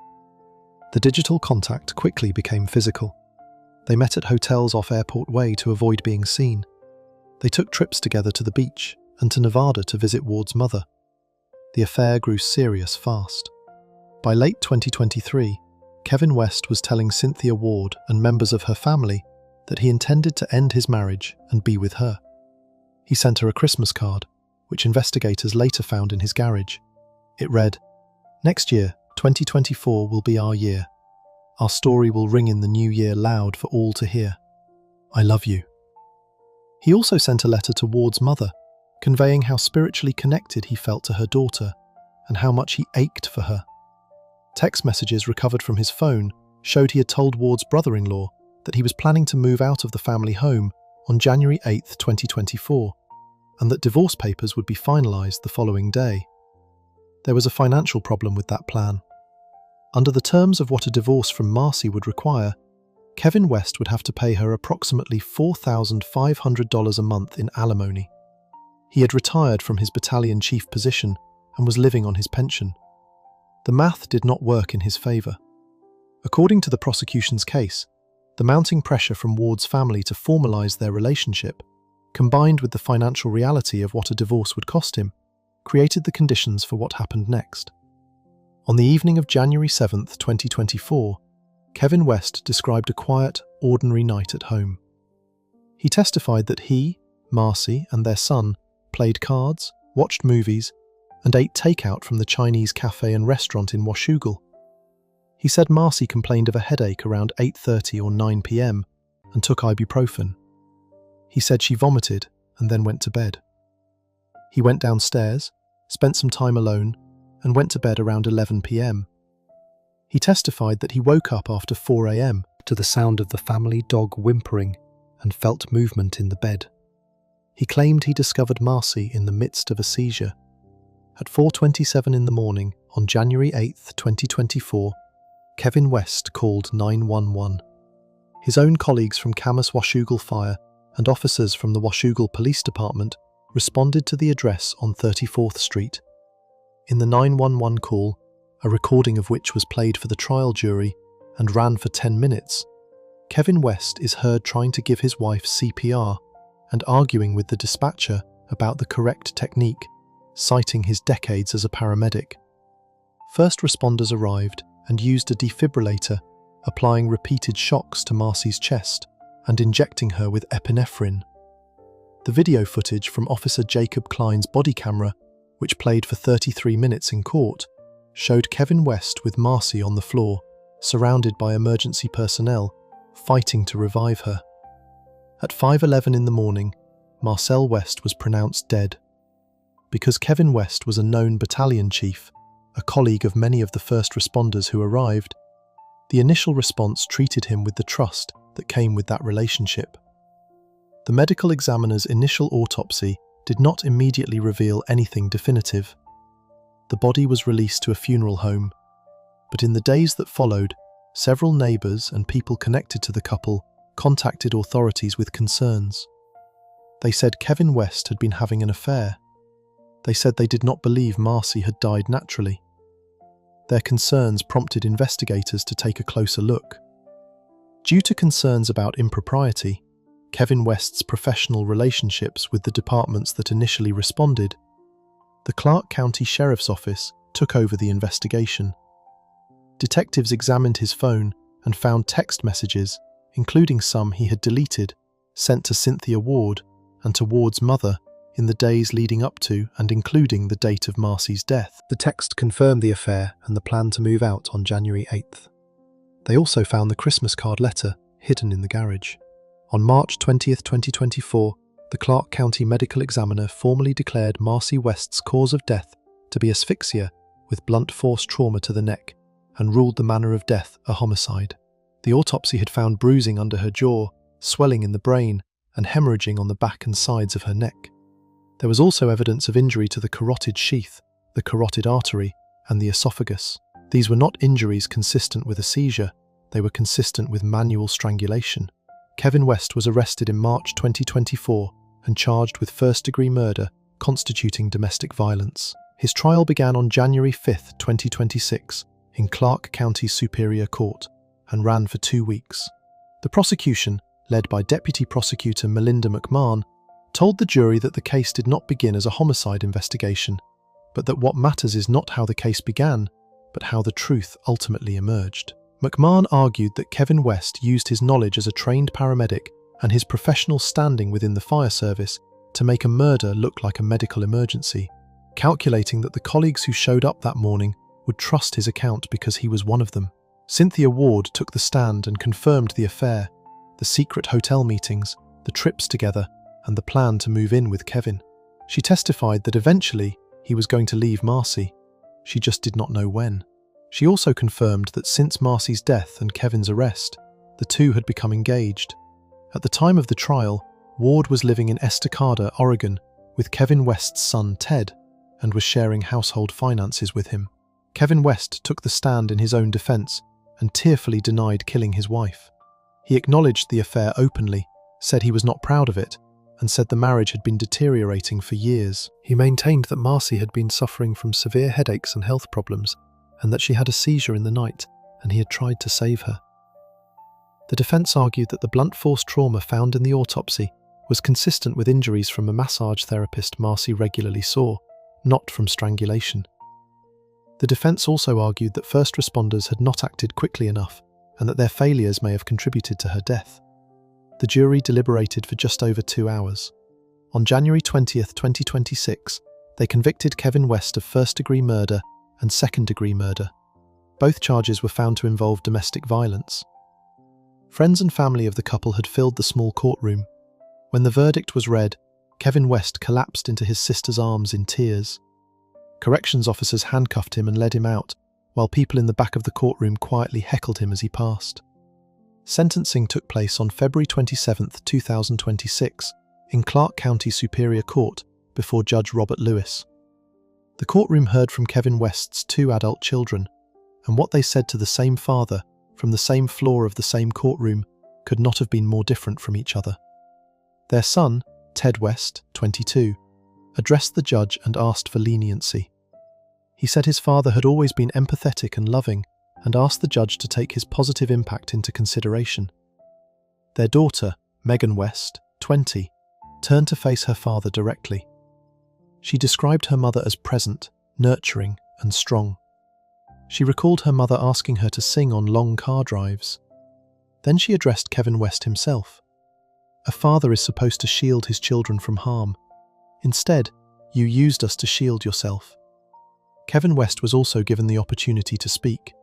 The digital contact quickly became physical. They met at hotels off Airport Way to avoid being seen. They took trips together to the beach and to Nevada to visit Ward's mother. The affair grew serious fast. By late 2023, Kevin West was telling Cynthia Ward and members of her family that he intended to end his marriage and be with her. He sent her a Christmas card, which investigators later found in his garage. It read, "Next year, 2024 will be our year. Our story will ring in the new year loud for all to hear. I love you." He also sent a letter to Ward's mother, conveying how spiritually connected he felt to her daughter and how much he ached for her. Text messages recovered from his phone showed he had told Ward's brother-in-law that he was planning to move out of the family home on January 8, 2024, and that divorce papers would be finalised the following day. There was a financial problem with that plan. Under the terms of what a divorce from Marcy would require, Kevin West would have to pay her approximately $4,500 a month in alimony. He had retired from his battalion chief position and was living on his pension. The math did not work in his favour. According to the prosecution's case, the mounting pressure from Ward's family to formalise their relationship, combined with the financial reality of what a divorce would cost him, created the conditions for what happened next. On the evening of January 7, 2024, Kevin West described a quiet, ordinary night at home. He testified that he, Marcy, and their son played cards, watched movies, and ate takeout from the Chinese cafe and restaurant in Washougal. He said Marcy complained of a headache around 8:30 or 9 p.m. and took ibuprofen. He said she vomited and then went to bed. He went downstairs, spent some time alone, and went to bed around 11 p.m. He testified that he woke up after 4 a.m. to the sound of the family dog whimpering and felt movement in the bed. He claimed he discovered Marcy in the midst of a seizure. At 4:27 in the morning on January 8, 2024, Kevin West called 911. His own colleagues from Camas Washougal Fire and officers from the Washougal Police Department responded to the address on 34th Street. In the 911 call, a recording of which was played for the trial jury and ran for 10 minutes, Kevin West is heard trying to give his wife CPR and arguing with the dispatcher about the correct technique, citing his decades as a paramedic. First responders arrived and used a defibrillator, applying repeated shocks to Marcy's chest and injecting her with epinephrine. The video footage from Officer Jacob Klein's body camera, which played for 33 minutes in court, showed Kevin West with Marcy on the floor, surrounded by emergency personnel, fighting to revive her. At 5:11 in the morning, Marcel West was pronounced dead. Because Kevin West was a known battalion chief, a colleague of many of the first responders who arrived, the initial response treated him with the trust that came with that relationship. The medical examiner's initial autopsy did not immediately reveal anything definitive. The body was released to a funeral home, but in the days that followed, several neighbours and people connected to the couple contacted authorities with concerns. They said Kevin West had been having an affair. They said they did not believe Marcy had died naturally. Their concerns prompted investigators to take a closer look. Due to concerns about impropriety, Kevin West's professional relationships with the departments that initially responded, the Clark County Sheriff's Office took over the investigation. Detectives examined his phone and found text messages, including some he had deleted, sent to Cynthia Ward and to Ward's mother in the days leading up to and including the date of Marcy's death. The text confirmed the affair and the plan to move out on January 8th. They also found the Christmas card letter hidden in the garage. On March 20th, 2024, the Clark County Medical Examiner formally declared Marcy West's cause of death to be asphyxia with blunt force trauma to the neck and ruled the manner of death a homicide. The autopsy had found bruising under her jaw, swelling in the brain, and hemorrhaging on the back and sides of her neck. There was also evidence of injury to the carotid sheath, the carotid artery, and the esophagus. These were not injuries consistent with a seizure, they were consistent with manual strangulation. Kevin West was arrested in March 2024 and charged with first-degree murder constituting domestic violence. His trial began on January 5, 2026, in Clark County Superior Court and ran for 2 weeks. The prosecution, led by Deputy Prosecutor Melinda McMahon, told the jury that the case did not begin as a homicide investigation, but that what matters is not how the case began, but how the truth ultimately emerged. McMahon argued that Kevin West used his knowledge as a trained paramedic and his professional standing within the fire service to make a murder look like a medical emergency, calculating that the colleagues who showed up that morning would trust his account because he was one of them. Cynthia Ward took the stand and confirmed the affair, the secret hotel meetings, the trips together, and the plan to move in with Kevin. She testified that eventually he was going to leave Marcy. She just did not know when. She also confirmed that since Marcy's death and Kevin's arrest, the two had become engaged. At the time of the trial, Ward was living in Estacada, Oregon, with Kevin West's son Ted, and was sharing household finances with him. Kevin West took the stand in his own defense and tearfully denied killing his wife. He acknowledged the affair openly, said he was not proud of it, and said the marriage had been deteriorating for years. He maintained that Marcy had been suffering from severe headaches and health problems, and that she had a seizure in the night, and he had tried to save her. The defense argued that the blunt force trauma found in the autopsy was consistent with injuries from a massage therapist Marcy regularly saw, not from strangulation. The defense also argued that first responders had not acted quickly enough, and that their failures may have contributed to her death. The jury deliberated for just over 2 hours. On January 20th, 2026, they convicted Kevin West of first-degree murder and second-degree murder. Both charges were found to involve domestic violence. Friends and family of the couple had filled the small courtroom. When the verdict was read, Kevin West collapsed into his sister's arms in tears. Corrections officers handcuffed him and led him out, while people in the back of the courtroom quietly heckled him as he passed. Sentencing took place on February 27, 2026, in Clark County Superior Court before Judge Robert Lewis. The courtroom heard from Kevin West's 2 adult children, and what they said to the same father from the same floor of the same courtroom could not have been more different from each other. Their son, Ted West, 22, addressed the judge and asked for leniency. He said his father had always been empathetic and loving, and asked the judge to take his positive impact into consideration. Their daughter, Megan West, 20, turned to face her father directly. She described her mother as present, nurturing, and strong. She recalled her mother asking her to sing on long car drives. Then she addressed Kevin West himself. A father is supposed to shield his children from harm. Instead, you used us to shield yourself. Kevin West was also given the opportunity to speak.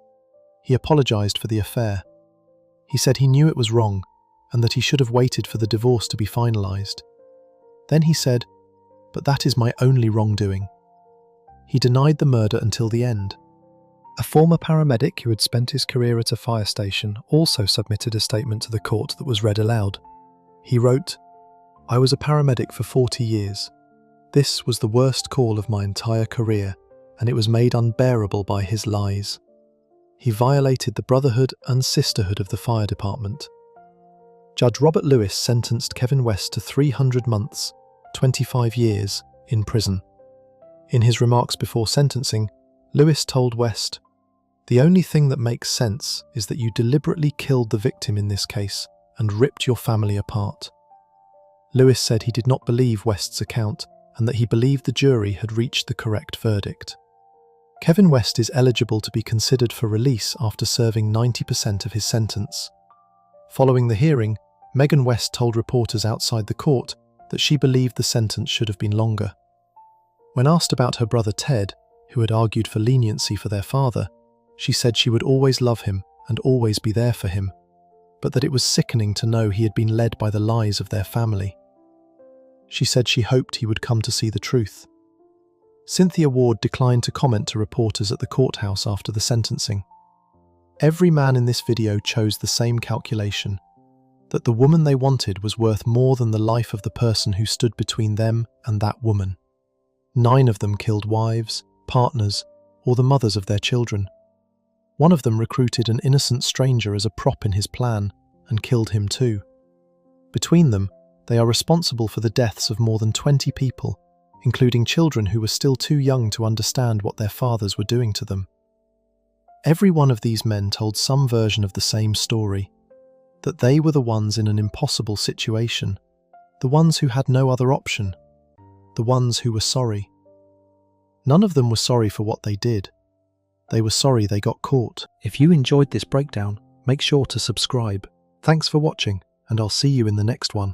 He apologized for the affair. He said he knew it was wrong and that he should have waited for the divorce to be finalized. Then he said, "But that is my only wrongdoing." He denied the murder until the end. A former paramedic who had spent his career at a fire station also submitted a statement to the court that was read aloud. He wrote, "I was a paramedic for 40 years. This was the worst call of my entire career, and it was made unbearable by his lies. He violated the brotherhood and sisterhood of the fire department." Judge Robert Lewis sentenced Kevin West to 300 months, 25 years, in prison. In his remarks before sentencing, Lewis told West, "The only thing that makes sense is that you deliberately killed the victim in this case and ripped your family apart." Lewis said he did not believe West's account and that he believed the jury had reached the correct verdict. Kevin West is eligible to be considered for release after serving 90% of his sentence. Following the hearing, Megan West told reporters outside the court that she believed the sentence should have been longer. When asked about her brother Ted, who had argued for leniency for their father, she said she would always love him and always be there for him, but that it was sickening to know he had been led by the lies of their family. She said she hoped he would come to see the truth. Cynthia Ward declined to comment to reporters at the courthouse after the sentencing. Every man in this video chose the same calculation, that the woman they wanted was worth more than the life of the person who stood between them and that woman. 9 of them killed wives, partners, or the mothers of their children. One of them recruited an innocent stranger as a prop in his plan and killed him too. Between them, they are responsible for the deaths of more than 20 people, including children who were still too young to understand what their fathers were doing to them. Every one of these men told some version of the same story, that they were the ones in an impossible situation, the ones who had no other option, the ones who were sorry. None of them were sorry for what they did. They were sorry they got caught. If you enjoyed this breakdown, make sure to subscribe. Thanks for watching, and I'll see you in the next one.